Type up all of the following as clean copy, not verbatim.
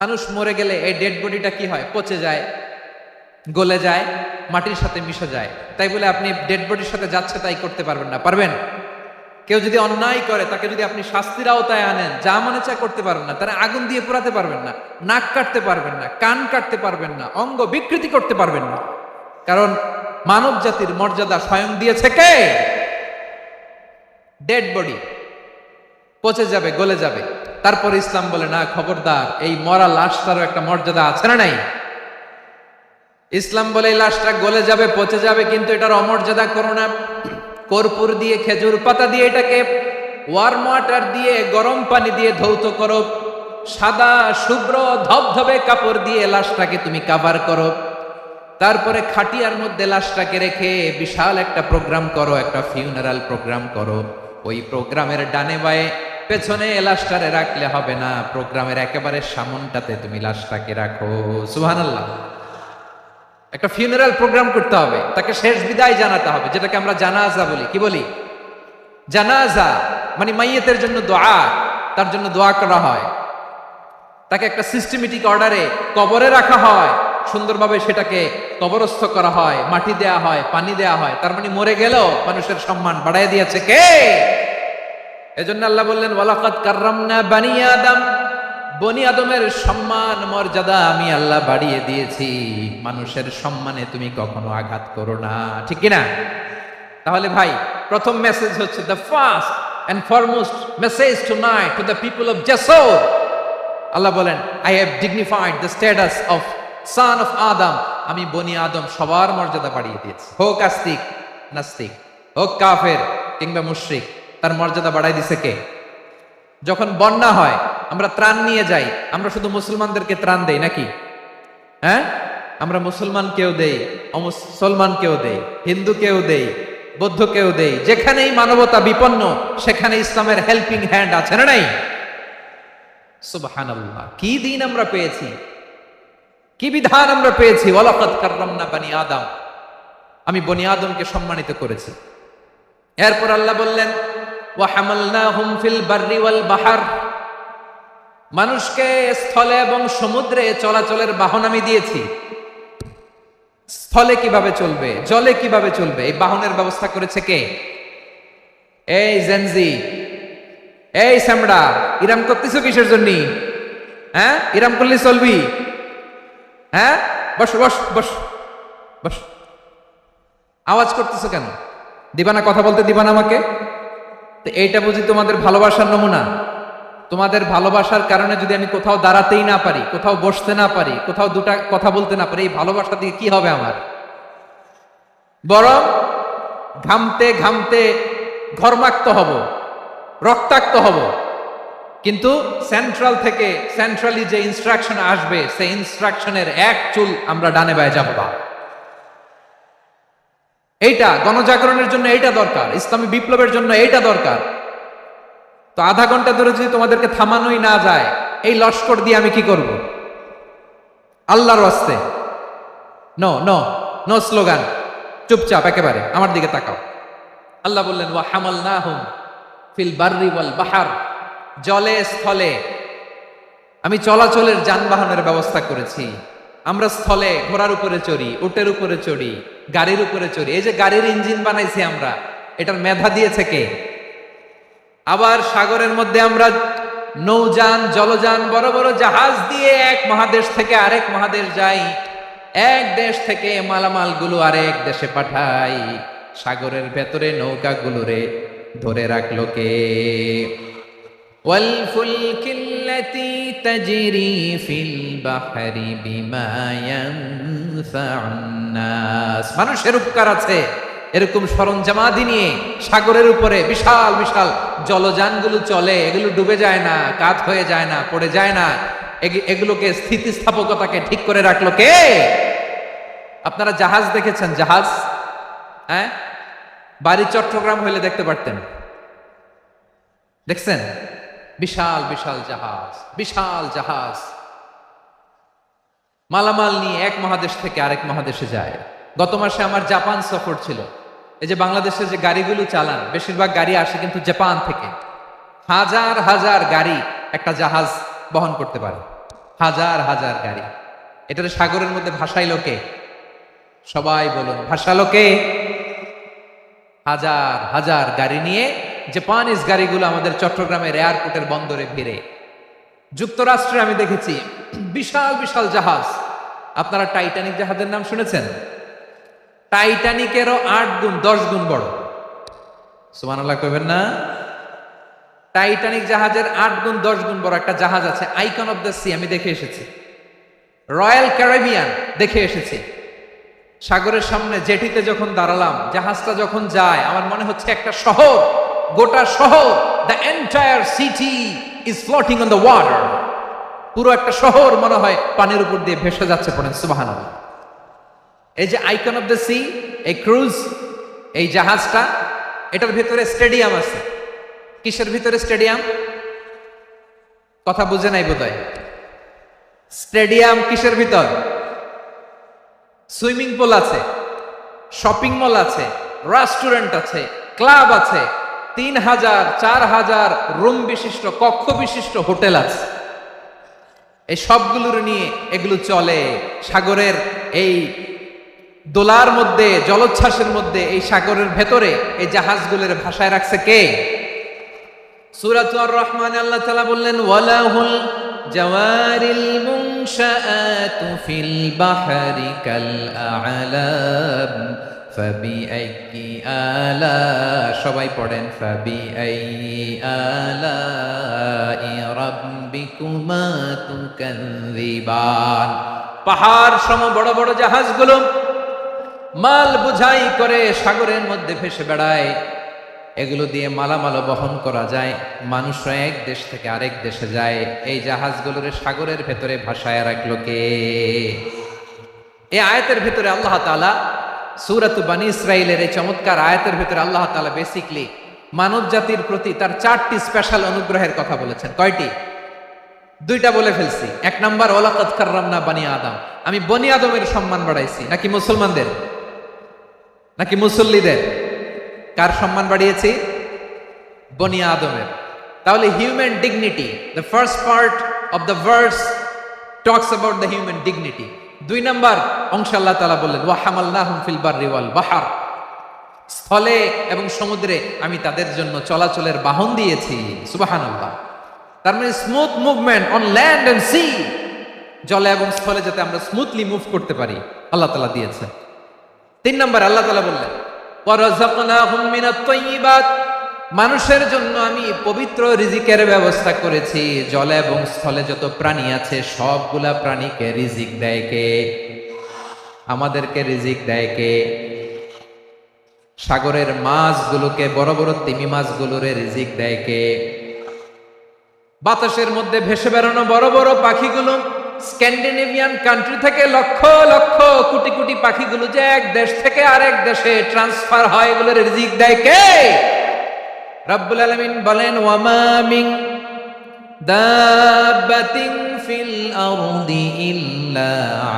মানুষ মরে গেলে এই ডেড বডিটা কি হয়? পচে যায়, গলে যায়, মাটির সাথে মিশে যায়। তাই বলে আপনি ডেড বডির সাথে যাচ্ছে তাই করতে পারবেন না। পারবেন? কেউ যদি অন্যায় করে তাকে যদি আপনি শাস্তির আওতায় আনেন, যা মনে চায় করতে পারবেন না। তারা আগুন দিয়ে পোড়াতে পারবেন না, নাক কাটতে পারবেন না, কান কাটতে পারবেন না, অঙ্গ বিকৃতি করতে পারবেন না। কারণ মানব জাতির মর্যাদা স্বয়ং দিয়েছে কে? ডেড বডি পচে যাবে, গলে যাবে। তারপর ইসলাম বলে না, খবরদার, এই মরা লাশটারও একটা মর্যাদা আছে না নাই? ইসলাম বলে এই লাশটা গলে যাবে, পচে যাবে, কিন্তু এটার অমর্যাদা করো না। কর্পূর দিয়ে, খেজুর পাতা দিয়ে, এটাকে ওয়ার্ম ওয়াটার দিয়ে, গরম পানি দিয়ে ধৌত করো। সাদা শুভ্র ধবধবে কাপড় দিয়ে লাশটাকে তুমি কাভার করো। তারপরে খাটিয়ার মধ্যে লাশটাকে রেখে বিশাল একটা প্রোগ্রাম করো, একটা ফিউনারাল প্রোগ্রাম করো। ওই প্রোগ্রামের ডানে বায়ে পেছনে লাশটারে রাখলে হবে না, প্রোগ্রামের একেবারে সামনটাতে তুমি লাশটাকে রাখো। সুবহানাল্লাহ। একটা ফিউনারাল প্রোগ্রাম করতে হবে, তাকে শেষ বিদায় জানাতে হবে, যেটাকে আমরা জানাজা বলি। কি বলি? জানাজা মানে মাইয়েতের জন্য দোয়া, তার জন্য দোয়া করা হয়। তাকে একটা সিস্টেমেটিক অর্ডারে কবরে রাখা হয়, সুন্দরভাবে সেটাকে কবরস্থ করা হয়, মাটি দেয়া হয়, পানি দেয়া হয়। তার মানে মরে গেল মানুষের সম্মান বাড়ায় দিয়েছে কে? এজন্য আল্লাহ বললেন ওয়ালাকাদ কাররামনা বানি আদম, বনি আদমের সম্মান মর্যাদা আমি আল্লাহ বাড়িয়ে দিয়েছি। মানুষের সম্মানে তুমি কখনো আঘাত করো না, ঠিক কিনা? তাহলে ভাই, প্রথম মেসেজ হচ্ছে, the first and foremost message tonight to the people of Jashore. Allah বলেন, I have dignified the status of son of Adam. আমি বনি আদম সবার মর্যাদা বাড়িয়ে দিয়েছি, হোক আস্তিক নাস্তিক, হোক কাফের কিংবা মুশরিক, তার মর্যাদা বাড়াই দিছে কে? যখন বন্যা হয় আমরা ত্রাণ নিয়ে যাই, আমরা শুধু মুসলমানদেরকে ত্রাণ দেই নাকি? হ্যাঁ, আমরা মুসলমান কেউ দেই, অমুসলমান কেউ দেই, হিন্দু কেউ দেই, বৌদ্ধ কেউ দেই। যেখানেই মানবতা বিপন্ন সেখানে ইসলামের হেল্পিং হ্যান্ড আছে না নাই? সুবহানাল্লাহ। কি দিন আমরা পেয়েছি, কি বিধান আমরা পেয়েছি। ওয়ালাকাদ কাররামনা বানি আদম, আমি বনি আদমকে সম্মানিত করেছি। এরপর আল্লাহ বললেন ওয়া হামালনাহুম ফিল বাররি ওয়াল বাহর, মানুষকে স্থলে এবং সমুদ্রে চলাচলের বাহন আমি দিয়েছি। স্থলে কিভাবে চলবে, জলে কিভাবে চলবে, এই বাহনের ব্যবস্থা করেছে কে? এই জেনজি, এই স্যামড়া, ইরাম করতেছো কিসের জন্য? হ্যাঁ, ইরাম করলে চলবি? হ্যাঁ, বস বস বস বস। আওয়াজ করতেছো কেন? দিবা না, কথা বলতে দিবা না আমাকে? তো এইটা বুঝি তোমাদের ভালোবাসার নমুনা? তোমাদের ভালোবাসার কারণে যদি আমি কোথাও দাঁড়াতেই না পারি, কোথাও বসতে না পারি, কোথাও দুটা কথা বলতে না পারি, এই ভালোবাসা দিয়ে কি হবে আমার? বরং ঘামতে ঘামতে ঘর্মাক্ত হব, রক্তাক্ত হব। কিন্তু সেন্ট্রাল থেকে, সেন্ট্রালি যে ইনস্ট্রাকশন আসবে, সেই ইনস্ট্রাকশনের এক চুল আমরা ডানে বায়ে যাব না। এইটা গণজাগরণের জন্য এইটা দরকার, ইসলামী বিপ্লবের জন্য এইটা দরকার। তো আধা ঘন্টা ধরে যদি তোমাদেরকে থামানোই না যায়, এই লস্কর দিয়ে আমি কি করব? আল্লাহর ওয়াস্তে নো নো নো স্লোগান, চুপচাপ একেবারে আমার দিকে তাকাও। আল্লাহ বললেন ওয়া হামালনাহুম ফিল বাররি ওয়াল বাহর, জলে স্থলে আমি চলাচলের যানবাহনের ব্যবস্থা করেছি। আমরা স্থলে ঘোড়ার উপরে চড়ি, উটের উপরে চড়ি, গাড়ির উপরে চড়ি। এই যে গাড়ির ইঞ্জিন বানাইছি আমরা, এটার মেধা দিয়েছে কে? আবার সাগরের মধ্যে আমরা নৌযান, জলযান, বড় বড় জাহাজ দিয়ে এক মহাদেশ থেকে আরেক মহাদেশ যাই, এক দেশ থেকে মালামাল গুলো আরেক দেশে পাঠাই। সাগরের ভেতরে নৌকাগুলোরে ধরে রাখলো কে? ওয়াল ফুলকিল্লাতি তাজরি ফিল বাহরি বিমা ইয়ানফাউন নাস, মানুষের উপকার আছে এরকম সরঞ্জামাদি নিয়ে সাগরের উপরে বিশাল বিশাল জলযানগুলো চলে। এগুলো ডুবে যায় না, কাত হয়ে যায় না, পড়ে যায় না। এগুলোকে স্থিতিস্থাপকতাকে ঠিক করে রাখলো কে? আপনারা জাহাজ দেখেছেন? জাহাজ, হ্যাঁ, বাড়ি চট্টগ্রাম হইলে দেখতে পারতেন। দেখছেন? বিশাল বিশাল জাহাজ, বিশাল জাহাজ মালামাল নিয়ে এক মহাদেশ থেকে আরেক মহাদেশে যায়। গত মাসে আমার জাপান সফর ছিল। এই যে বাংলাদেশে যে গাড়িগুলো চালান, বেশিরভাগ গাড়ি আসে কিন্তু জাপান থেকে। হাজার হাজার গাড়ি একটা জাহাজ বহন করতে পারে। হাজার হাজার গাড়ি। এটার সাগরের মধ্যে ভাসাইলো কে? সবাই বলুন, ভাসালো কে? হাজার হাজার গাড়ি নিয়ে জাপানিজ গাড়িগুলো আমাদের চট্টগ্রামের এয়ারপোর্টের বন্দরে ভিড়ে। যুক্তরাষ্ট্রে আমি দেখেছি বিশাল বিশাল জাহাজ। আপনারা টাইটানিক জাহাজের নাম শুনেছেন? টাইটানিকেরও 8 গুণ 10 গুণ বড়। সুবহানাল্লাহ কইবেন না? টাইটানিক জাহাজের 8 গুণ 10 গুণ বড় একটা জাহাজ আছে, আইকন অফ দ্য সি, আমি দেখে এসেছি। রয়্যাল ক্যারিবিয়ান দেখে এসেছি। সাগরের সামনে জেটিতে যখন দাঁড়ালাম, জাহাজটা যখন যায়, আমার মনে হচ্ছে একটা শহর, গোটা শহর, the entire city is floating on the water. পুরো একটা শহর মনে হয় পানির উপর দিয়ে ভেসে যাচ্ছে। পড়েন সুবহানাল্লাহ। এই যে আইকন অফ দ্য সি, এই ক্রুজ, এই জাহাজটা, এটার ভিতরে স্টেডিয়াম আছে। কিসের ভিতরে স্টেডিয়াম? কথা বুঝে নাই বোধহয়। স্টেডিয়াম কিসের ভিতর? সুইমিং পুল আছে, শপিং মল আছে, রেস্টুরেন্ট আছে, ক্লাব আছে, 3000 4000 রুম বিশিষ্ট, কক্ষ বিশিষ্ট হোটেল আছে। এই সবগুলোর নিয়ে এগুলো চলে সাগরের এই দোলার মধ্যে, জলোচ্ছ্বাসের মধ্যে, এই সাগরের ভেতরে এই জাহাজগুলোর ভাষায় রাখছে কে? সূরাতুর আর রহমানে আল্লাহ তাআলা বললেন, ওয়ালাহুল জাওয়ারিল মুনশাআতু ফিল বাহরি কাল আ'লাম ফাবিআইয়ি আলা, সবাই পড়েন, ফাবিআইয়ি আলাই রাব্বিকুমা তুকাযযিবান। পাহাড় সম বড় বড় জাহাজগুলো মাল বোঝাই করে সাগরের মধ্যে ভেসে বেড়ায়। এগুলো দিয়ে মালামাল বহন করা যায়, মানুষরা এক দেশ থেকে আরেক দেশে যায়। এই জাহাজগুলোর সাগরের ভেতরে ভাসায় রাখলো কে? এই আয়াতের ভেতরে আল্লাহ তাআলা সূরাত বনী ইসরাঈলের এই চমৎকার আয়াতের ভেতরে আল্লাহ তাআলা বেসিকলি মানব জাতির প্রতি তার 4টি স্পেশাল অনুগ্রহের কথা বলেছেন। কয়টি? 2টা বলে ফেলছি। 1 নাম্বার, ওয়ালাকাদ কাররামনা বনী আদম, আমি বনী আদমের সম্মান বাড়াইছি। নাকি মুসলমানদের? নাকি মুসল্লিদের? কার সম্মান বাড়িয়েছি? বনী আদমের। তাহলে human dignity, the first part of the verse talks about the human dignity. 2 number অংশ আল্লাহ তাআলা বললেন, ওয়া হামালনাহুম ফিল বাররি ওয়াল বাহর, স্থলে এবং সমুদ্রে আমি তাদের জন্য চলাচলের বাহন দিয়েছি। সুবহানাল্লাহ। তার মানে smooth movement on land and sea, জলে এবং স্থলে যাতে আমরা স্মুথলি মুভ করতে পারি আল্লাহ তাআলা দিয়েছেন। 3 নাম্বার আল্লাহ তাআলা বললেন, ওয়ারাযাকনাহুম মিনাত তাইয়্যিবাত, মানুষের জন্য আমি পবিত্র রিজিকের ব্যবস্থা করেছি। জলে এবং স্থলে যত প্রাণী আছে সবগুলা প্রাণীকে রিজিক দেয় কে? আমাদেরকে রিজিক দেয় কে? সাগরের মাছগুলোকে, বড় বড় তিমি মাছগুলোরে রিজিক দেয় কে? বাতাসের মধ্যে ভেসে বেড়ানো বড় বড় পাখিগুলো, স্ক্যান্ডিনেভিয়ান কান্ট্রি থেকে লক্ষ লক্ষ কোটি কোটি পাখিগুলো যে এক দেশ থেকে আরেক দেশে ট্রান্সফার হয়, এগুলোর রিজিক দেয় কে? রব্বুল আলামিন বলেন, ওয়ামা মিন দাব্বাতিন ফিল আরদি ইল্লা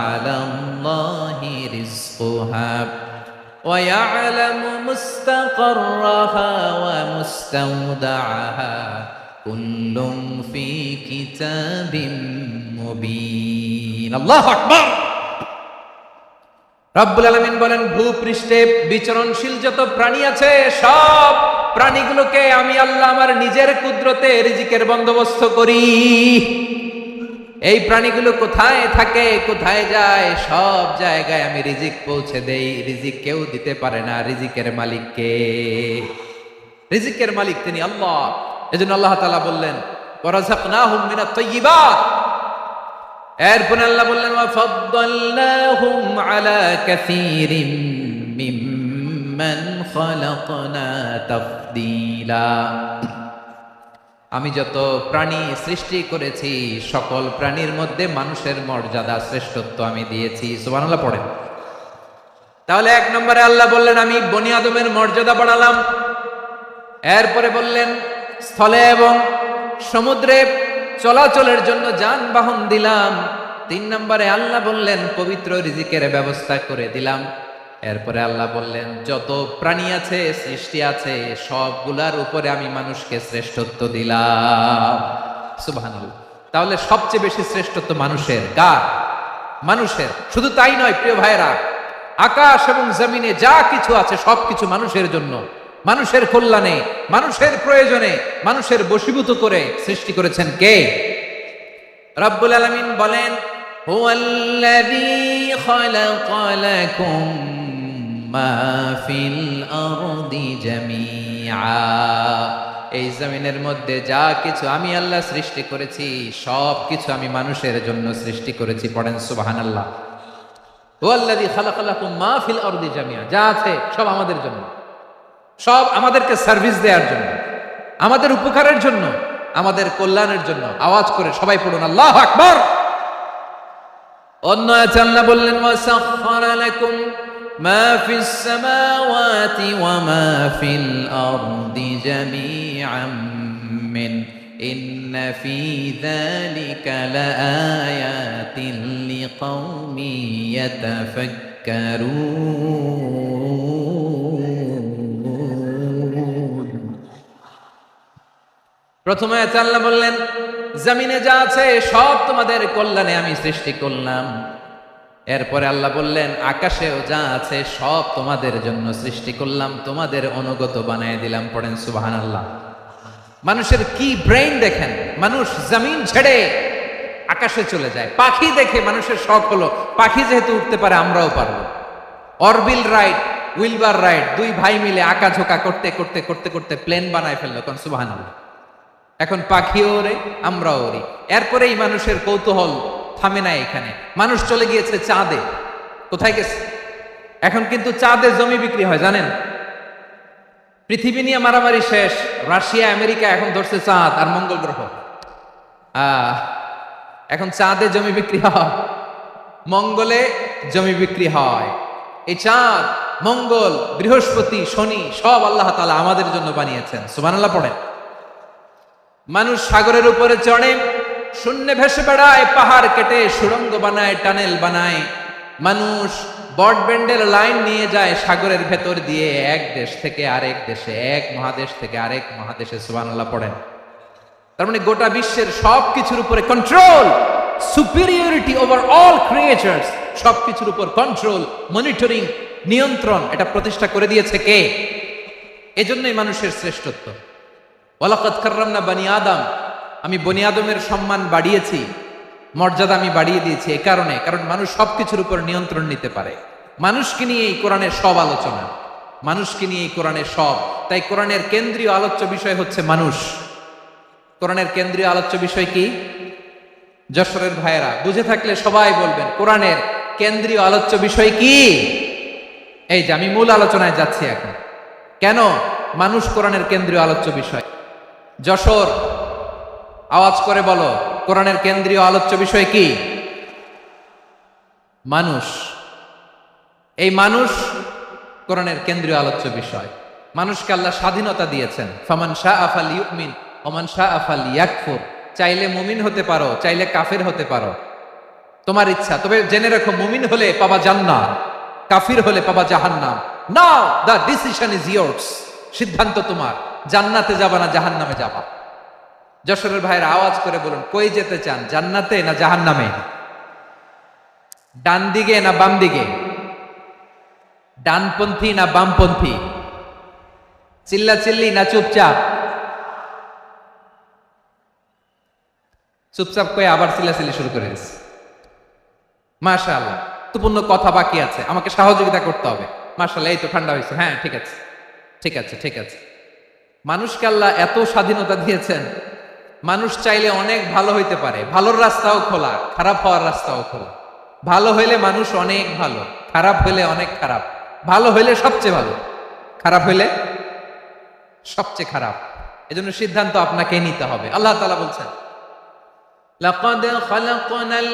আলাল্লাহি রিজকুহা ওয়া ইয়ালামু মুস্তাকাররাহা ওয়া মুস্তাওদাআহা কুল্লুম ফি কিতাবিম মুবিন। আল্লাহু আকবার। রব্বুল আলামিন বলেন, ভূপৃষ্ঠে বিচরণশীল যত প্রাণী আছে সব প্রাণীগুলোকে আমি আল্লাহ আমার নিজের কুদরতে রিজিকের বন্দোবস্ত করি। এই প্রাণীগুলো কোথায় থাকে, কোথায় যায়, সব জায়গায় আমি রিজিক পৌঁছে দেই। রিজিক কেউ দিতে পারে না, রিজিকের মালিক কে? রিজিকের মালিক তিনি আল্লাহ। এজন্য আল্লাহ তাআলা বললেন, ওয়ারাযাকনাহুম মিনাত তাইয়্যিবাত। এরপর আল্লাহ বললেন, ওয়া ফাদ্দালনাহুম আলা কাসীরিম মিম্মান খালাকনা তাফদীলা। আমি যত প্রাণী সৃষ্টি করেছি সকল প্রাণীর মধ্যে মানুষের মর্যাদা, শ্রেষ্ঠত্ব আমি দিয়েছি। সুবহানাল্লাহ পড়েন। তাহলে 1 নম্বরে আল্লাহ বললেন, আমি বনী আদমের মর্যাদা বাড়ালাম। এরপরে বললেন, স্থলে এবং সমুদ্রে চলাচলের জন্য যানবাহন দিলাম। 3 নম্বরে আল্লাহ বললেন, পবিত্র রিজিকের ব্যবস্থা করে দিলাম। এরপরে আল্লাহ বললেন, যত প্রাণী আছে, সৃষ্টি আছে, সবগুলার উপরে আমি মানুষকে শ্রেষ্ঠত্ব দিলাম। সুবহানাল্লাহ। তাহলে সবচেয়ে বেশি শ্রেষ্ঠত্ব মানুষের। কার? মানুষের। শুধু তাই নয় প্রিয় ভাইরা, আকাশ এবং জমিনে যা কিছু আছে সবকিছু মানুষের জন্য, মানুষের কল্যাণে, মানুষের প্রয়োজনে, মানুষের বশীভূত করে সৃষ্টি করেছেন কে? রব্বুল আলামিন বলেন, হুয়াল্লাযী খালাকা লাকুম মা ফিল আরদি জামিআ। এই জমিনের মধ্যে যা কিছু আমি আল্লাহ সৃষ্টি করেছি সব কিছু আমি মানুষের জন্য সৃষ্টি করেছি। পড়েন সুবহানাল্লাহ। হুয়াল্লাযী খালাকা লাকুম মা ফিল আরদি জামিআ, যা আছে সব আমাদের জন্য, সব আমাদেরকে সার্ভিস দেওয়ার জন্য, আমাদের উপকারের জন্য, আমাদের কল্যাণের জন্য। আওয়াজ করে সবাই পড়ুন আল্লাহু আকবার। অন্য আয়াতে আল্লাহ বললেন, ওয়াসাখখারা লাকুম মা ফিস সামাওয়াতি ওয়া মা ফিল আরদি জামিআন মিন ইন্না ফি যালিকা লাআয়াতিন লিকাউমিন ইয়াতাফাক্কারুন। প্রথমে আল্লাহ বললেন, জমিনে যা আছে সব তোমাদের কল্যাণে আমি সৃষ্টি করলাম। এরপরে আল্লাহ বললেন, আকাশেও যা আছে সব তোমাদের জন্য সৃষ্টি করলাম, তোমাদের অনুগত বানিয়ে দিলাম। পড়েন সুবহানাল্লাহ। মানুষের কি ব্রেইন দেখেন, মানুষ জমিন ছেড়ে আকাশে চলে যায়। পাখি দেখে মানুষের শখ হলো, পাখি যেহেতু উঠতে পারে আমরাও পারবো। অরবিল রাইট, উইলবার রাইট, দুই ভাই মিলে আঁকাঝোঁকা করতে করতে করতে করতে প্লেন বানায় ফেললো। কোন সুবহানাল্লাহ। এখন পাখিও ওরে, আমরাও ওরি। এরপরেই মানুষের কৌতূহল থামে না এখানে। মানুষ চলে গিয়েছে চাঁদে। কোথায় গেছে? এখন কিন্তু চাঁদে জমি বিক্রি হয় জানেন। পৃথিবী নিয়ে মারামারি শেষ, রাশিয়া আমেরিকা এখন ধরছে চাঁদ আর মঙ্গল গ্রহ। এখন চাঁদে জমি বিক্রি হয়, মঙ্গলে জমি বিক্রি হয়। এই চাঁদ, মঙ্গল, বৃহস্পতি, শনি সব আল্লাহ তাআলা আমাদের জন্য বানিয়েছেন। সুবহানাল্লাহ পড়েন। মানুষ সাগরের উপরে চড়ে, শূন্যে ভেসে বেড়ায়, পাহাড় কেটে সুড়ঙ্গ বানায়, টানেল বানায়। মানুষ ব্রডব্যান্ডের লাইন নিয়ে যায় সাগরের ভেতর দিয়ে, এক দেশ থেকে আরেক দেশে, এক মহাদেশ থেকে আরেক মহাদেশে। সুবহানাল্লাহ পড়েন। তার মানে গোটা বিশ্বের সবকিছুর উপরে control, superiority over all creatures, সবকিছুর উপর কন্ট্রোল, মনিটরিং, নিয়ন্ত্রণ, এটা প্রতিষ্ঠা করে দিয়েছে কে? এজন্যই মানুষের শ্রেষ্ঠত্ব। ওয়ালাকাদ কাররামনা বানি আদম, আমি বনি আদমের সম্মান বাড়িয়েছি, মর্যাদা আমি বাড়িয়ে দিয়েছি। এই কারণে, কারণ মানুষ সবকিছুর উপর নিয়ন্ত্রণ নিতে পারে। মানুষকে নিয়ে এই কোরআনের সব আলোচনা, মানুষকে নিয়ে এই কোরআনের সব। তাই কোরআনের কেন্দ্রীয় আলোচ্য বিষয় হচ্ছে মানুষ। কোরআনের কেন্দ্রীয় আলোচ্য বিষয় কি? যশোরের ভাইয়েরা বুঝে থাকলে সবাই বলবেন, কোরআনের কেন্দ্রীয় আলোচ্য বিষয় কি? এই যে আমি মূল আলোচনায় যাচ্ছি এখন। কেন মানুষ কোরআনের কেন্দ্রীয় আলোচ্য বিষয়? যশোর আওয়াজ করে বলো, কোরআনের কেন্দ্রীয় আলোচ্য বিষয় কি? মানুষ। এই মানুষ কোরআনের কেন্দ্রীয় আলোচ্য বিষয়। মানুষকে আল্লাহ স্বাধীনতা দিয়েছেন। ফামান শাআ ফালইউমিন ওয়া মান শাআ ফালইয়াকফুর। চাইলে মুমিন হতে পারো, চাইলে কাফের হতে পারো, তোমার ইচ্ছা। তবে জেনে রাখো, মুমিন হলে পাবা জান্নাত, কাফির হলে পাবা জাহান্নাম। নাও দ্য ডিসিশন ইজ ইয়ার্স। সিদ্ধান্ত তোমার, জান্নাতে যাবা না জাহান্নামে যাবা। যশোরের ভাইয়ের আওয়াজ করে বলুন, কই যেতে চান, জান্নাতে না জাহান্নামে? ডান দিকে না বাম দিকে? ডানপন্থী না বামপন্থী? চিল্লা চিল্লি না চুপচাপ? চুপচাপ কয়ে আবার চিল্লাচিল্লি শুরু করে দিচ্ছে। মাশাআল্লাহ, গুরুত্বপূর্ণ কথা বাকি আছে, আমাকে সহযোগিতা করতে হবে। মাশাআল্লাহ, এই তো ঠান্ডা হয়েছে। হ্যাঁ ঠিক আছে, ঠিক আছে, ঠিক আছে। মানুষকে আল্লাহ এত স্বাধীনতা দিয়েছেন, মানুষ চাইলে অনেক ভালো হইতে পারে। ভালোর রাস্তাও খোলা, খারাপ হওয়ার রাস্তাও খোলা। ভালো হইলে মানুষ অনেক ভালো, খারাপ হইলে অনেক খারাপ। ভালো হইলে সবচেয়ে ভালো, খারাপ হইলে সবচেয়ে খারাপ। এজন্য সিদ্ধান্ত আপনাকে নিতে হবে। আল্লাহ তাআলা বলছেন, লাকাদ খালাকনাল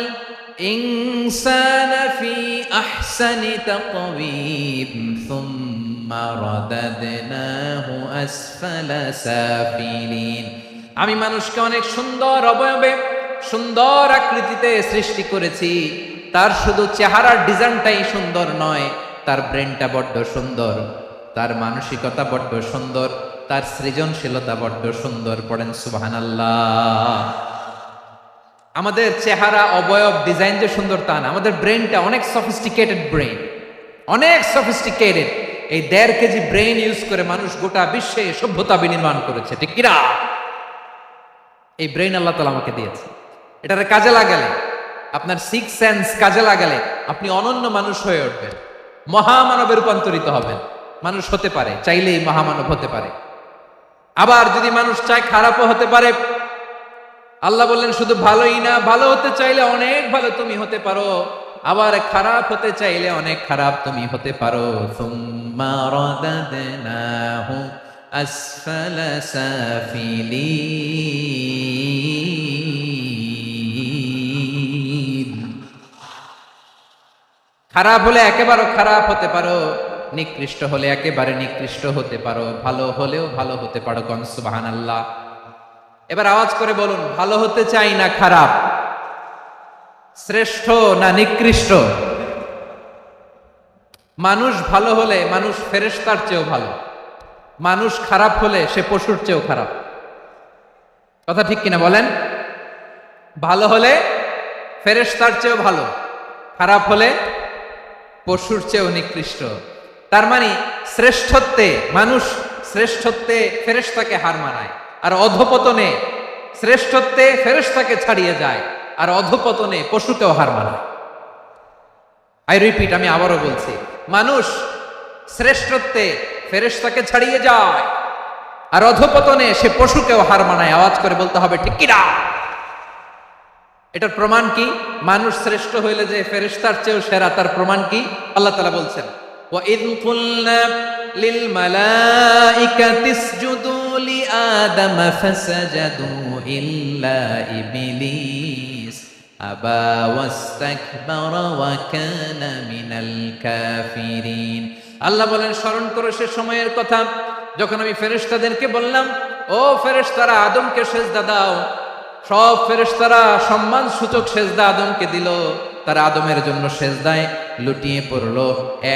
ইনসানা ফি আহসানি তাকওয়িম সুম্মা রাদাদনাহু আসফালা সাফিলিন। আমি মানুষকে অনেক সুন্দর অবয়বে, সুন্দর আকৃতিতে সৃষ্টি করেছি। তার শুধু চেহারার ডিজাইনটাই সুন্দর নয়, তার ব্রেনটা বড্ড সুন্দর, তার মানসিকতা বড্ড সুন্দর, তার সৃজনশীলতা বড্ড সুন্দর। পড়েন সুবহানাল্লাহ। আমাদের চেহারা, অবয়ব, ডিজাইন যে সুন্দর তা না, আমাদের ব্রেনটা অনেক সফিস্টিকেটেড ব্রেন, অনেক সফিস্টিকেটেড। এই 1.5 কেজি ব্রেন ইউজ করে মানুষ গোটা বিশ্বে সভ্যতা বিনির্মাণ করেছে, ঠিক কিনা? এই ব্রেন আল্লাহ তাআলা আমাকে দিয়েছে। এটারে কাজে লাগালে, আপনার 6 সেন্স কাজে লাগালে আপনি অনন্য মানুষ হয়ে উঠবেন, মহামানবে রূপান্তরিত হবেন। মানুষ হতে পারে, চাইলেই মহামানব হতে পারে। আবার যদি মানুষ চায় খারাপও হতে পারে। আল্লাহ বললেন শুধু ভালোই না, ভালো হতে চাইলে অনেক ভালো তুমি হতে পারো, আবার খারাপ হতে চাইলে অনেক খারাপ তুমি হতে পারো। সুম্মা রাদাদনাহু আসফালা সাফিলিন। খারাপ হলে একেবারে খারাপ হতে পারো, নিকৃষ্ট হলে একেবারে নিকৃষ্ট হতে পারো, ভালো হলেও ভালো হতে পারো। কোন সুবহানাল্লাহ। এবার আওয়াজ করে বলুন, ভালো হতে চাই না খারাপ? শ্রেষ্ঠ না নিকৃষ্ট? মানুষ ভালো হলে মানুষ ফেরেশতার চেয়েও ভালো, মানুষ খারাপ হলে সে পশুর চেয়েও খারাপ। কথা ঠিক কিনা বলেন? ভালো হলে ফেরেশতার চেয়েও ভালো, খারাপ হলে পশুর চেয়েও নিকৃষ্ট। তার মানে শ্রেষ্ঠত্বে মানুষ, শ্রেষ্ঠত্বে ফেরেশতাকে হার মানায়, আর অধপতনে শ্রেষ্ঠত্বে ফেরেশতাকে ছাড়িয়ে যায়, আর অধপতনে পশুকেও হার মানায়। আই রিপিট, আমি আবারও বলছি, মানুষ শ্রেষ্ঠত্বে ফেরেশতাকে ছাড়িয়ে যায়, আর অধপতনে সে পশুকেও হার মানায়। আওয়াজ করে বলতে হবে ঠিক কিনা? এটার প্রমাণ কি? মানুষ শ্রেষ্ঠ হইলে যে ফেরেশতার চেয়েও সেরা, তার প্রমাণ কি? আল্লাহ তাআলা বলছেন, ওয়া ইয কুলনা লিল মালাইকাতি ইসজুদু লিআদাম ফাসাজাদু ইল্লা ইবলিস আবা ওয়াস্তাকবারা ওয়া কানা মিনাল কাফিরিন। আল্লাহ বলেন, স্মরণ করো সে সময়ের কথা যখন আমি ফেরেশতাদেরকে বললাম, ও ফেরেশতারা আদমকে সিজদা দাও। সব ফেরেশতারা সম্মান সূচক সিজদা আদমকে দিল, তারা আদমের জন্য সিজদায় লুটিয়ে পড়লো,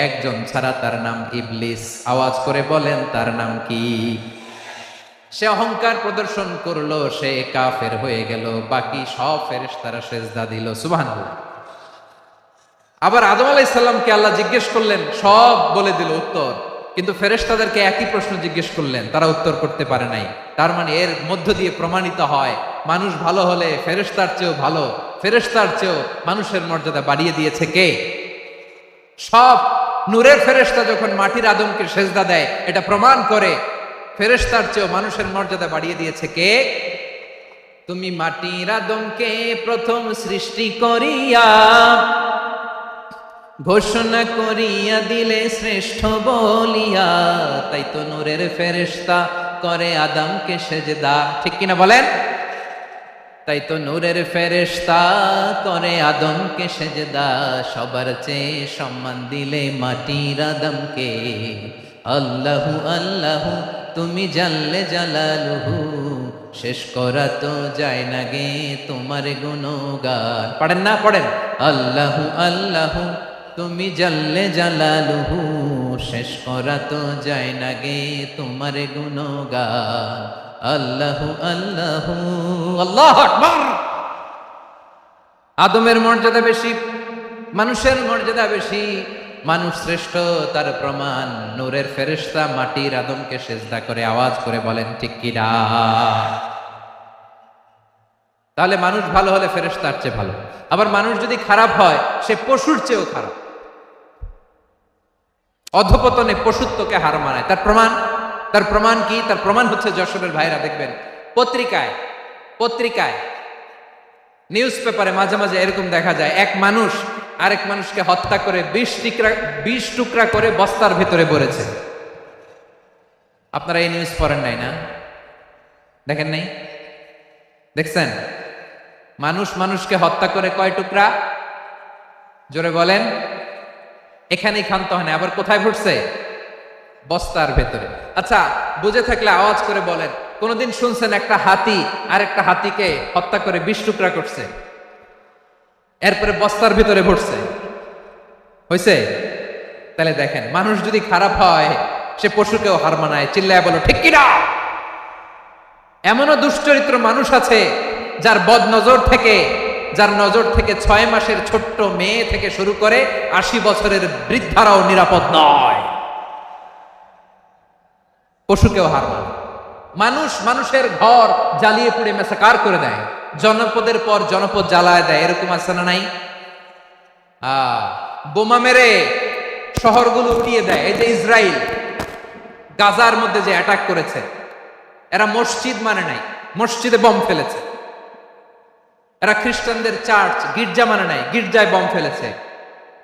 একজন ছাড়া, তার নাম ইবলিস। আওয়াজ করে বলেন তার নাম কি? সে অহংকার প্রদর্শন করলো, সে কাফের হয়ে গেল, বাকি সব ফেরেশতারা সিজদা দিল। সুবহানাল্লাহ। আবার আদম আলাইহিস সালামকে আল্লাহ জিজ্ঞেস করলেন, সব বলে দিল উত্তর, কিন্তু ফেরেশতাদেরকে একই প্রশ্ন জিজ্ঞেস করলেন, তারা উত্তর করতে পারে নাই। তার মানে এর মধ্য দিয়ে প্রমাণিত হয়, মানুষ ভালো হলে ফেরেশতার চেয়েও ভালো, ফেরেশতার চেয়েও মানুষের মর্যাদা বাড়িয়ে দিয়েছে কে? সব নূরের ফেরেশতা যখন মাটির আদমকে সেজদা দেয়, এটা প্রমাণ করে ফেরেশতার চেয়েও মানুষের মর্যাদা বাড়িয়ে দিয়েছে কে? তুমি মাটির আদমকে প্রথম সৃষ্টি করিয়া ঘোষণা করিয়া দিলে শ্রেষ্ঠ বলিয়া, তাই তো নূরের ফেরেশতা করে আদমকে সেজদা। ঠিক কিনা বলেন? তাই তো নূরের ফেরেশতা করে আদমকে সেজদা, সবার চেয়ে সম্মান দিলে মাটির আদমকে। আল্লাহু আল্লাহু তুমি জাল্লে জালালুহু, শেষ করা তো যায় না গে তোমার গুণগান। পড়েন না? পড়েন। আল্লাহু আল্লাহু তুমি জাল্লে জালালুহু, শেষ করা তো যায় না গে তোমার গুণগান। আল্লাহু আল্লাহু আল্লাহু আকবার। আদমের মর্যাদা বেশি, মানুষের মর্যাদা বেশি, মানুষ শ্রেষ্ঠ, তার প্রমাণ নূরের ফেরেশতা মাটির আদমকে সেজদা করে। আওয়াজ করে বলেন ঠিক কিনা? তাহলে মানুষ ভালো হলে ফেরেশতার চেয়ে ভালো, আবার মানুষ যদি খারাপ হয় সে পশুর চেয়েও খারাপ, অধপতনে পশুত্বকে হার মানায়। তার প্রমাণ, তার প্রমাণ কি? তার প্রমাণ হচ্ছে, যশোরের ভাইরা দেখবেন পত্রিকায় নিউজ পেপারে মাঝে মাঝে এরকম দেখা যায়, এক মানুষ আরেক মানুষকে হত্যা করে 20 টুকরা করে বস্তার ভেতরে ভরেছে। আপনারা এই নিউজ পড়েন নাই না? দেখেন নাই? দেখছেন? মানুষ মানুষকে হত্যা করে কয় টুকরা? জোরে বলেন। এখানেই ক্ষান্ত হয় না, আবার কোথায় ভরছে? বস্তার ভেতরে। আচ্ছা, বুঝে থাকলে আওয়াজ করে বলেন, কোনদিন শুনছেন একটা হাতি আর একটা হাতিকে হত্যা করে 20 টুকরা করছে, এরপরে বস্তার ভিতরে ভরছে? হয়েছে? তাহলে দেখেন, মানুষ যদি খারাপ হয় সে পশুকেও হার মানায়। চিল্লায় বলো ঠিক কিনা? এমনও দুশ্চরিত্র মানুষ আছে যার বদ নজর থেকে যার নজর থেকে 6 মাসের ছোট্ট মেয়ে থেকে শুরু করে 80 বছরের বৃদ্ধারাও নিরাপদ নয়। পশুকেও হার মানে। মানুষ মানুষের ঘর জ্বালিয়ে পুড়ে মেসাকার করে দেয়, জনপদের পর জনপদ জ্বালায় দেয়, এরকম আছে না নাই? বোমা মেরে শহরগুলো উড়িয়ে দেয়। এই যে ইসরায়েল গাজার মধ্যে যে অ্যাটাক করেছে, এরা মসজিদ মানে নাই, মসজিদে বম ফেলেছে। এরা খ্রিস্টানদের চার্চ গির্জা মানে নাই, গির্জায় বম ফেলেছে।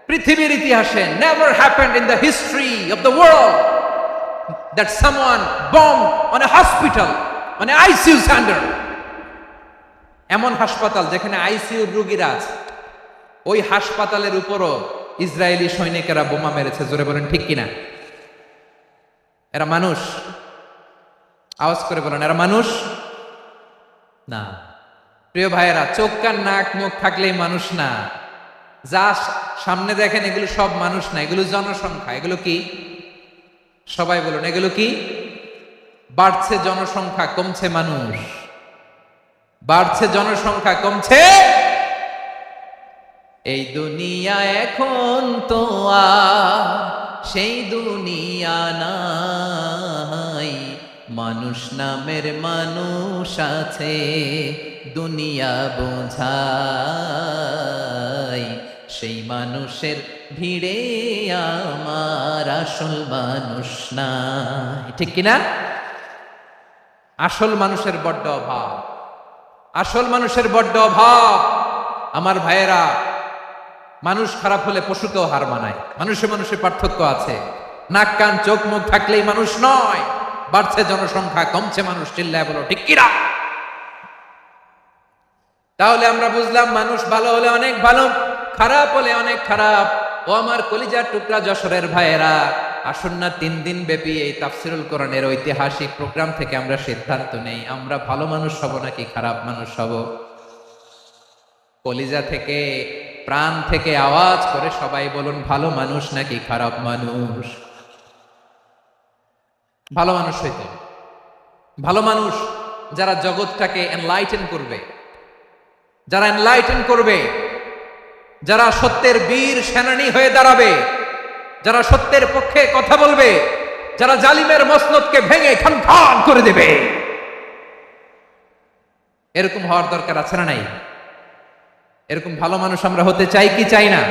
পৃথিবীর ইতিহাসে never happened in the history of the world that someone bombed on a hospital, on a ICU center. এমন হাসপাতাল যেখানে আইসিইউর রোগীরা আছে, ওই হাসপাতালের উপরও ইসরায়েলি সৈনিকেরা বোমা মেরেছে। জোরে বলেন ঠিক কিনা? এরা মানুষ? আওয়াজ করে বলেন, এরা মানুষ না। প্রিয় ভাইয়েরা, চোখ কান নাক মুখ থাকলেই মানুষ না। যা সামনে দেখেন এগুলো সব মানুষ না, এগুলো জনসংখ্যা। এগুলো কি? সবাই বলুন, এগুলো কি? বাড়ছে জনসংখ্যা, কমছে মানুষ। বাড়ছে জনসংখ্যা, কমছে। এই দুনিয়া এখন তো আর সেই দুনিয়া নাই, মানুষ নামের মানুষ আছে, দুনিয়া বোঝায়। সেই মানুষের ভিড়ে আমার আসল মানুষ নাই। ঠিক কিনা? আসল মানুষের বড্ড অভাব, আসল মানুষের বড্ড অভাব। আমার ভাইয়েরা, মানুষ খারাপ হলে পশুকেও হার মানায়। মানুষে মানুষের পার্থক্য আছে। নাক কান চোখ মুখ থাকলেই মানুষ নয়। বাড়ছে জনসংখ্যা, কমছে মানুষ। চিল্লায় বলো ঠিক কিনা? তাহলে আমরা বুঝলাম মানুষ ভালো হলে অনেক ভালো, খারাপ হলে অনেক খারাপ। ও আমার কলিজার টুকরা যশোরের ভাইয়েরা, আসুন না 3 দিন ব্যাপী এই তাফসিরুল কোরআনের ঐতিহাসিক প্রোগ্রাম থেকে আমরা সিদ্ধান্ত নেই, আমরা ভালো মানুষ হব নাকি খারাপ মানুষ হব। কলিজা থেকে, প্রাণ থেকে আওয়াজ করে সবাই বলুন, ভালো মানুষ নাকি খারাপ মানুষ? ভালো মানুষ হইতে। ভালো মানুষ যারা জগৎটাকে এনলাইটেন করবে, যারা এনলাইটেন করবে, যারা সত্যের বীর সেনানী হয়ে দাঁড়াবে, যারা সত্যের পক্ষে কথা বলবে, যারা জালিমের মসনদকে ভেঙে খান খান করে দেবে। এরকম হওয়ার দরকার আছে না নাই? এরকম ভালো মানুষ আমরা হতে চাই কি চাই না?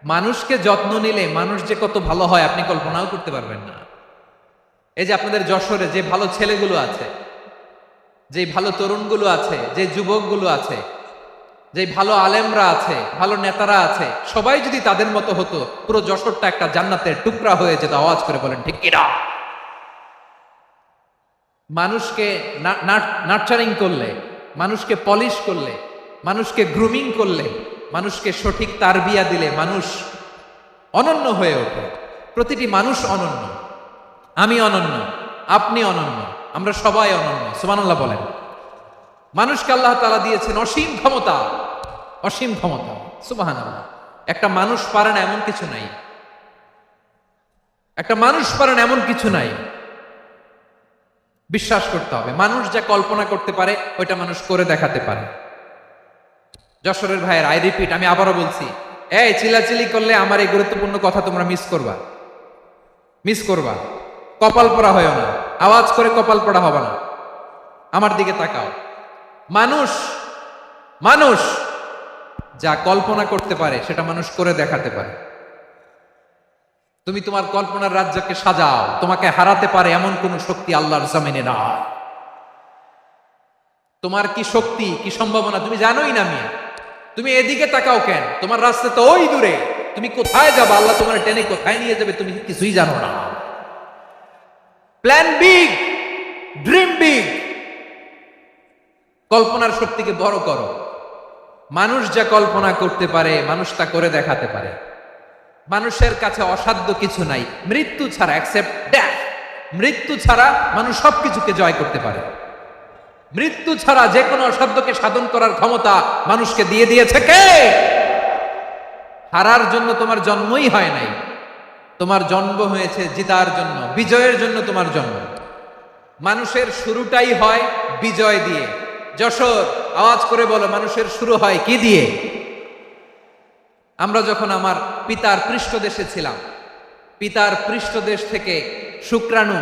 মানুষকে যত্ন নিলে মানুষ যে কত ভালো হয় আপনি কল্পনাও করতে পারবেন না। এই যে আপনাদের যশোরে যে ভালো ছেলেগুলো আছে, যে ভালো তরুণগুলো আছে, যে যুবকগুলো আছে, যে ভালো আলেমরা আছে, ভালো নেতারা আছে, সবাই যদি তাদের মতো হতো, পুরো যশোরটা একটা জান্নাতের টুকরা হয়ে যেত। আওয়াজ করে বলেন ঠিক কিনা? মানুষকে নার্চারিং করলে, মানুষকে পলিশ করলে, মানুষকে গ্রুমিং করলে, মানুষকে সঠিক তারবিয়া দিলে মানুষ অনন্য হয়ে ওঠে। প্রতিটি মানুষ অনন্য। আমি অনন্য, আপনি অনন্য, আমরা সবাই অনন্য। সুবহানাল্লাহ বলেন। মানুষকে আল্লাহ তাআলা দিয়েছেন অসীম ক্ষমতা, অসীম ক্ষমতা। সুবহানাল্লাহ। একটা মানুষ পারে না এমন কিছু নাই, একটা মানুষ পারে না এমন কিছু নাই। বিশ্বাস করতে হবে, মানুষ যা কল্পনা করতে পারে ওইটা মানুষ করে দেখাতে পারে। যশোরের ভাইয়ের, আই রিপিট, আমি আবারও বলছি, এই চিলাচিলি করলে আমার এই গুরুত্বপূর্ণ কথা তোমরা মিস করবা, মিস করবা। কপাল পড়া হয় না, আওয়াজ করে কপাল পড়া হবে না। আমার দিকে তাকাও। মানুষ, মানুষ যা কল্পনা করতে পারে সেটা মানুষ করে দেখাতে পারে। তুমি তোমার কল্পনার রাজ্যকে সাজাও, তোমাকে হারাতে পারে এমন কোন শক্তি আল্লাহর জমিনে না। তোমার কি শক্তি, কি সম্ভাবনা তুমি জানোই না মিয়া। তুমি এদিকে তাকাও কেন? তোমার রাস্তা তো ওই দূরে। তুমি কোথায় যাবে, আল্লাহ তোমার টেনে কোথায় নিয়ে যাবে তুমি কিছুই জানো না। Plan big, dream big. কল্পনার শক্তিকে বড় করো। মানুষ যা কল্পনা করতে পারে মানুষ তা করে দেখাতে পারে। মানুষের কাছে অসাধ্য কিছু নাই মৃত্যু ছাড়া, এক্সেপ্ট ডেথ। মৃত্যু ছাড়া মানুষ সবকিছুকে জয় করতে পারে। মৃত্যু ছাড়া যে কোনো অসাধ্যকে সাধন করার ক্ষমতা মানুষকে দিয়ে দিয়েছে কে? হারার জন্য তোমার জন্মই হয় নাই, তোমার জন্ম হয়েছে জিতার জন্য, বিজয়ের জন্য তোমার জন্ম। মানুষের শুরুটাই হয় বিজয় দিয়ে, যশোর, আওয়াজ করে বলো, মানুষের শুরু হয় কি দিয়ে? আমরা যখন আমার পিতার পৃষ্ঠদেশে ছিলাম, পিতার পৃষ্ঠদেশ থেকে শুক্রাণু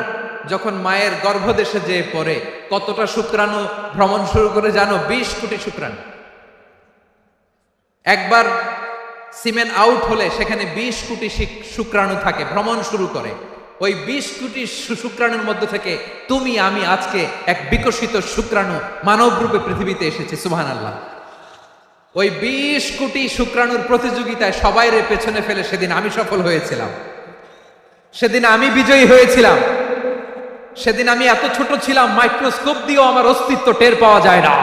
যখন মায়ের গর্ভদেশে যেয়ে পড়ে, কতটা শুক্রাণু ভ্রমণ শুরু করে জানো? 20 কোটি শুক্রাণু। একবার সিমেন আউট হলে সেখানে 20 কোটি শুক্রাণু থাকে, ভ্রমণ শুরু করে। ওই 20 কোটি শুক্রাণুর মধ্যে থেকে তুমি আমি আজকে এক বিকশিত শুক্রাণু মানব রূপে পৃথিবীতে এসেছে। সুবহানাল্লাহ। ওই 20 কোটি শুক্রাণুর প্রতিযোগিতায় সবাইরে পেছনে ফেলে সেদিন আমি সফল হয়েছিলাম, সেদিন আমি বিজয়ী হয়েছিলাম। সেদিন আমি এত ছোট ছিলাম, মাইক্রোস্কোপ দিয়েও আমার অস্তিত্ব টের পাওয়া যায় না।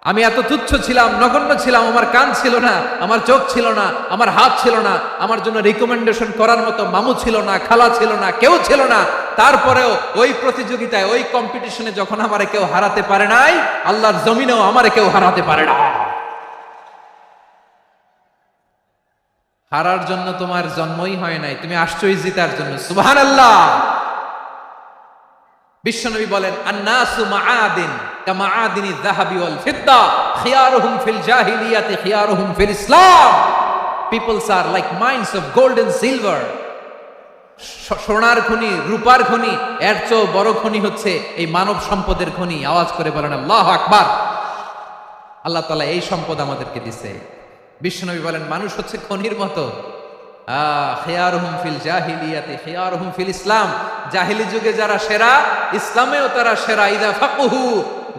আমি এত তুচ্ছ ছিলাম, নগণ্য ছিলাম। আমার কান ছিল না, আমার চোখ ছিল না, আমার হাত ছিল না, আমার জন্য রিকমেন্ডেশন করার মতো মামু ছিল না, খালা ছিল না, কেউ ছিল না। তারপরেও ওই প্রতিযোগিতায়, ওই কম্পিটিশনে যখন আমারে কেউ হারাতে পারে নাই, আল্লাহর জমিনেও আমারে কেউ হারাতে পারে না। হারার জন্য তোমার জন্মই হয় নাই, তুমি আসছোই জিতার জন্য। সুবহানাল্লাহ। বিশ্বনবী বলেন, আন্নাসু মাআদিন কামাআদিনি যাহাবি ওয়াল ফিদ্দা খিয়ারুহুম ফিল জাহিলিয়াতি খিয়ারুহুম ফিল ইসলাম। Peoples are like mines of gold and silver. সোনার খনি, রূপার খনি, এর চেয়ে বড় খনি হচ্ছে এই মানব সম্পদের খনি। আওয়াজ করে বলেন আল্লাহু আকবার। আল্লাহ তাআলা এই সম্পদ আমাদেরকে দিয়েছে। বিশ্বনবী বলেন, মানুষ হচ্ছে খনির মতো। খিয়ারুহুম ফিল জাহিলিয়াতি খিয়ারুহুম ফিল ইসলাম। জাহিলি যুগে যারা সেরা, ইসলামেও তারা সেরা। ইদা ফাকুহু,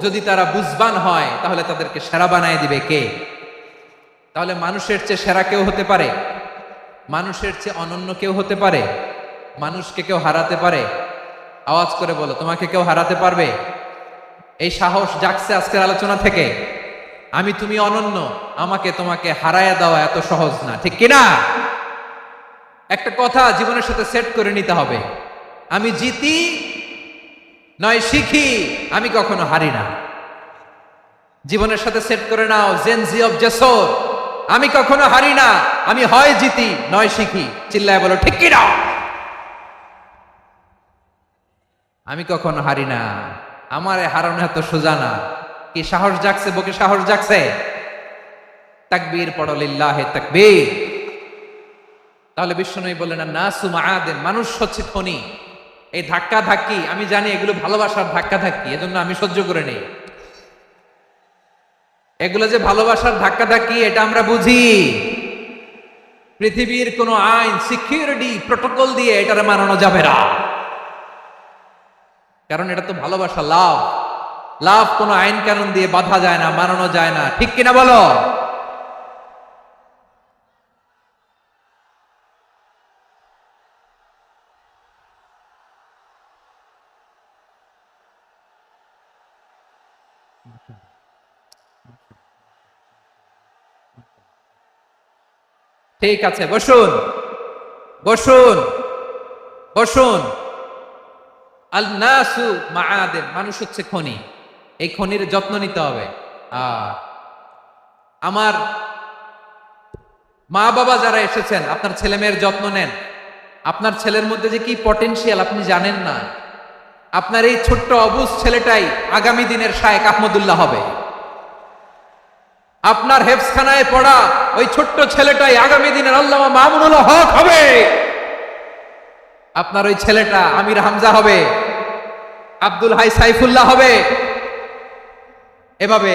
যদি তারা বুঝবান হয় তাহলে তাদেরকে সেরা বানায় দিবে কে? তাহলে মানুষের চেয়ে সেরা কেউ হতে পারে? মানুষের চেয়ে অনন্য কেউ হতে পারে? মানুষকে কেউ হারাতে পারে? আওয়াজ করে বলো, তোমাকে কেউ হারাতে পারবে? এই সাহস জাগছে আজকের আলোচনা থেকে। আমি তুমি অনন্য, আমাকে তোমাকে হারায়া দেওয়া এত সহজ না, ঠিক কিনা? একটা কথা জীবনের সাথে সেট করে নিতে হবে, আমি জিতি নয় শিখি, আমি কখনো হারি না। জীবনের সাথে সেট করে নাও, জেনজি অফ যশোর, আমি কখনো হারি না, আমি হয় জিতি নয় শিখি। চিল্লায় বলো ঠিক কিনা? আমি কখনো হারি না, আমার হারানো এত সোজা না। কি সাহস জাগছে? বুকে সাহস জাগছে? তাকবীর পড়ো, লিল্লাহে তাকবীর। তাহলে বিশ্বনবী বললেন, নাসু মাআদিন, মানুষ হচ্ছে খনি। এই ধাক্কা ধাক্কি, আমি জানি এগুলো ভালোবাসার ধাক্কা ধাক্কি, এজন্য আমি সহ্য করে নেই। এগুলো যে ভালোবাসার ধাক্কা ধাক্কি, এটা আমরা বুঝি। পৃথিবীর কোন আইন, সিকিউরিটি প্রটোকল দিয়ে এটারে মানানো যাবে না, কারণ এটা তো ভালোবাসা, লাভ। লাভ কোন আইন কানুন দিয়ে বাধা যায় না, মানানো যায় না, ঠিক কিনা বলো? ঠিক আছে, বসুন বসুন বসুন। আল নাসু মাআদিন, মানুষ হচ্ছে খনি। এই খনির যত্ন নিতে হবে। আমার মা বাবা যারা এসেছেন, আপনার ছেলে মেয়ের যত্ন নেন। আপনার ছেলের মধ্যে যে কি পটেনশিয়াল আপনি জানেন না। আপনার এই ছোট্ট অবুজ ছেলেটাই আগামী দিনের শায়েখ আহমদুল্লাহ হবে। আপনার হেফজখানায় পড়া ওই ছোট্ট ছেলেটাই আগামী দিনের আল্লামা মামুনুল হক হবে। আপনার ওই ছেলেটা আমির হামজা হবে, আব্দুল হাই সাইফুল্লাহ হবে। এভাবে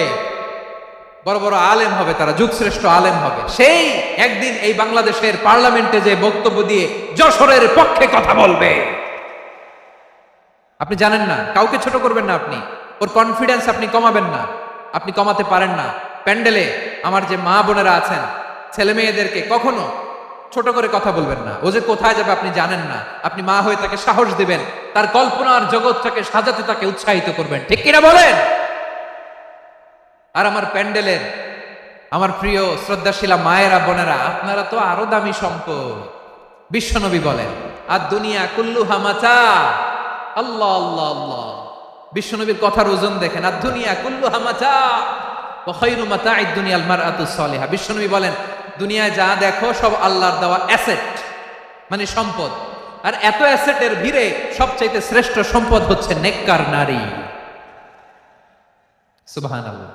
বড় বড় আলেম হবে, তারা যুগশ্রেষ্ঠ আলেম হবে। সেই একদিন এই বাংলাদেশের পার্লামেন্টে যে বক্তব্য দিয়ে যশোরের পক্ষে কথা বলবে। আপনি জানেন না, কাউকে ছোট করবেন না আপনি। ওর কনফিডেন্স আপনি কমাবেন না, আপনি কমাতে পারেন না। প্যান্ডেলে আমার যে মা বোনেরা আছেন, ছেলে মেয়েদেরকে কখনো ছোট করে কথা বলবেন না। ও যে কোথায় যাবে আপনি জানেন না। আপনি মা হয়ে তাকে সাহস দিবেন, তার কল্পনার জগৎটাকে সাজাতে তাকে উৎসাহিত করবেন, ঠিক কিনা বলেন? আর আমার প্যান্ডেলের আমার প্রিয় শ্রদ্ধাশীলা মায়েরা বোনেরা, আপনারা তো আরো দামি সম্পদ। বিশ্বনবী বলেন, আর দুনিয়া কুল্লুহা মাতা। আল্লাহ আল্লাহ আল্লাহ। বিশ্বনবীর কথার ওজন দেখেন, আর দুনিয়া কুল্লুহা মাতা ওয়া খায়রু মাতা'আদ দুনিয়াল মারআতুস সালিহা। বিশ্বনবী বলেন, দুনিয়ায় যা দেখো সব আল্লাহর দেওয়া অ্যাসেট, মানে সম্পদ। আর এত অ্যাসেটের ভিড়ে সবচাইতে শ্রেষ্ঠ সম্পদ হচ্ছে নেককার নারী। সুবহানাল্লাহ।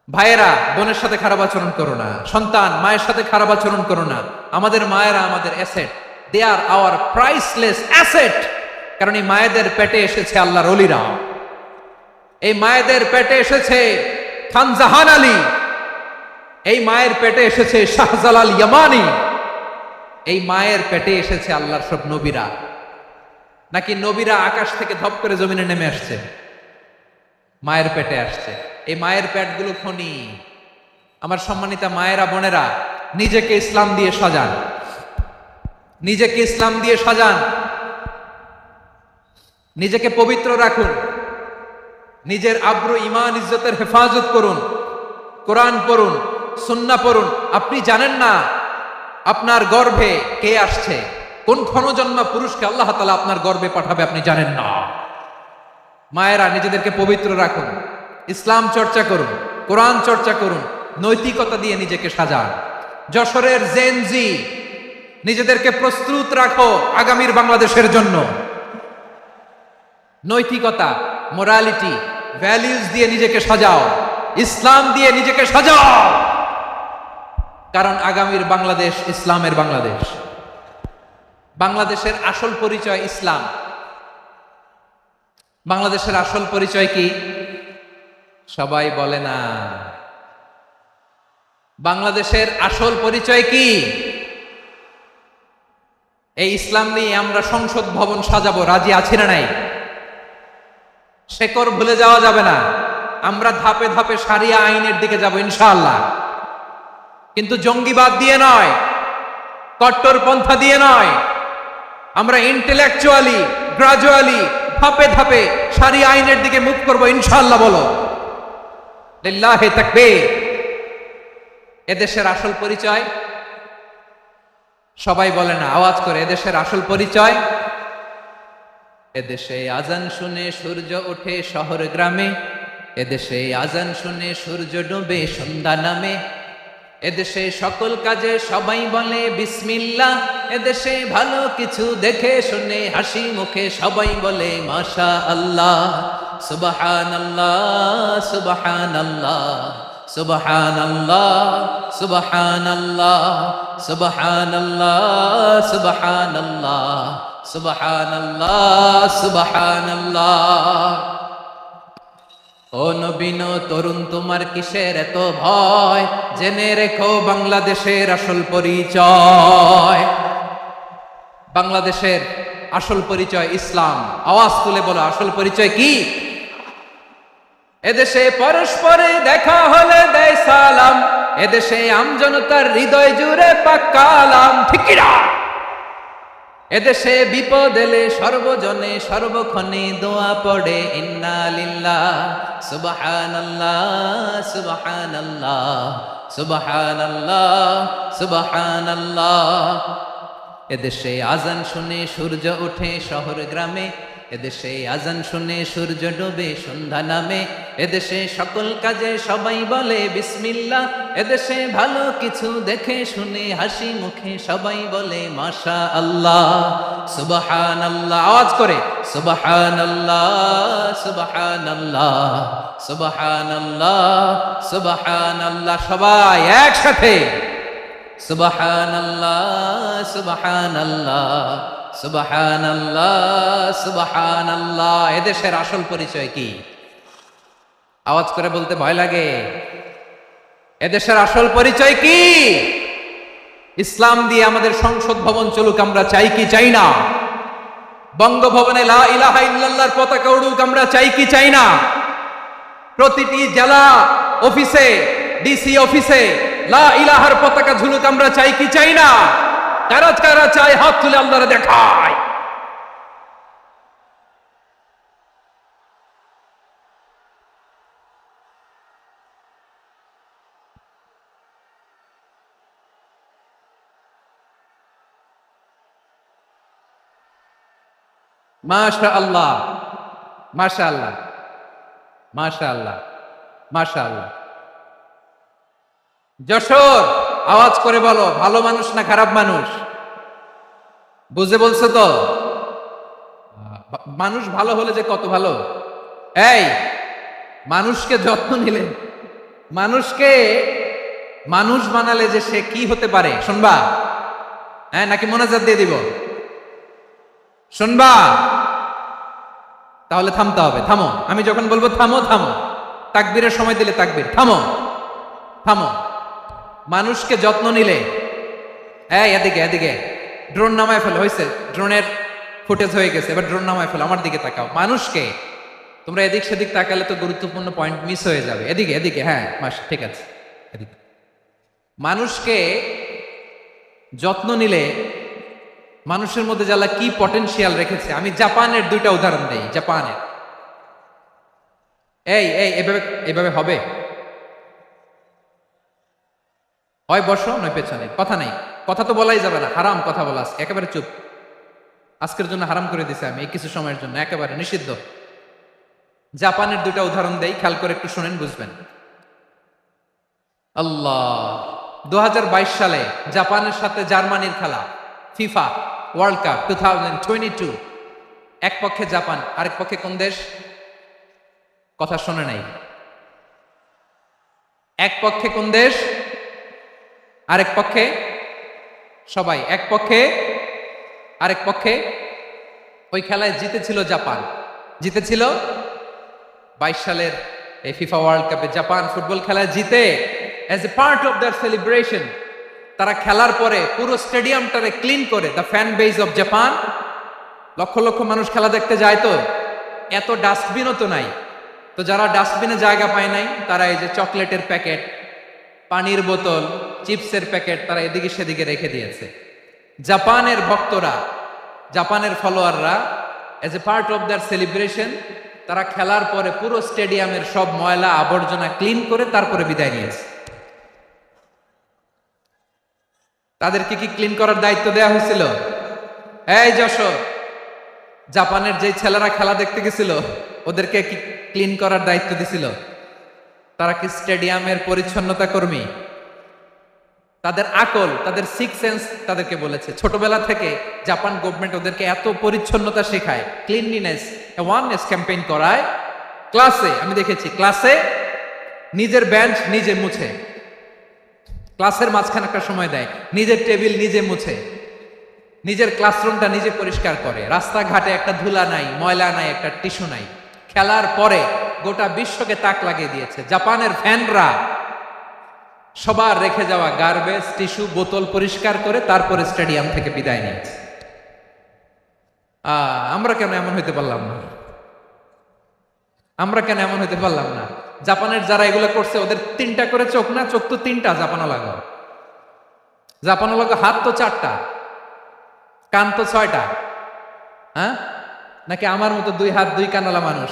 ভাইয়েরা বোনের সাথে খারাপ আচরণ করো না, সন্তান মায়ের সাথে খারাপ আচরণ করো না। আমাদের মায়েরা আমাদের asset, they are our priceless asset. কারণ এই মায়েদের পেটে এসেছে আল্লাহর ওলিরা, এই মায়েদের পেটে এসেছে খান জাহান আলী, এই মায়ের পেটে এসেছে শাহজালাল ইয়ামানি, এই মায়ের পেটে এসেছে আল্লাহর সব নবীরা। নাকি নবীরা আকাশ থেকে ধপ করে জমিনে নেমে আসছে? মায়ের পেটে আসছে। এই মায়ের পেটগুলো খনি। আমার সম্মানিতা মায়েরা বোনেরা, নিজেকে ইসলাম দিয়ে সাজান, নিজেকে ইসলাম দিয়ে সাজান, নিজেকে পবিত্র রাখুন, নিজের আব্রু ইমান ইজ্জতের হেফাজত করুন, কোরআন পড়ুন, সুন্নাহ পড়ুন। আপনি জানেন না আপনার গর্ভে কে আসছে, কোন ক্ষণজন্মা পুরুষকে আল্লাহ তাআলা আপনার গর্ভে পাঠাবে আপনি জানেন না। মায়েরা নিজেদেরকে পবিত্র রাখুন, ইসলাম চর্চা করুন, কোরআন চর্চা করুন, নৈতিকতা দিয়ে নিজেকে সাজান। যশোরের জেনজি, নিজেদেরকে প্রস্তুত রাখো আগামীর বাংলাদেশের জন্য। নৈতিকতা, মোরালিটি, ভ্যালিউজ দিয়ে নিজেকে সাজাও, ইসলাম দিয়ে নিজেকে সাজাও। কারণ আগামীর বাংলাদেশ ইসলামের বাংলাদেশ। বাংলাদেশের আসল পরিচয় ইসলাম। বাংলাদেশের আসল পরিচয় কি? সবাই বলে না। বাংলাদেশের আসল পরিচয় কি? এই ইসলাম নিয়ে আমরা সংসদ ভবন সাজাবো, রাজি আছি না নাই? শেকড় ভুলে যাওয়া যাবে না। আমরা ধাপে ধাপে শারিয়া আইনের দিকে যাব ইনশাআল্লাহ, কিন্তু জঙ্গিবাদ দিয়ে নয়, কট্টরপন্থা দিয়ে নয়। আমরা ইন্টেলেকচুয়ালি, গ্রাজুয়ালি, ধাপে ধাপে শারিয়া আইনের দিকে মুখ করবো ইনশাআল্লাহ। বলো লিল্লাহি তাকবীর। এদেশের আসল পরিচয় সবাই বলে না, আওয়াজ করে। এদেশের আসল পরিচয়, এদেশে আজান শুনে সূর্য ওঠে শহর গ্রামে, এদেশে আজান শুনে সূর্য ডুবে সন্ধ্যা নামে, এদেশে সকল কাজে সবাই বলে বিসমিল্লাহ, এদেশে ভালো কিছু দেখে শুনে হাসি মুখে সবাই বলে মাশা আল্লাহ, সুবহানাল্লাহ সুবহানাল্লাহ সুবহানাল্লাহ সুবহানাল্লাহ সুবহানাল্লাহ সুবহানাল্লাহ সুবহানাল্লাহ সুবহানাল্লাহ। ও নবীন তরুণ, তোমার কিসের এত ভয়? জেনে রেখো বাংলাদেশের আসল পরিচয়। বাংলাদেশের আসল পরিচয় ইসলাম। আওয়াজ তুলে বলো, আসল পরিচয় কি? এদেশে পরস্পরে দেখা হলে দেয় সালাম, এদেশে আমজনতার হৃদয় জুড়ে পাক্কালাম। ঠিক কি না? এদেশে বিপদ এলে সর্বজনে সর্বক্ষণে দোয়া পড়ে ইন্না লিল্লাহ সুবহানাল্লাহ সুবহানাল্লাহ সুবহানাল্লাহ সুবহানাল্লাহ। এদেশে আজান শুনে সূর্য ওঠে শহর গ্রামে, এদেশে আজান শুনে সূর্য ডুবে সন্ধ্যা নামে, এদেশে সকল কাজে সবাই বলে বিসমিল্লাহ, এদেশে ভালো কিছু দেখে শুনে হাসি মুখে সবাই বলে মাশা আল্লাহ সুবহানাল্লাহ। আওয়াজ করে সুবহানাল্লাহ সুবহানাল্লাহ সুবহানাল্লাহ সুবহানাল্লাহ। সবাই একসাথে সুবহানাল্লাহ সুবহানাল্লাহ সুবহানাল্লাহ সুবহানাল্লাহ। এদেশের আসল পরিচয় কি? আওয়াজ করে বলতে ভয় লাগে। এদেশের আসল পরিচয় কি? ইসলাম দিয়ে আমাদের সংসদ ভবন চলুক, আমরা চাই কি চাই না? বঙ্গভবনে লা ইলাহা ইল্লাল্লাহর পতাকা উড়ুক, আমরা চাই কি চাই না? প্রতিটি জেলা অফিসে, ডিসি অফিসে লা ইলাহার পতাকা ঝুলুক, আমরা চাই কি চাই না? কারা কারা চাই হাত তুলে আল্লাহরে দেখায়। মাশাআল্লাহ মাশাআল্লাহ মাশাআল্লাহ মাশাআল্লাহ। যশোর, আওয়াজ করে বলো, ভালো মানুষ না খারাপ মানুষ? বুঝে বলছো তো? মানুষ ভালো হলে যে কত ভালো। এই মানুষকে যত্ন নিলে, মানুষকে মানুষ বানালে যে সে কি হতে পারে শুনবা? হ্যাঁ, নাকি মোনাজাত দিয়ে দিব? শুনবা? তাহলে থামতে হবে। থামো, আমি যখন বলবো থামো থামো, তাকবীরের সময় দিলে তাকবীর, থামো থামো। মানুষকে যত্ন নিলে, এই এদিকে এদিকে, ড্রোন নামায় ফেলো, হয়েছে, ড্রোনের ফুটেজ হয়ে গেছে, এবার ড্রোন নামায় ফেলো, আমার দিকে তাকাও। মানুষকে, তোমরা এদিক সেদিক তাকালে তো গুরুত্বপূর্ণ পয়েন্ট মিস হয়ে যাবে। এদিকে এদিকে, হ্যাঁ মাস, ঠিক আছে, এদিকে। মানুষকে যত্ন নিলে মানুষের মধ্যে যারা কি পটেনশিয়াল রেখেছে, আমি জাপানের দুইটা উদাহরণ দেই। জাপানের, এই এই এভাবে এভাবে হবে, হয় বসো নয় পেছনে, কথা নেই, কথা তো বলাই যাবে না, হারাম কথা বলা, আজকে একেবারে চুপ, আজকের জন্য হারাম করে দিছে আমি, এই কিছু সময়ের জন্য একেবারে নিষিদ্ধ। জাপানের দুইটা উদাহরণ দেই, খেয়াল করে একটু শুনেন, বুঝবেন। আল্লাহ, 2022 সালে জাপানের সাথে জার্মানির খেলা, ফিফা ওয়ার্ল্ড কাপ 2022, এক পক্ষে জাপান, আরেক পক্ষে কোন দেশ? কথা শোনে নাই। এক পক্ষে কোন দেশ, আরেক পক্ষে সবাই, এক পক্ষে আরেক পক্ষে। ওই খেলায় জিতেছিল জাপান, জিতেছিল 22 সালের এই ফিফা ওয়ার্ল্ড কাপে জাপান ফুটবল খেলায় জিতে, as a part of their celebration তারা খেলার পরে পুরো স্টেডিয়ামটারে ক্লিন করে, the fan base of Japan, লক্ষ লক্ষ মানুষ খেলা দেখতে যায়, তো এত ডাস্টবিনও তো নাই, তো যারা ডাস্টবিনে জায়গা পায় নাই তারা এই যে চকলেটের প্যাকেট, পানির বোতল, চিপসের প্যাকেট তারা এদিকে সেদিকে রেখে দিয়েছে। জাপানের ভক্তরা, জাপানের ফলোয়াররা, as a part of their celebration তারা খেলার পরে পুরো স্টেডিয়ামের সব ময়লা আবর্জনা ক্লিন করে তারপরে বিদায় নিয়েছে। তাদেরকে কি ক্লিন করার দায়িত্ব দেওয়া হয়েছিল? এই যশোর, জাপানের যে ছেলেরা খেলা দেখতে গেছিল ওদেরকে কি ক্লিন করার দায়িত্ব দিছিল? তারা কি স্টেডিয়ামের পরিচ্ছন্নতা কর্মী? তাদের আকল, তাদের সিক্স সেন্স তাদেরকে বলেছে, ছোটবেলা থেকে জাপান গভর্নমেন্ট ওদেরকে এত পরিচ্ছন্নতা শেখায়, ক্লিনলিনেস অ্যাওয়ারনেস ক্যাম্পেইন করায়। ক্লাসে আমি দেখেছি, ক্লাসে নিজের বেঞ্চ নিজে মুছে, ক্লাসের মাঝখানে একটা সময় দেয়, নিজের টেবিল নিজে মুছে, নিজের ক্লাসরুমটা নিজে পরিষ্কার করে, রাস্তাঘাটে একটা ধুলা নাই, ময়লা নাই, একটা টিস্যু নাই। খেলার পরে গোটা বিশ্বকে তাক লাগিয়ে দিয়েছে। জাপানের ফ্যানরা সবার রেখে যাওয়া গার্বেজ, টিস্যু, বোতল পরিষ্কার করে তারপরে স্টেডিয়াম থেকে বিদায় নিয়েছে। আমরা কেন এমন হইতে পারলাম না? আমরা কেন এমন হইতে পারলাম না? জাপানের যারা এগুলো করছে ওদের তিনটা করে চোখ না? চোখ তো তিনটা, জাপানো লাগো, জাপানো লাগো, হাত তো চারটা, কান তো ছয়টা। হ্যাঁ, নাকি আমার মতো দুই হাত দুই কানওয়ালা মানুষ?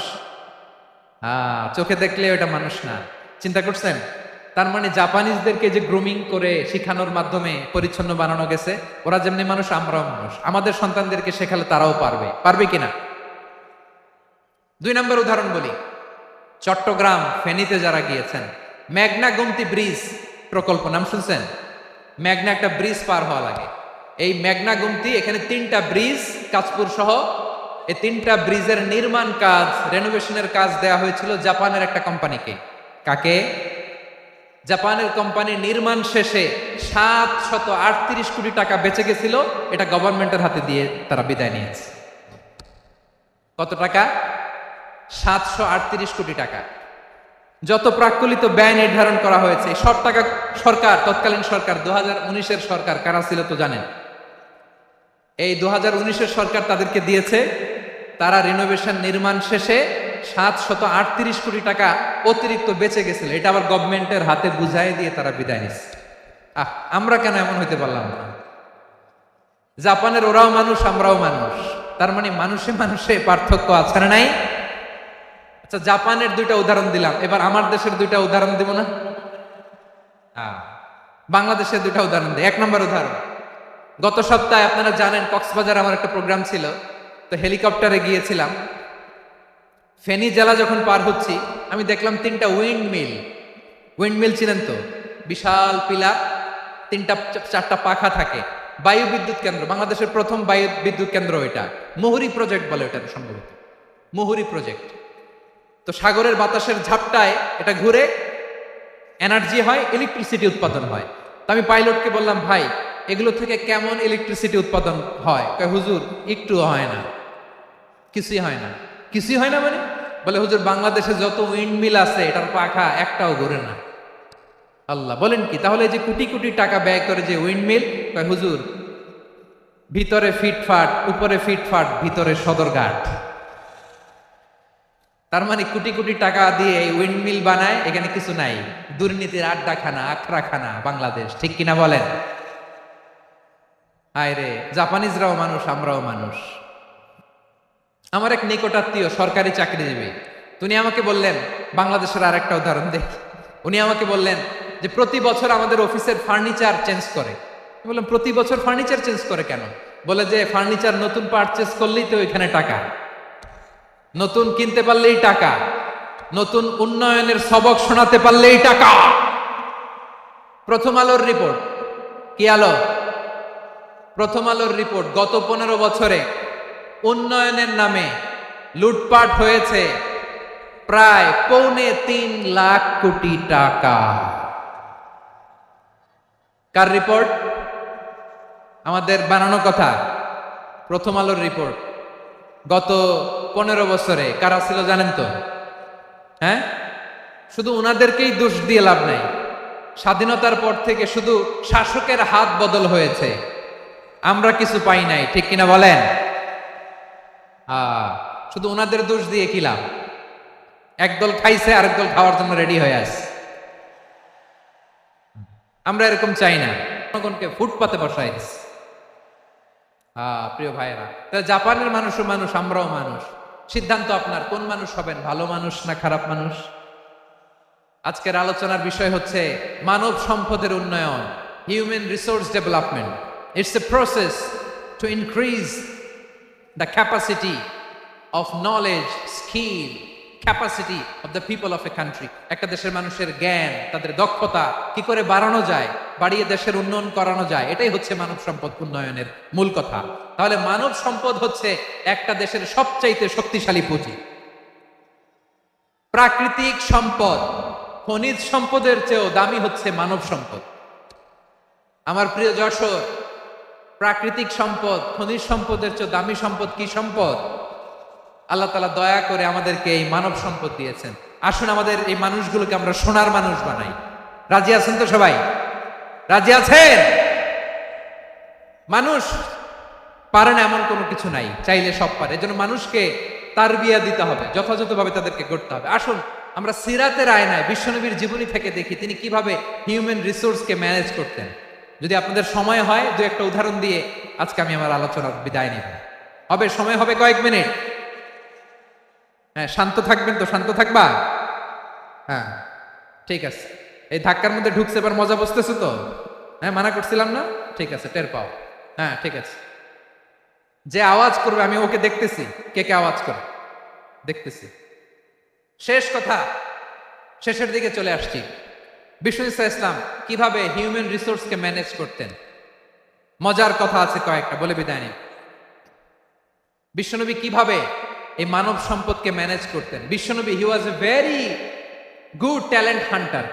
চোখে দেখলে ওটা মানুষ না। চিন্তা করছেন? তার মানে জাপানিজদেরকে যে গ্রুমিং করে শিখানোর মাধ্যমে পরিচ্ছন্ন বানানো গেছে, ওরা যেমনি মানুষ আমরাও মানুষ, আমাদের সন্তানদেরকে শেখালে তারাও পারবে, পারবে কিনা? 2 নম্বর উদাহরণ বলি, চট্টগ্রাম ফেনীতে যারা গিয়েছেন, মেঘনা গুমতি ব্রিজ প্রকল্প নাম শুনছেন? মেঘনা একটা ব্রিজ পার হওয়া লাগে, এই মেঘনা গুমতি, এখানে 3টা ব্রিজ কাঁচপুর সহ, এই 3টা ব্রিজের নির্মাণ কাজ, রেনোভেশনের কাজ দেয়া হয়েছিল জাপানের একটা কোম্পানিকে। কাকে? জাপানের কোম্পানি। নির্মাণ শেষে 738 কোটি টাকা বেঁচে গেছিল, এটা গভর্নমেন্টের হাতে দিয়ে তারা বিদায় নিয়েছে। কত টাকা? 738 কোটি টাকা। যত প্রাক্কলিত ব্যয় নির্ধারণ করা হয়েছে সব টাকা সরকার, তৎকালীন সরকার, 2019-এর সরকার, কারা ছিল তো জানেন? এই 2019-এর সরকার তাদেরকে দিয়েছে। তারা রিনোভেশন নির্মাণ শেষে 738 কোটি টাকা অতিরিক্ত বেঁচে গেছিল, এটা আবার গভর্নমেন্টের হাতে বুঝাই দিয়ে তারা বিদায় নিচ্ছে। আমরা কেন এমন হইতে পারলাম না? জাপানের ওরাও মানুষ, আমরাও মানুষ, তার মানে মানুষে মানুষে পার্থক্য আছে না নাই? আচ্ছা, জাপানের 2টা উদাহরণ দিলাম, এবার আমার দেশের 2টা উদাহরণ দিব না? বাংলাদেশের 2টা উদাহরণ দিই। 1 নম্বর উদাহরণ, গত সপ্তাহে আপনারা জানেন কক্সবাজার আমার একটা প্রোগ্রাম ছিল, তো হেলিকপ্টারে গিয়েছিলাম। ফেনী জেলা যখন পার হচ্ছি আমি দেখলাম 3টা উইন্ডমিল। উইন্ডমিল চিনেন তো? বিশাল পিলার, 3টা 4টা পাখা থাকে, বায়ু বিদ্যুৎ কেন্দ্র, বাংলাদেশের প্রথম বায়ু বিদ্যুৎ কেন্দ্র এটা, মুহুরী প্রজেক্ট বলে এটা সম্ভবত, মুহুরী প্রজেক্ট। তো তো সাগরের বাতাসের ঝাপটায় এটা ঘুরে এনার্জি হয়, ইলেকট্রিসিটি উৎপাদন হয়। তো আমি পাইলটকে বললাম, ভাই এগুলো থেকে কেমন ইলেকট্রিসিটি উৎপাদন হয়? কয় হুজুর একটু হয় না, কিছুই হয় না। কিছুই হয় না মানে? বলে হুজুর বাংলাদেশে যত উইন্ড মিল আছে এটার পাখা একটাও ঘুরে না। আল্লাহ, বলেন কি? তাহলে যে কোটি কোটি টাকা ব্যয় করে যে উইন্ড মিল, কয় হুজুর ভিতরে ফিটফাট, উপরে ফিটফাট, ভিতরে সদরঘাট। তার মানে কোটি কোটি টাকা দিয়ে এই উইন্ডমিল বানায়, এখানে কিছু নাই। দুর্নীতির আড্ডাখানা, আখড়াখানা বাংলাদেশ, ঠিক কিনা বলেন? আয় রে, জাপানিজরাও মানুষ, আমরাও মানুষ। আমার এক নিকটাত্মীয় সরকারি চাকরিজীবী, উনি আমাকে বললেন, বাংলাদেশের আর একটা উদাহরণ দেখি। উনি আমাকে বললেন যে প্রতি বছর আমাদের অফিসের ফার্নিচার চেঞ্জ করে। আমি বললাম প্রতি বছর ফার্নিচার চেঞ্জ করে কেন? বলে যে ফার্নিচার নতুন পারচেজ করলেই তো এখানে টাকা, নতুন কিনতে পারলেই টাকা, নতুন উন্নয়নের সবক শোনাতে পারলেই টাকা। প্রথম আলোর রিপোর্ট, কি আলো? প্রথম আলোর রিপোর্ট, গত 15 বছরে উন্নয়নের নামে লুটপাট হয়েছে প্রায় 3.25 লাখ কোটি টাকা। কার রিপোর্ট? আমাদের বানানো কথা। প্রথম আলোর রিপোর্ট। গত 15 বছরে কারা ছিল জানেন তো? হ্যাঁ, শুধু উনাদেরকেই দোষ দিয়ে লাভ নাই। স্বাধীনতার পর থেকে শুধু শাসকের হাত বদল হয়েছে, আমরা কিছু পাই নাই, ঠিক কিনা বলেন? শুধু উনাদের দোষ দিয়ে কি লাভ? একদল খাইছে, আরেক দল খাওয়ার জন্য রেডি হয়ে আছে। আমরা এরকম চাই না, জনগণকে ফুটপাতে বসাই দিচ্ছে। প্রিয় ভাইয়েরা, জাপানের মানুষও মানুষ, আমরাও মানুষ। সিদ্ধান্ত আপনার, কোন মানুষ হবেন, ভালো মানুষ না খারাপ মানুষ? আজকের আলোচনার বিষয় হচ্ছে মানব সম্পদের উন্নয়ন, human resource development. It's a process to increase the capacity of knowledge, skill, capacity of the people of a country. একটা দেশের মানুষের জ্ঞান, তাদের দক্ষতা কি করে বাড়ানো যায়, বাড়িয়ে দেশের উন্নয়ন করানো যায়, এটাই হচ্ছে মানব সম্পদ উন্নয়নের মূল কথা। তাহলে মানব সম্পদ হচ্ছে একটা দেশের সবচাইতে শক্তিশালী পুঁজি। প্রাকৃতিক সম্পদ, খনিজ সম্পদের চেয়েও দামি হচ্ছে মানব সম্পদ। আমার প্রিয় যশোর, প্রাকৃতিক সম্পদ, খনিজ সম্পদের চেয়ে দামি সম্পদ কি সম্পদ? আল্লাহ তাআলা দয়া করে আমাদেরকে এই মানব সম্পদ দিয়েছেন। আসুন আমাদের এই মানুষগুলোকে আমরা সোনার মানুষ বানাই। রাজি আছেন তো সবাই? রাজি আছেন? মানুষ পারে না এমন কোনো কিছু নাই, চাইলে সব পারে। এজন্য মানুষকে তারবিয়া দিতে হবে, যথাযথভাবে তাদেরকে গড়তে হবে। আসুন আমরা সিরাতের আয়নায় বিশ্বনবীর জীবনী থেকে দেখি তিনি কিভাবে হিউম্যান রিসোর্সকে ম্যানেজ করতেন। যদি আপনাদের সময় হয়, দু একটা উদাহরণ দিয়ে আজকে আমি আমার আলোচনার বিদায় নিব। হবে সময় হবে কয়েক মিনিট। হ্যাঁ, শান্ত থাকবেন তো? শান্ত থাকবা? হ্যাঁ, ঠিক আছে। এই ধাক্কার মধ্যে ঢুকছে, এবার মজা বুঝতেছো তো? হ্যাঁ, মানা করছিলাম না? ঠিক আছে, টের পাও। হ্যাঁ, ঠিক আছে। যে আওয়াজ করবে আমি ওকে দেখতেছি, কে কে আওয়াজ করে দেখতেছি। শেষ কথা, শেষের দিকে চলে আসছি। বিষ্ণু ইসলাম কিভাবে হিউম্যান রিসোর্সকে ম্যানেজ করতেন, মজার কথা আছে কয়েকটা, বলে বিদায় নিন। বিশ্বনবী কিভাবে এই মানব সম্পদকে ম্যানেজ করতেন? বিশ্বনবী he was a very good talent hunter,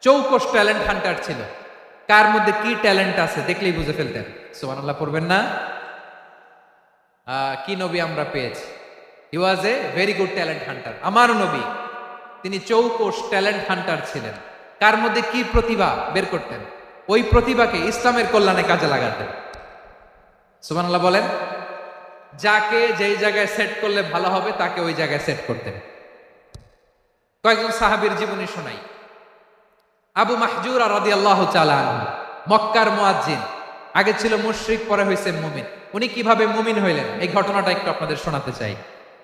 চৌকস ট্যালেন্ট হান্টার ছিল। কার মধ্যে কি ট্যালেন্ট আছে দেখলেই বুঝে ফেলতেন। সুবহানাল্লাহ পড়বেন না? কি নবী আমরা পেয়েছি! He was a very good talent hunter. আমার নবী তিনি চৌকস ট্যালেন্ট হান্টার ছিলেন। কার মধ্যে কি প্রতিভা বের করতেন, ওই প্রতিভাকে ইসলামের কল্যাণে কাজে লাগাতেন। সুবহানাল্লাহ বলেন। যাকে যেই জায়গায় সেট করলে ভালো হবে তাকে ওই জায়গায় সেট করতেন। কয়েকজন সাহাবীর জীবনী শোনাই। আবু মাহজুরা রাদিয়াল্লাহু তাআলা আনহু, মক্কার মুয়াজ্জিন, আগে ছিল মুশরিক, পরে হয়েছে মুমিন। উনি কিভাবে মুমিন হইলেন এই ঘটনাটা একটু আপনাদের শোনাতে চাই।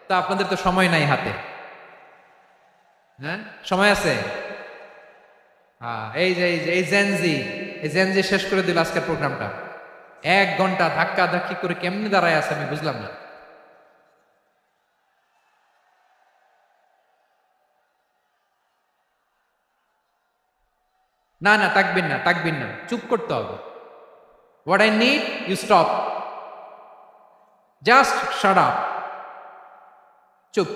তা আপনাদের তো সময় নাই হাতে। হ্যাঁ, সময় আছে? এই যে এই জেনজি শেষ করে দিল আজকের প্রোগ্রামটা। 1 ঘন্টা ধাক্কা ধাক্কি করে কেমনে দাঁড়ায় আছে আমি বুঝলাম না। না না, তাকবির না, তাকবির না, চুপ করতে হবে। What I need you stop, just shut up, চুপ।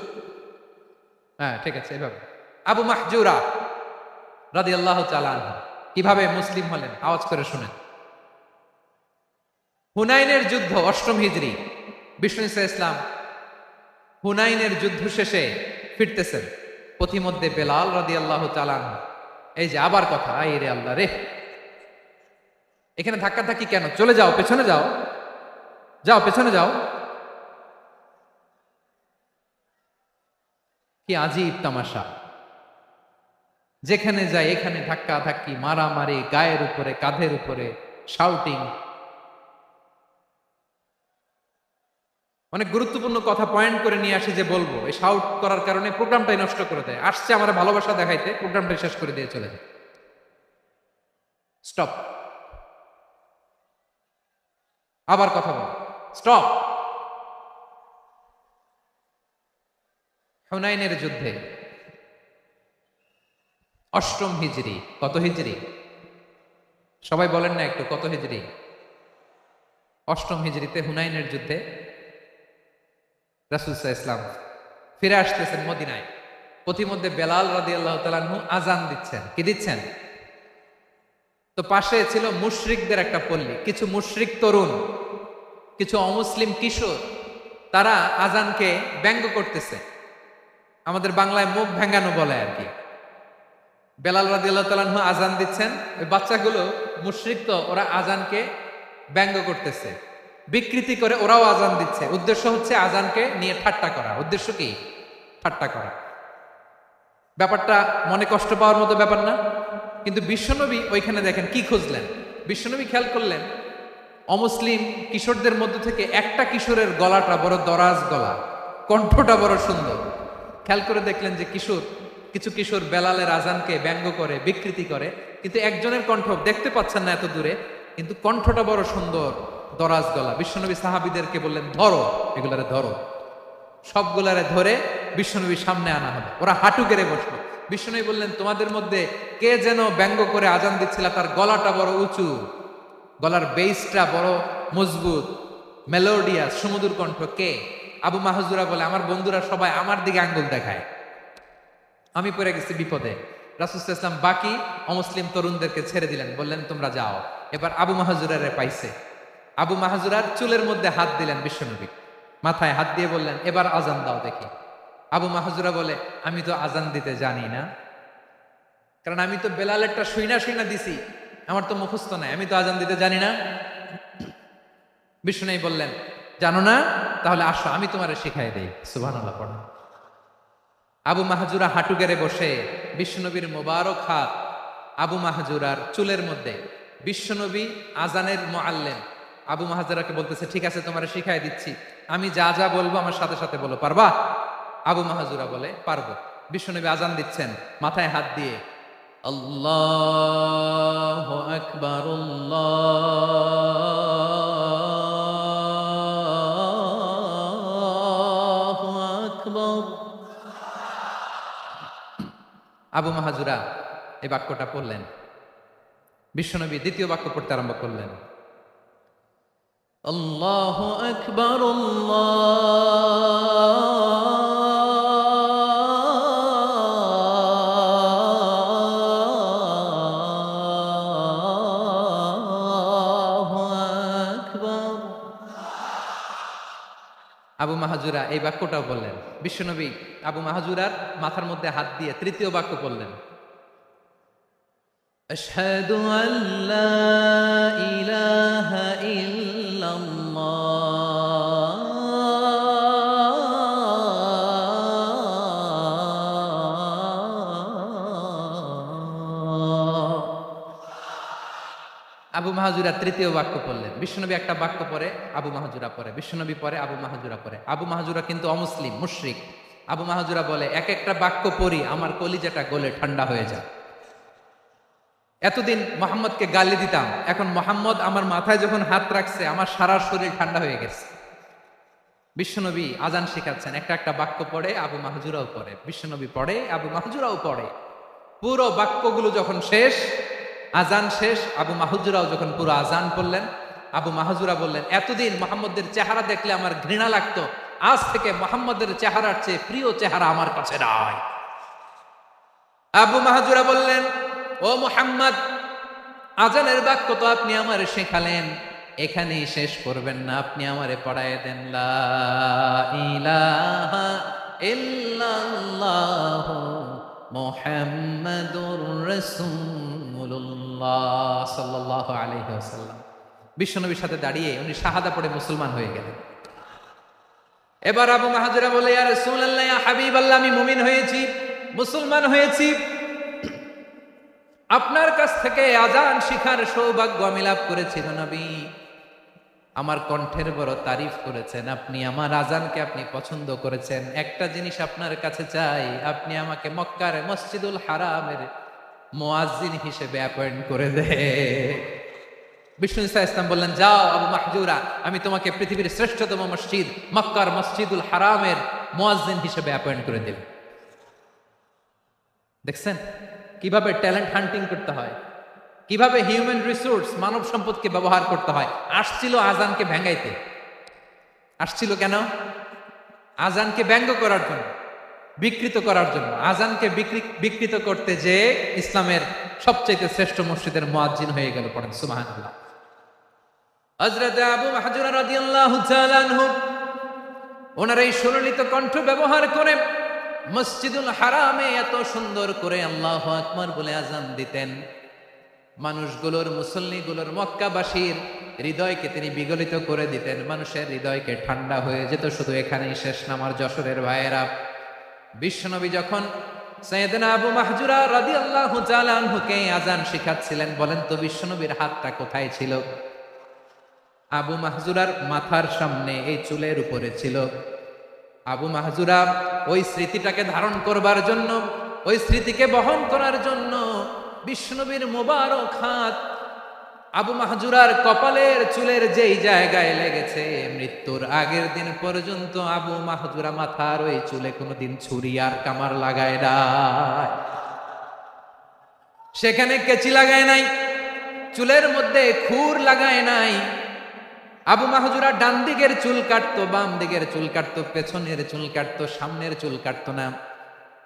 হ্যাঁ ঠিক আছে, এভাবে। আবু মাহজুরা রাদিয়াল্লাহু তাআলা আনহু কিভাবে মুসলিম হলেন আওয়াজ করে শুনেন। হুনাইনের যুদ্ধ, অষ্টম হিজরি, বিষ্ণু ইসলাম হুনাইনের যুদ্ধ শেষে ফিরতেছেন। পথিমধ্যে বেলাল রাদিয়াল্লাহু তাআলা আনহু, এই যে আবার কথা, আই রে আল্লাহ রে, এখানে ধাক্কাধাক্কি কেন? চলে যাও, পেছনে যাও, যাও পেছনে যাও। কি আজীব তামাশা! যেখানে যায় এখানে ধাক্কা ধাক্কি, মারামারি, গায়ের উপরে, কাঁধের উপরে, শাউটিং। অনেক গুরুত্বপূর্ণ কথা পয়েন্ট করে নিয়ে আসি যে বলবো, এই শাউট করার কারণে প্রোগ্রামটাই নষ্ট করে দেয়। আসছে আমার ভালোবাসা দেখাইতে, প্রোগ্রামটাই শেষ করে দিয়ে চলে যায়। স্টপ। আবার কথা বল, স্টপ। হুনাইনের যুদ্ধে অষ্টম হিজরি, কত হিজরি সবাই বলেন না একটু, কত হিজরি? অষ্টম হিজরিতে হুনাইনের যুদ্ধে রাসূল সাল্লাল্লাহু আলাইহি ওয়াসাল্লাম ফিরে আসতেছেন মদিনায়। পথিমধ্যে বেলাল রাদিয়াল্লাহু তাআলা আনহু আযান দিচ্ছেন। কি দিচ্ছেন? তো পাশে ছিল মুশরিকদের একটা পল্লী, কিছু মুশরিক তরুণ, কিছু অমুসলিম কিশোর, তারা আযানকে ব্যঙ্গ করতেছে। আমাদের বাংলায় মুখ ভেঙ্গানো বলে আর কি। বেলাল রাদিয়াল্লাহু তাআলা আনহু আযান দিচ্ছেন, ওই বাচ্চাগুলো মুশরিক, তো ওরা আযানকে ব্যঙ্গ করতেছে, বিকৃতি করে ওরাও আযান দিচ্ছে। উদ্দেশ্য হচ্ছে আযানকে নিয়ে ঠাট্টা করা। উদ্দেশ্য কি? ঠাট্টা করা। ব্যাপারটা মনে কষ্ট পাওয়ার মতো ব্যাপার না? কিন্তু বিশ্বনবী ওইখানে দেখেন কি খুঁজলেন। বিশ্বনবী খেয়াল করলেন অমুসলিম কিশোরদের মধ্য থেকে একটা কিশোরের গলাটা বড় দরাজ গলা, কণ্ঠটা বড় সুন্দর। খেয়াল করে দেখলেন যে কিছু কিশোর বেলালের আযানকে ব্যঙ্গ করে, বিকৃতি করে, কিন্তু একজনের কণ্ঠ দেখতে পাচ্ছেন না এত দূরে, কিন্তু কণ্ঠটা বড় সুন্দর, দরাজ গলা। বিশ্বনবী সাহাবীদেরকে বললেন, ধরো এগুলারে, ধরো। সবগুলারে ধরে বিশ্বনবীর সামনে আনা হবে। ওরা হাঁটু গেড়ে বসলো। বিশ্বনবী বললেন, তোমাদের মধ্যে কে যেন ব্যঙ্গ করে আযান দিচ্ছিল, তার গলাটা বড় উঁচু, গলার বেসটা বড় মজবুত, মেলোডিয়াস, সুমধুর কণ্ঠ, কে? আবু মাহজুরা বলে, আমার বন্ধুরা সবাই আমার দিকে আঙ্গুল দেখায়, আমি পড়ে গেছি বিপদে। রাসূল সাল্লাল্লাহু আলাইহি ওয়াসাল্লাম বাকি অমুসলিম তরুণদেরকে ছেড়ে দিলেন, বললেন তোমরা যাও। এবার আবু মাহজুরারে পাইছে। আবু মাহজুরার চুলের মধ্যে হাত দিলেন বিশ্বনবী, মাথায় হাত দিয়ে বললেন, এবার আযান দাও দেখি। আবু মাহজুরা বলে, আমি তো আযান দিতে জানি না, কারণ আমি তো বেলালেরটা শুইনা দিছি, আমার তো মুখস্থ নাই, আমি তো আযান দিতে জানি না। বিশ্বনবী বললেন, জানো না? তাহলে আসো, আমি তোমারে শিখাই দেই। সুবহানাল্লাহ পড়ো। আবু মাহজুরা হাঁটু গেড়ে বসে, বিশ্বনবীর মোবারক হাত আবু মাহজুরার চুলের মধ্যে। বিশ্বনবী আযানের মুআল্লিম আবু মাহজুরাকে বলতেছে, ঠিক আছে তোমারে শিখাই দিচ্ছি, আমি যা যা বলবো আমার সাথে সাথে বলো, পারবা? আবু মাহজুরা বলে, পারবো। বিশ্বনবী আযান দিচ্ছেন, মাথায় হাত দিয়ে আল্লাহু আকবার, আল্লাহু আকবার। আবু মাহজুরা এই বাক্যটা পড়লেন। বিশ্বনবী দ্বিতীয় বাক্য পড়তে আরম্ভ করলেন, আল্লাহু আকবার, আল্লাহু আকবার। আবু মাহজুরা এই বাক্যটাও বললেন। বিশ্বনবী আবু মাহজুরার মাথার মধ্যে হাত দিয়ে তৃতীয় বাক্য বললেন, আশহাদু আল্লা ইলাহা ইল্লাল্লাহ। আবু মাহজুরা তৃতীয় বাক্য পড়লেন। বিশ্বনবী একটা বাক্য পরে আবু মাহজুরা পরে, বিশ্বনবী পরে আবু মাহজুরা পরে। আবু মাহজুরা কিন্তু অমুসলিম, মুশরিক। আবু মাহজুরা বলে, এক একটা বাক্য পড়ি আমার কলিজাটা গলে ঠান্ডা হয়ে যায়। এতদিন মোহাম্মদকে গালি দিতাম, এখন মোহাম্মদ আমার মাথায় যখন হাত রাখছে আমার সারা শরীর ঠান্ডা হয়ে গেছে। বিশ্বনবী আযান শিখাচ্ছেন, একটা একটা বাক্য পড়ে আবু মাহজুরাও পড়ে, বিশ্বনবী পড়ে, আবু মাহজুরাও পড়ে। পুরো বাক্যগুলো যখন শেষ, আযান শেষ, আবু মাহজুরাও যখন পুরো আযান পড়লেন, আবু মাহজুরা বললেন, এতদিন মোহাম্মদের চেহারা দেখলে আমার ঘৃণা লাগতো, আজ থেকে মুহাম্মদের চেহারার চেয়ে প্রিয় চেহারা আমার কাছে নাই। আবু মাহজুরা বললেন, ও মুহাম্মদ, আজানের বাক্য তো আপনি আমারে শেখালেন, এখানেই শেষ করবেন না, আপনি আমারে পড়ায় দেন লা ইলাহা ইল্লাল্লাহ মুহাম্মাদুর রাসূলুল্লাহ সাল্লাল্লাহু আলাইহি ওয়াসাল্লাম। বিশ্বনবীর সাথে দাঁড়িয়ে উনি শাহাদা পড়ে মুসলমান হয়ে গেলেন। এবার আবু মাহজুরা বলে, ইয়া রাসূলুল্লাহ, ইয়া হাবিবাল্লাহ, আমি মুমিন হয়েছি, মুসলমান হয়েছি, আপনার কাছ থেকে আজান শিখার সৌভাগ্য আমি লাভ করেছি নবী। আমার কণ্ঠের বড় তারিফ করেছেন আপনি, আমার আজানকে আপনি পছন্দ করেছেন। একটা জিনিস আপনার কাছে চাই, আপনি আমাকে মক্কার মসজিদুল হারামের মুয়াজ্জিন হিসেবে অ্যাপয়েন্ট করে দে। বিষ্ণু ঈসা ইসলাম বললেন, যাও আবু মাহজুরা, আমি তোমাকে পৃথিবীর শ্রেষ্ঠতম মসজিদ মক্কার মসজিদুল হারামের মুয়াজ্জিন হিসেবে অ্যাপয়েন্ট করে দেব। দেখছেন কিভাবে ট্যালেন্ট হান্টিং করতে হয়, কিভাবে হিউম্যান রিসোর্স মানব সম্পদকে ব্যবহার করতে হয়। আসছিল আজানকে ভেঙ্গাইতে, আসছিল কেন? আজানকে ব্যঙ্গ করার জন্য, বিকৃত করার জন্য। আজানকে বিকৃত করতে যে ইসলামের সবচেয়ে শ্রেষ্ঠ মসজিদের মুয়াজ্জিন হয়ে গেল। পড়েন সুবহানাল্লাহ। হযরত আবু মাহজুরা রাদিয়াল্লাহু তাআলা আনহু ওনার এই সুললিত কণ্ঠ ব্যবহার করে মসজিদুল হারামে এত সুন্দর করে আল্লাহু আকবার বলে আজান দিতেন, মানুষগুলোর, মুসল্লিগুলোর, মক্কাবাসীর হৃদয়কে তিনি বিগলিত করে দিতেন। মানুষের হৃদয়কে ঠান্ডা হয়ে যেত। শুধু এখানেই শেষ না আমার যশোরের ভাইয়েরা, বিশ্বনবী যখন সাইয়েদনা আবু মাহজুরা রাদিয়াল্লাহু তাআলা আনহুকে আজান শিখাচ্ছিলেন, বলেন তো বিশ্বনবীর হাতটা কোথায় ছিল? আবু মাহজুরার মাথার সামনে, এই চুলের উপরে ছিল। আবু মাহজুরা ওই স্মৃতিটাকে ধারণ করবার জন্য, ওই স্মৃতিকে বহন করার জন্য বিশ্বনবীর মোবারক হাত আবু মাহজুরার কপালের চুলের যেই জায়গায় লেগেছে, মৃত্যুর আগের দিন পর্যন্ত আবু মাহজুরা মাথার ওই চুলে কোনোদিন ছুরি আর কামার লাগায় নাই, সেখানে কেচি লাগায় নাই, চুলের মধ্যে খুর লাগায় নাই। আবু মাহজুরা ডান দিকের চুল কাটতো, বাম দিকের চুল কাটতো, পেছনের চুল কাটতো, সামনের চুল কাটতো না।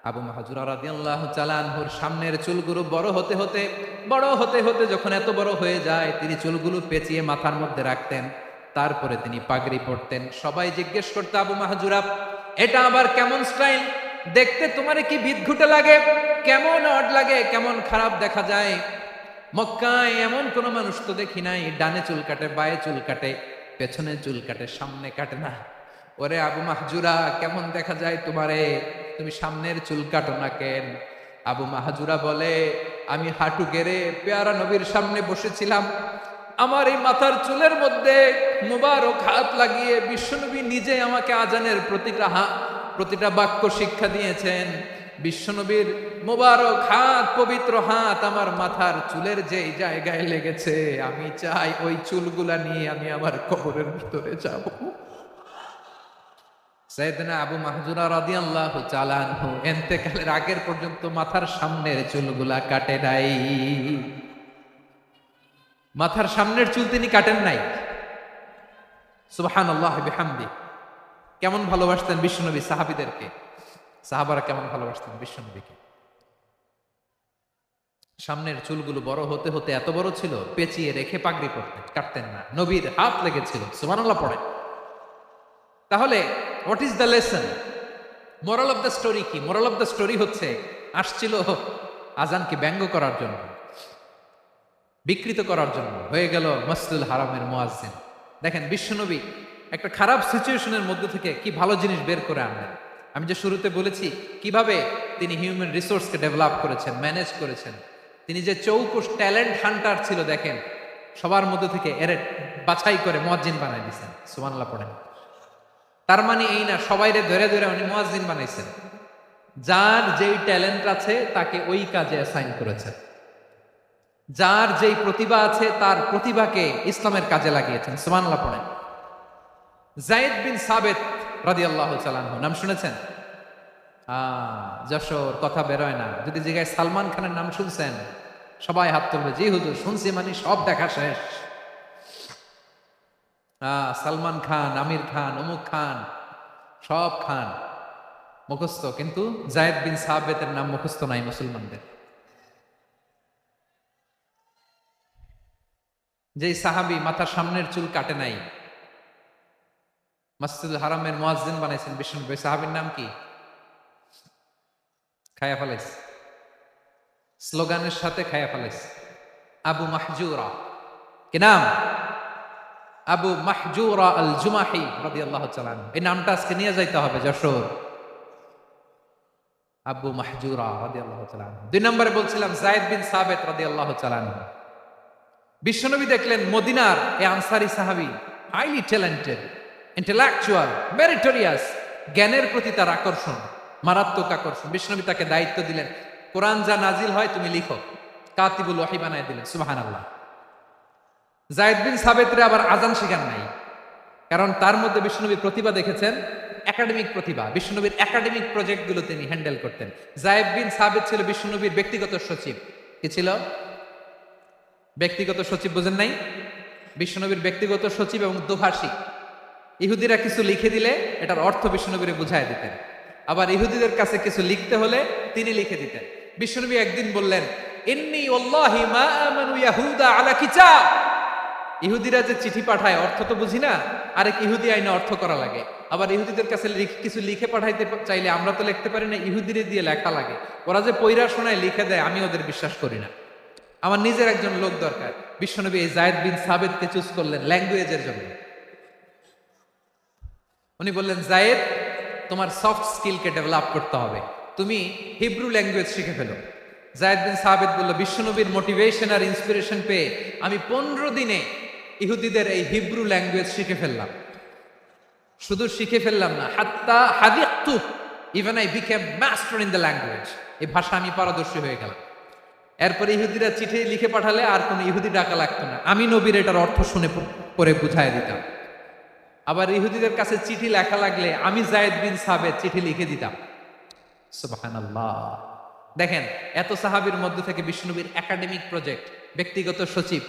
আবু মাহজুরা রাদিয়াল্লাহু তাআলা আনহুর সামনের চুলগুলো বড় হতে হতে যখন এত বড় হয়ে যায়, তিনি চুলগুলো পেঁচিয়ে মাথার মধ্যে রাখতেন, তারপরে তিনি পাগড়ি পরতেন। সবাই জিজ্ঞেস করতো, আবু মাহজুরা, এটা আবার কেমন স্টাইল? দেখতে তোমার কি বিদঘুটে লাগে? কেমন অড লাগে? কেমন খারাপ দেখা যায়? মক্কায় এমন কোন মানুষ তো দেখি নাই, ডানে চুল কাটে, বায়ে চুল কাটে, পেছনে চুল কাটে, সামনে কাটে না। ওরে আবু মাহজুরা, কেমন দেখা যায় তোমারে? তুমি সামনের চুল কাটো না কেন? আবু মাহজুরা বলে, আমি হাঁটু গেড়ে পেয়ারা নবীর সামনে বসেছিলাম, আমার এই মাথার চুলের মধ্যে মুবারক হাত লাগিয়ে বিশ্বনবী নিজে আমাকে আজানের প্রতিটা বাক্য শিক্ষা দিয়েছেন। বিশ্বনবীর মোবারক হাত, পবিত্র হাত আমার মাথার চুলের যেই জায়গায় লেগেছে, আমি চাই ওই চুলগুলা নিয়ে আমি আমার কবরের ভিতরে যাব। সাইয়েদনা আবু মাহজুরা রাদিয়াল্লাহু তাআলা আনহু ইন্তেকালের আগের পর্যন্ত মাথার সামনের চুলগুলা কাটে নাই। মাথার সামনের চুল তিনি কাটেন নাই। সুবহানাল্লাহ বিহামদি। কেমন ভালোবাসতেন বিশ্বনবী সাহাবীদেরকে, সাহাবারা কেমন ভালোবাসতেন বিশ্বনবীকে। সামনের চুলগুলো বড় হতে হতে এত বড় ছিল, পেঁচিয়ে রেখে পাগড়ি পরতেন, কাটতেন না। নবীর হাত লেগেছিল। সুবহানাল্লাহ পড়ে। তাহলে what is the lesson? Moral of the story কি? মোরাল অফ দ্য স্টোরি হচ্ছে, আসছিল আজানকে ব্যঙ্গ করার জন্য, বিকৃত করার জন্য, হয়ে গেল মসজিদুল হারামের মুয়াজ্জিন। দেখেন বিশ্বনবী একটা খারাপ সিচুয়েশনের মধ্যে থেকে কি ভালো জিনিস বের করে আনলেন। আমি যে শুরুতে বলেছি কিভাবে তিনি হিউম্যান রিসোর্সকে ডেভেলপ করেছেন, ম্যানেজ করেছেন। তিনি যে চৌকুশ ট্যালেন্ট হান্টার ছিল, দেখেন সবার মধ্যে থেকে এর বাছাই করে মুয়াজ্জিন বানাই দিয়েছেন। সুবহানাল্লাহ পড়েন। তার মানে এই না সবাইরে ধরে ধরে উনি মুয়াজ্জিন বানাইছেন। যার যেই ট্যালেন্ট আছে তাকে ওই কাজে অ্যাসাইন করেছেন। যার যেই প্রতিভা আছে তার প্রতিভাকে ইসলামের কাজে লাগিয়েছেন। সুবহানাল্লাহ পড়েন। যায়েদ বিন সাবিত রাদিয়াল্লাহু তাআলা আনহু নাম শুনেছেন? যশোর কথা বেরোয় না। যদি জিজ্ঞাসা সালমান খানের নাম শুনছেন, সবাই হাত তুলবে, জি হুজুর শুনছি, মানে সব দেখা শেষ। সালমান খান, আমির খান, অমুক খান, সব খান মুখস্থ, কিন্তু জায়েদ বিন সাবেতের নাম মুখস্থ নাই মুসলমানদের। যেই সাহাবী মাথার সামনের চুল কাটে নাই, মসজিদুল হারামের মুয়াজ্জিন বানাইছেন বিষ্ণু, সাহাবীর নাম কি? খায়া ফেলাইস, স্লোগানের সাথে খায়া ফেলাইস। আবু মাহজুরা, কি নাম? আবু মাহজুরা আল জুমাহি রাদিয়াল্লাহু তাআলা আনহু। এই নামটা আজকে নিয়ে যাইতে হবে যশোর। আবু মাহজুরা রাদিয়াল্লাহু তাআলা আনহু। 2 নম্বরে বলছিলাম যায়েদ বিন সাবিত রাদিয়াল্লাহু তাআলা আনহু। বিশ্বনবী দেখলেন মদিনার এই আনসারী সাহাবী হাইলি ট্যালেন্টেড, ইন্টেলেকচুয়াল, মেরিটোরিয়াস, জ্ঞানের প্রতি তার আকর্ষণ, মারাত্মক আকর্ষণ। বিশ্বনবী তাকে দায়িত্ব দিলেন, কোরআন যা নাজিল হয় তুমি লিখো, কাতিবুল ওয়াহি বানায় দিলেন। সুবহানাল্লাহ। যায়েদ বিন সাবিতরে আবার আজান শেখান নাই, কারণ তার মধ্যে বিশ্বনবী প্রতিভা দেখেছেন, একাডেমিক প্রতিভা। বিশ্বনবীর একাডেমিক প্রজেক্টগুলো তিনি হ্যান্ডেল করতেন। যায়েদ বিন সাবিত ছিল বিশ্বনবীর ব্যক্তিগত সচিব। কি ছিল? ব্যক্তিগত সচিব, বুঝেন নাই? বিশ্বনবীর ব্যক্তিগত সচিব এবং দোভাষী। ইহুদিরা কিছু লিখে দিলে এটার অর্থ বিশ্বনবীরে বুঝায় দিতেন, আবার ইহুদিদের কাছে কিছু লিখতে হলে তিনি লিখে দিতেন। বিশ্বনবী একদিন বললেন, ইন্নী ওয়াল্লাহি মা আমানু ইয়াহুদা আলা কিতাব। ইহুদিরা যে চিঠি পাঠায় অর্থ তো বুঝি না, আরেক ইহুদি আইনে অর্থ করা লাগে। আবার ইহুদিদের কাছে কিছু লিখে পাঠাইতে চাইলে আমরা তো লিখতে পারি না, ইহুদিরে দিয়ে লেখা লাগে। ওরা যে পয়রা শোনায় লিখে দেয়, আমি ওদের বিশ্বাস করি না। আমার নিজের একজন লোক দরকার। বিশ্বনবী এই যায়েদ বিন সাবিতকে চুজ করলেন ল্যাঙ্গুয়েজের জন্য। উনি বললেন, যায়েদ, তোমার সফট স্কিলকে ডেভেলপ করতে হবে, তুমি হিব্রু ল্যাঙ্গুয়েজ শিখে ফেলো। যায়েদ বিন সাবিত বলল, বিশ্বনবীর মোটিভেশন আর ইন্সপিরেশন পেয়ে আমি 15 দিনে ইহুদিদের এই হিব্রু ল্যাঙ্গুয়েজ শিখে ফেললাম। শুধু শিখে ফেললাম না, হাত্তা হাদিকতু, even I became master in the language. এই ভাষা আমি পারদর্শী হয়ে গেলাম। এরপরে ইহুদিরা চিঠি লিখে পাঠালে আর কোনো ইহুদি ডাকা লাগতো না, আমি নবীর এটার অর্থ শুনে পরে বুঝাই দিতাম। আবার ইহুদিদের কাছে চিঠি লেখা লাগলে আমি যায়েদ বিন সাবিত চিঠি লিখে দিতাম। সুবহানাল্লাহ। দেখেন, এত সাহাবীর মধ্যে থেকে বিশ্বনবীর একাডেমিক প্রজেক্ট, ব্যক্তিগত সচিব,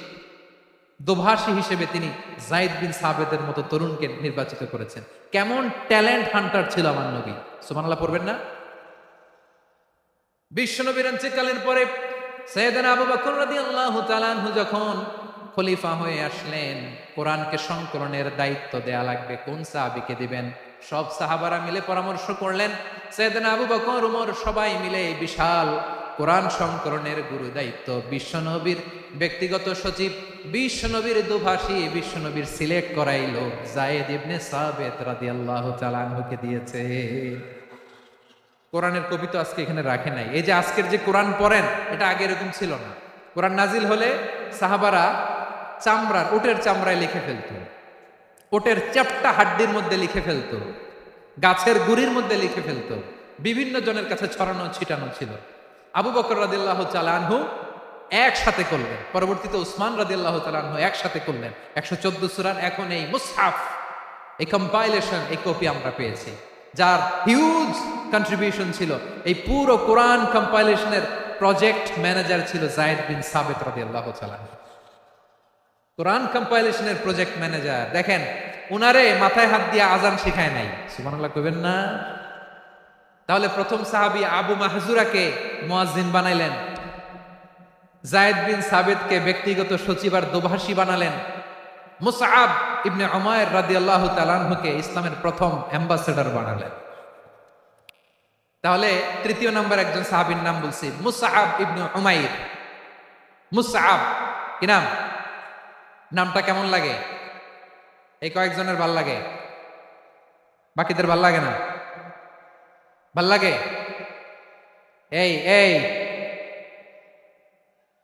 দোভাষী হিসেবে তিনি যায়েদ বিন সাবিতের মতো তরুণকে নির্বাচিত করেছেন। কেমন ট্যালেন্ট হান্টার ছিল আমার নবী! সুবহানাল্লাহ পড়বেন না? বিশ্বনবীর ইন্তেকালের পরে সাইয়েদনা আবু বকর রাদিয়াল্লাহু তাআলা আনহু যখন খলিফা হয়ে আসলেন, কোরআনকে সংকলনের দায়িত্ব দেয়া লাগবে, কোন সাহাবীকে দিবেন? সব সাহাবারা মিলে পরামর্শ করলেন। সাইয়েদনা আবু বকর, ওমর সবাই মিলে বিশাল কোরআন সংকলনের গুরু দায়িত্ব বিশ্বনবীর ব্যক্তিগত সচিব, বিশ্বনবীর দোভাষী, বিশ্বনবীর সিলেক্ট করাই লোক যায়েদ ইবনে সাবিত রাদিয়াল্লাহু তাআলা আনহুকে দিয়েছে। কোরআনের কপি তো আজকে এখানে রাখে নাই। এই যে আজকের যে কোরআন পড়েন, এটা আগে এরকম ছিল না। কোরআন নাজিল হলে সাহাবারা চামড়ার, উটের চামড়ায় লিখে ফেলতো, উটের চ্যাপ্টা হাড্ডির মধ্যে লিখে ফেলতো, গাছের গুড়ির মধ্যে লিখে ফেলতো, বিভিন্ন জনের কাছে ছড়ানো ছিটানো ছিল। আবু বকর রাদিয়াল্লাহু তাআলা আনহু একসাথে করলেন, পরবর্তীতে উসমান রাদিয়াল্লাহু তাআলা আনহু একসাথে করলেন 114 সূরার। এখন এই মুসহাফ, এই কম্পাইলেশন, এই কপি আমরা পেয়েছি, যার হিউজ কন্ট্রিবিউশন ছিল। এই পুরো কোরআন কম্পাইলেশনের প্রজেক্ট ম্যানেজার ছিল যায়েদ বিন সাবিত রাদিয়াল্লাহু তাআলা। কোরআন কম্পাইলেশনের প্রজেক্ট ম্যানেজার। দেখেন, উনারে মাথায় হাত দিয়ে আজান শিখায় নাই। সুবহানাল্লাহ কইবেন না? তাহলে প্রথম সাহাবী আবু মাহজুরাকে মুয়াজ্জিন বানাইলেন, যায়েদ বিন সাবিতকে ব্যক্তিগত সচিব আর দোভাষী বানালেন, মুসআব ইবনে উমাইর রাদিয়াল্লাহু তাআলা আনহুকে ইসলামের প্রথম অ্যাম্বাসেডর বানালেন। তাহলে তৃতীয় নম্বর একজন সাহাবীর নাম বলছি, মুসআব ইবনে উমাইর। মুসআব কি নাম? নামটা কেমন লাগে? এই কয়েকজনের ভাল লাগে, বাকিদের ভাল লাগে না? ভাল লাগে? এই এই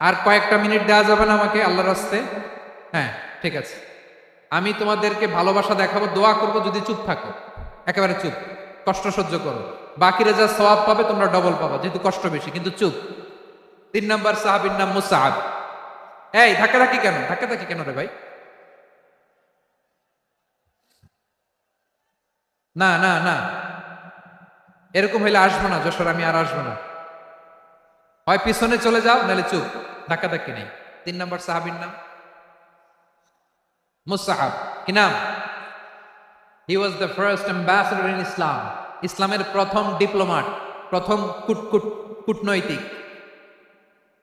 আর কয়েকটা মিনিট দেওয়া যাবে না আমাকে আল্লাহর রাস্তে? হ্যাঁ, ঠিক আছে। আমি তোমাদেরকে ভালোবাসা দেখাবো, দোয়া করবো যদি চুপ থাকো, একেবারে চুপ, কষ্ট সহ্য করো। বাকিরা যা সওয়াব পাবে তোমরা ডবল পাবা, যেহেতু কষ্ট বেশি, কিন্তু চুপ। 3 নম্বর সাহাবীর নাম মুসআব। এই ধাক্কাধাক্কি কেন? ধাক্কাধাক্কি কেন রে ভাই? না না না, এরকম হইলে আসবো না যশোর, আমি আর আসবো না। হয় পিছনে চলে যাও, নাহলে চুপ, ধাক্কাধাক্কি নেই। 3 নম্বর সাহাবীর নাম মুসআব। কি নাম? He was the first ambassador in Islam. ইসলামের প্রথম ডিপ্লোমাট, প্রথম কূটনৈতিক,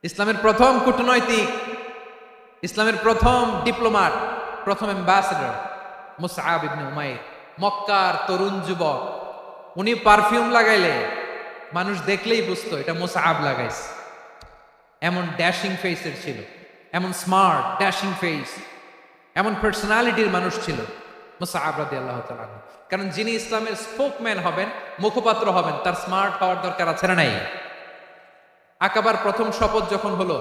ইসলামের প্রথম কূটনৈতিক, ইসলামের প্রথম ডিপ্লোমাট, প্রথম অ্যাম্বাসেডর মুসআব ইবনে উমাইর, মক্কার তরুণ যুবক। উনি পারফিউম লাগাইলে মানুষ দেখলেই বুঝতো এটা মুসআব লাগাইছে। এমন ড্যাশিং ফেসের ছিল, এমন স্মার্ট ড্যাশিং ফেস, এমন পার্সোনালিটির মানুষ ছিল মুসআব রাদিয়াল্লাহু তাআলা। কারণ যিনি ইসলামের স্পোকম্যান হবেন, মুখপাত্র হবেন, তার স্মার্ট হওয়ার দরকার আছে না নাই? আকাবার প্রথম শপথ যখন হলো,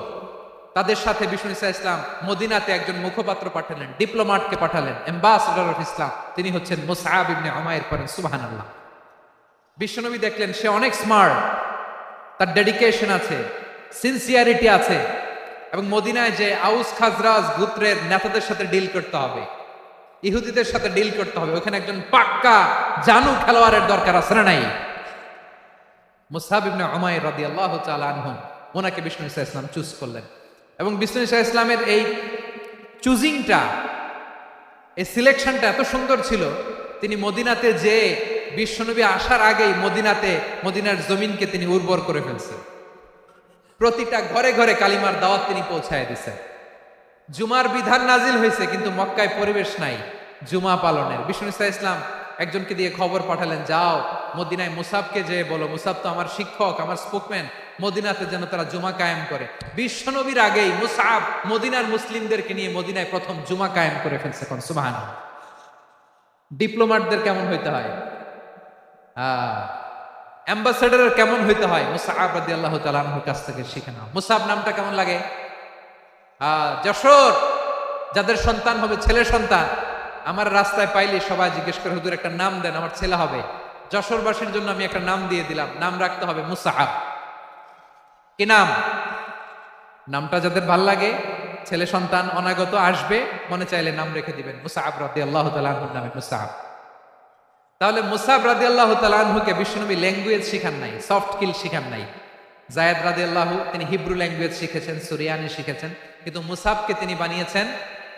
তাদের সাথে বিষ্ণু ইসা ইসলাম মদিনাতে একজন মুখপাত্র পাঠালেন, ডিপ্লোমাটকে পাঠালেন, অ্যাম্বাসেডর অফ ইসলাম। তিনি হচ্ছেন মুসআব ইবনে উমাইর। পড়েন সুবহানাল্লাহ। বিশ্বনবী দেখলেন সে অনেক স্মার্ট, তার ডেডিকেশন আছে, সিনসিয়ারিটি আছে, এবং মদিনায় যে আউস খাজরাজ গোত্রের নেতাদের সাথে ডিল করতে হবে, ইহুদিদের সাথে ডিল করতে হবে, ওখানে একজন পাক্কা জানু খেলোয়াড়ের দরকার আছে না নাই? মুসআব ইবনে উমাইর রাদিয়াল্লাহু তাআলা আনহু, ওনাকে বিষ্ণু ইসা ইসলাম চুজ করলেন। এবং বিষ্ণু ইসা ইসলামের এই চুজিংটা, এই সিলেকশনটা এত সুন্দর ছিল, তিনি মদিনাতে যে বিশ্বনবী আসার আগেই মদিনার জমিনকে তিনি উর্বর করে ফেলছেন। প্রতিটা ঘরে ঘরে কালিমার দাওয়াত তিনি পৌঁছায় দিচ্ছেন। জুমার বিধান নাজিল হয়েছে, কিন্তু মক্কায় পরিবেশ নাই জুমা পালনের। বিষ্ণু ইসা ইসলাম একজনকে দিয়ে খবর পাঠালেন, যাও মদিনায় মুসাবকে যে বলো, মুসাব তো আমার শিক্ষক, আমার স্পোকম্যান, মদিনাতে যেন তারা জুমা কায়েম করে। বিশ্বনবীর আগেই মুসাব মদিনার মুসলিমদেরকে নিয়ে মদিনায় প্রথম জুমা কায়েম করে ফেলছে। কোন সুবহানাল্লাহ। ডিপ্লোমাটদের কেমন হইতে হয়, অ্যাম্বাসেডারের কেমন হইতে হয়, মুসআব রাদিয়াল্লাহু তাআলা আনহুর কাছ থেকে শিখে নাও। মুসআব নামটা কেমন লাগে? যশোর যাদের সন্তান হবে, ছেলে সন্তান, আমার রাস্তায় পাইলে সবাই জিজ্ঞেস করে, হুজুর একটা নাম দেন, আমার ছেলে হবে। যশোরবাসীর জন্য আমি একটা নাম দিয়ে দিলাম, নাম রাখতে হবে মুসআব। কি নাম? নামটা যাদের ভাল লাগে, ছেলে সন্তান অনাগত আসবে, মনে চাইলে নাম রেখে দিবেন মুসআব রাদিয়াল্লাহু তাআলা আনহুর নামে মুসআব। তাহলে মুসআব রাদিয়াল্লাহু তাআলা আনহুকে বিশ্বনবী ল্যাঙ্গুয়েজ শিখান নাই, সফট স্কিল শিখান নাই। যায়েদ রাদিয়াল্লাহু তিনি হিব্রু ল্যাঙ্গুয়েজ শিখেছেন, সুরিয়ানি শিখেছেন, কিন্তু মুসআবকে তিনি বানিয়েছেন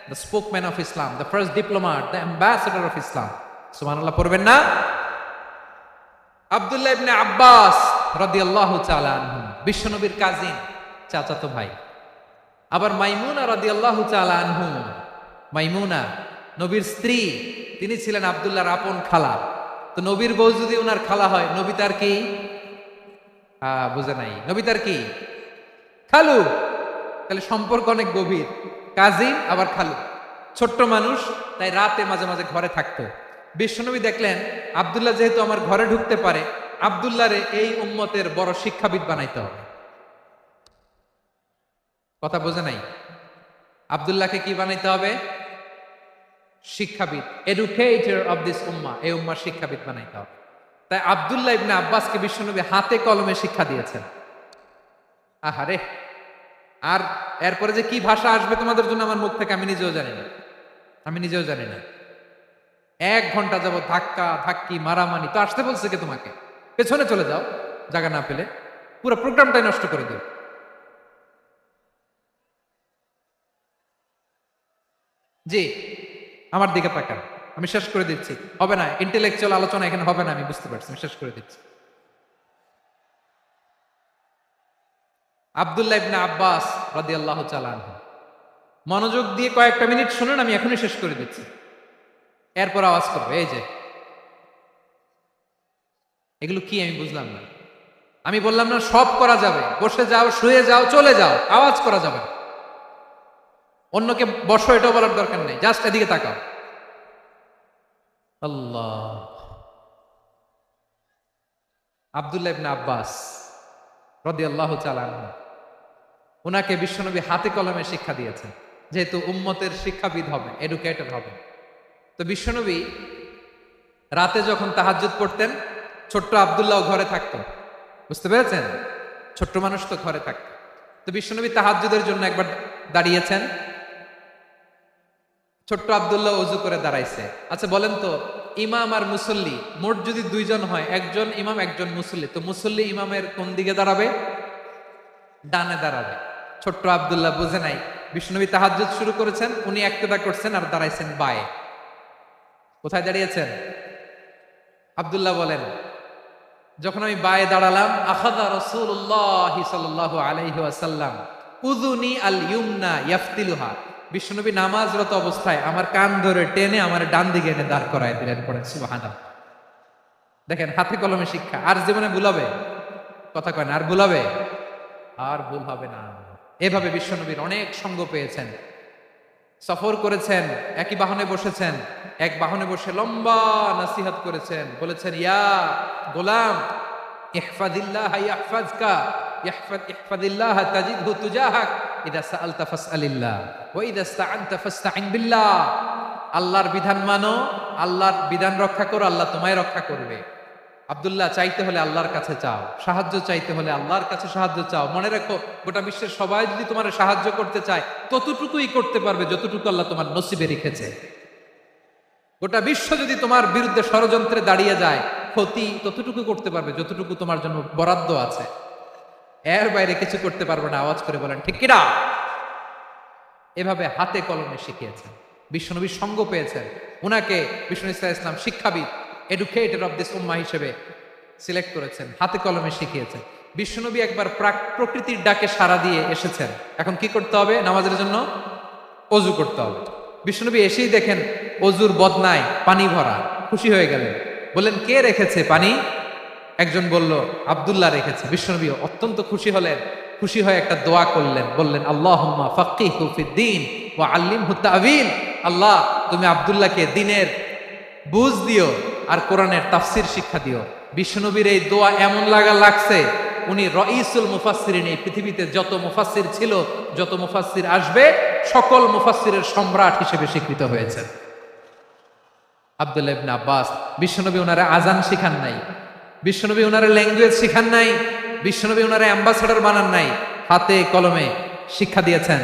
the spokesman of Islam, the first diplomat, the ambassador of Islam. সুবহানাল্লাহ পড়বেন না? আব্দুল্লাহ ইবনে আব্বাস রাদিয়াল্লাহু তাআলা আনহু বিশ্বনবীর কাজিন, চাচাতো ভাই। আবার মাইমুনা রাদিয়াল্লাহু তাআলা আনহু, মাইমুনা নবীর স্ত্রী, তিনি ছিলেন আব্দুল্লাহর আপন খালা। তো নবীর বউ যদি ওনার খালা হয়, নবী তার কি? বুঝে নাই, নবী তার কি? খালু। তাহলে সম্পর্ক অনেক গভীর, কাজিন আবার খালু। ছোট্ট মানুষ, তাই রাতে মাঝে মাঝে ঘরে থাকতো। বিশ্বনবী দেখলেন আব্দুল্লাহ যেহেতু আমার ঘরে ঢুকতে পারে, আব্দুল্লাহরে এই উম্মতের বড় শিক্ষাবিদ বানাইতে হবে। কথা বোঝে নাই? আব্দুল্লাহকে কি বানাইতে হবে? শিক্ষাবিদ, এডুকেটর অফ দিস উম্মাহ, এই উম্মার শিক্ষাবিদ বানাইতে হবে। তাই আব্দুল্লাহ ইবনে আব্বাসকে বিশ্বনবী হাতে কলমে শিক্ষা দিয়েছেন। আহারে, আর এরপরে যে কি ভাষা আসবে তোমাদের জন্য আমার মুখ থেকে আমি নিজেও জানি না। 1 ঘন্টা যাবত ধাক্কা ধাক্কি মারামারি, তো আসতে বলছে কে তোমাকে? পেছনে চলে যাও, জায়গা না পেলে। পুরো প্রোগ্রামটাই নষ্ট করে দিও। জি, আমার দিকে তাকান, আমি শেষ করে দিচ্ছি। হবে না, ইন্টেলেকচুয়াল আলোচনা এখানে হবে না, আমি বুঝতে পারছি, আমি শেষ করে দিচ্ছি। আব্দুল্লাহ ইবনে আব্বাস রাদিয়াল্লাহু তাআলা আনহু, মনোযোগ দিয়ে কয়েকটা মিনিট শুনুন, আমি এখনই শেষ করে দিচ্ছি, এরপর আওয়াজ করবে। এই যে এগুলো কি আমি বুঝলাম না। আমি বললাম না সব করা যাবে, বসে যাও, শুয়ে যাও, চলে যাও, আওয়াজ করা যাবে না। অন্যকে বসো এটাও বলার দরকার নেই, জাস্ট এদিকে তাকাও। আল্লাহ। আব্দুল্লাহ ইবনে আব্বাস রাদিয়াল্লাহু তাআলা আনহু, ওনাকে বিশ্বনবী হাতে কলমে শিক্ষা দিয়েছেন, যেহেতু উম্মতের শিক্ষাবিদ হবে, এডুকেটর হবে। তো বিশ্বনবী রাতে যখন তাহাজ্জুদ পড়তেন, ছোট্ট আব্দুল্লাহ ঘরে থাকতো। বুঝতে পেরেছেন? ছোট্ট মানুষ তো ঘরে থাকতো। তো বিশ্বনবী তাহাজ্জুদের জন্য একবার দাঁড়িয়েছেন, ছোট্ট আব্দুল্লাহ ওযু করে দাঁড়াইছে। আচ্ছা বলেন তো, ইমাম আর মুসল্লি মোট যদি 2 জন হয়, একজন ইমাম একজন মুসল্লি, তো মুসল্লি ইমামের কোন দিকে দাঁড়াবে? ডানে দাঁড়াবে। ছোট্ট আব্দুল্লাহ বুঝে নাই, বিশ্বনবী তাহাজ্জুদ শুরু করেছেন, উনি একতেদা করছেন আর দাঁড়াইছেন বায়ে। কোথায় দাঁড়িয়েছেন? আব্দুল্লাহ বলেন, যখন আমি বায়ে দাঁড়ালাম, আখাযা রাসূলুল্লাহ সাল্লাল্লাহু আলাইহি ওয়াসাল্লাম উযুনি আল ইউমনা ইয়াফতিলুহা, বিশ্বনবী নামাজরত অবস্থায় আমার কান ধরে টেনে আমার ডান দিকে এনে দাঁড় করায় দিলেন। পড়েন সুবহানাল্লাহ। দেখেন, হাতে কলমে শিক্ষা। আর জীবনে ভুল হবে? কথা কয় না, আর ভুল হবে? আর ভুল হবে না। এভাবে বিশ্বনবীর অনেক সঙ্গ পেয়েছেন, সফর করেছেন, একই বাহনে বসেছেন, এক বাহনে বসে লম্বা নসিহত করেছেন, বলেছেন, ইয়া গোলাম ইহফাজিল্লাহ ইয়াহফাজকা, ইহফাজিল্লাহ তাজিদহু তুজাহাক, ইযা সাআলতা ফাসআলিল্লাহ ওয়া ইযা ইসতাআনতা ফাসতাইন বিল্লাহ। আল্লাহর বিধান মানো, আল্লাহর বিধান রক্ষা করো, আল্লাহ তোমায় রক্ষা করবে। আব্দুল্লাহ, চাইতে হলে আল্লাহর কাছে চাও, সাহায্য চাইতে হলে আল্লাহর কাছে সাহায্য চাও। মনে রাখো, গোটা বিশ্বের সবাই যদি তোমার সাহায্য করতে চায়, ততটুকুই করতে পারবে যতটুকু আল্লাহ তোমার নসিবে রেখেছে। গোটা বিশ্ব যদি তোমার বিরুদ্ধে ষড়যন্ত্রে দাঁড়িয়ে যায়, ক্ষতি ততটুকু করতে পারবে যতটুকু তোমার জন্য বরাদ্দ আছে। এর বাইরে কিছু করতে পারবে না। আওয়াজ করে বলেন ঠিক কিনা? এভাবে হাতে কলমে শিখিয়েছেন, বিশ্বনবীর সঙ্গ পেয়েছেন। উনাকে বিশ্বনবী সাল্লাল্লাহু আলাইহি ওয়াসাল্লাম শিক্ষাবিদ, এডুকেটর অফ দিস উম্মাহ হিসেবে সিলেক্ট করেছেন, হাতে কলমে শিখিয়েছেন। বিশ্বনবী একবার প্রকৃতির ডাকে সাড়া দিয়ে এসেছেন। এখন কি করতে হবে? নামাজের জন্য অজু করতে হবে। বিশ্বনবী এসেই দেখেন অজুর বদনায় পানি ভরা, খুশি হয়ে গেলেন। বললেন, কে রেখেছে পানি? একজন বলল, আব্দুল্লাহ রেখেছে। বিশ্বনবী অত্যন্ত খুশি হলেন। খুশি হয়ে একটা দোয়া করলেন, বললেন, আল্লাহুম্মা ফাক্কিহু ফিদ্দীন ওয়া আল্লিমহু তা'ওয়ীল। আল্লাহ, তুমি আব্দুল্লাহকে দ্বীনের বুঝ দিও আর কোরআনের তাফসীর শিক্ষা দিও। বিশ্বনবীর এই দোয়া এমন লাগছে, উনি রাইসুল মুফাসসিরিন, এই পৃথিবীতে যত মুফাসসির ছিল, যত মুফাসসির আসবে, সকল মুফাসসিরের সম্রাট হিসেবে স্বীকৃত হয়েছেন। আব্দুল্লাহ ইবনে আব্বাস, বিশ্বনবী ওনারে আজান শিখান নাই, বিশ্বনবী ওনারে ল্যাঙ্গুয়েজ শিখান নাই, বিশ্বনবী ওনারে অ্যাম্বাসেডর বানান নাই, হাতে কলমে শিক্ষা দিয়েছেন।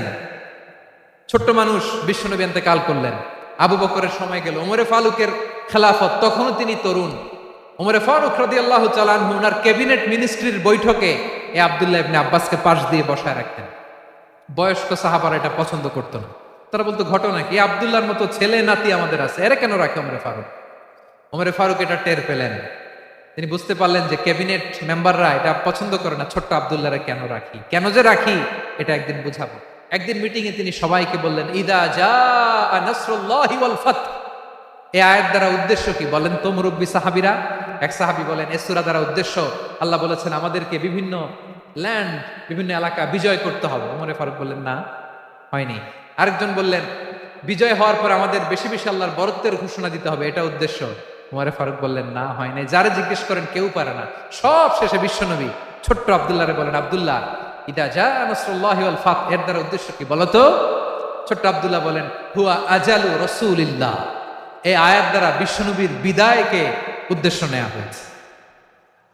ছোট্ট মানুষ, বিশ্বনবী ইন্তেকাল করলেন। আবু বকরের সময় গেল, ওমরে ফারুকের খেলাফত, তখনও তিনি তরুণ। ওমরে ফারুক রাদিয়াল্লাহু তাআলা আনহু ওনার ক্যাবিনেট মিনিস্ট্রির বৈঠকে এই আব্দুল্লাহ ইবনে আব্বাসকে পাশ দিয়ে বসায় রাখতেন। বয়স্ক সাহাবারা এটা পছন্দ করতো না। তারা বলতো, ঘটনা কি? আব্দুল্লাহর মতো ছেলে নাতি আমাদের আছে, এরা কেন রাখে ওমরে ফারুক? ওমরে ফারুক এটা টের পেলেন। তিনি বুঝতে পারলেন যে ক্যাবিনেট মেম্বাররা এটা পছন্দ করে না, ছোট্ট আব্দুল্লাহরে কেন রাখি, কেন যে রাখি, এটা একদিন বুঝাবো। একদিন মিটিং এ তিনি সবাইকে বললেন, ইদা জাআ নাসরুল্লাহি ওয়াল ফাত। এই আয়াত দ্বারা উদ্দেশ্য কি বলেন তো মুরব্বী সাহাবীরা? এক সাহাবী বলেন, এই সূরা দ্বারা উদ্দেশ্য, আল্লাহ বলেছেন আমাদেরকে বিভিন্ন ল্যান্ড, বিভিন্ন এলাকা বিজয় করতে হবে। ওমরে ফারুক বললেন, না, হয়নি। আরেকজন বললেন, বিজয় হওয়ার পর আমাদের বেশি বেশি আল্লাহর বরত্বের ঘোষণা দিতে হবে, এটা উদ্দেশ্য। ওমরে ফারুক বললেন, না, হয় নাই। যারা জিজ্ঞেস করেন কেউ পারে না। সব শেষে বিশ্বনবী ছোট্ট আব্দুল্লাহরে বলেন, আব্দুল্লাহ, ইদা জাআ নাসরুল্লাহি ওয়াল ফাত, এর দ্বারা উদ্দেশ্য কি বলো তো? ছোট্ট আব্দুল্লাহ বলেন, হুয়া আজালু রাসূলিল্লাহ। এই আয়াত দ্বারা বিশ্বনবীর বিদায়কে উদ্দেশ্য নেওয়া হয়েছে।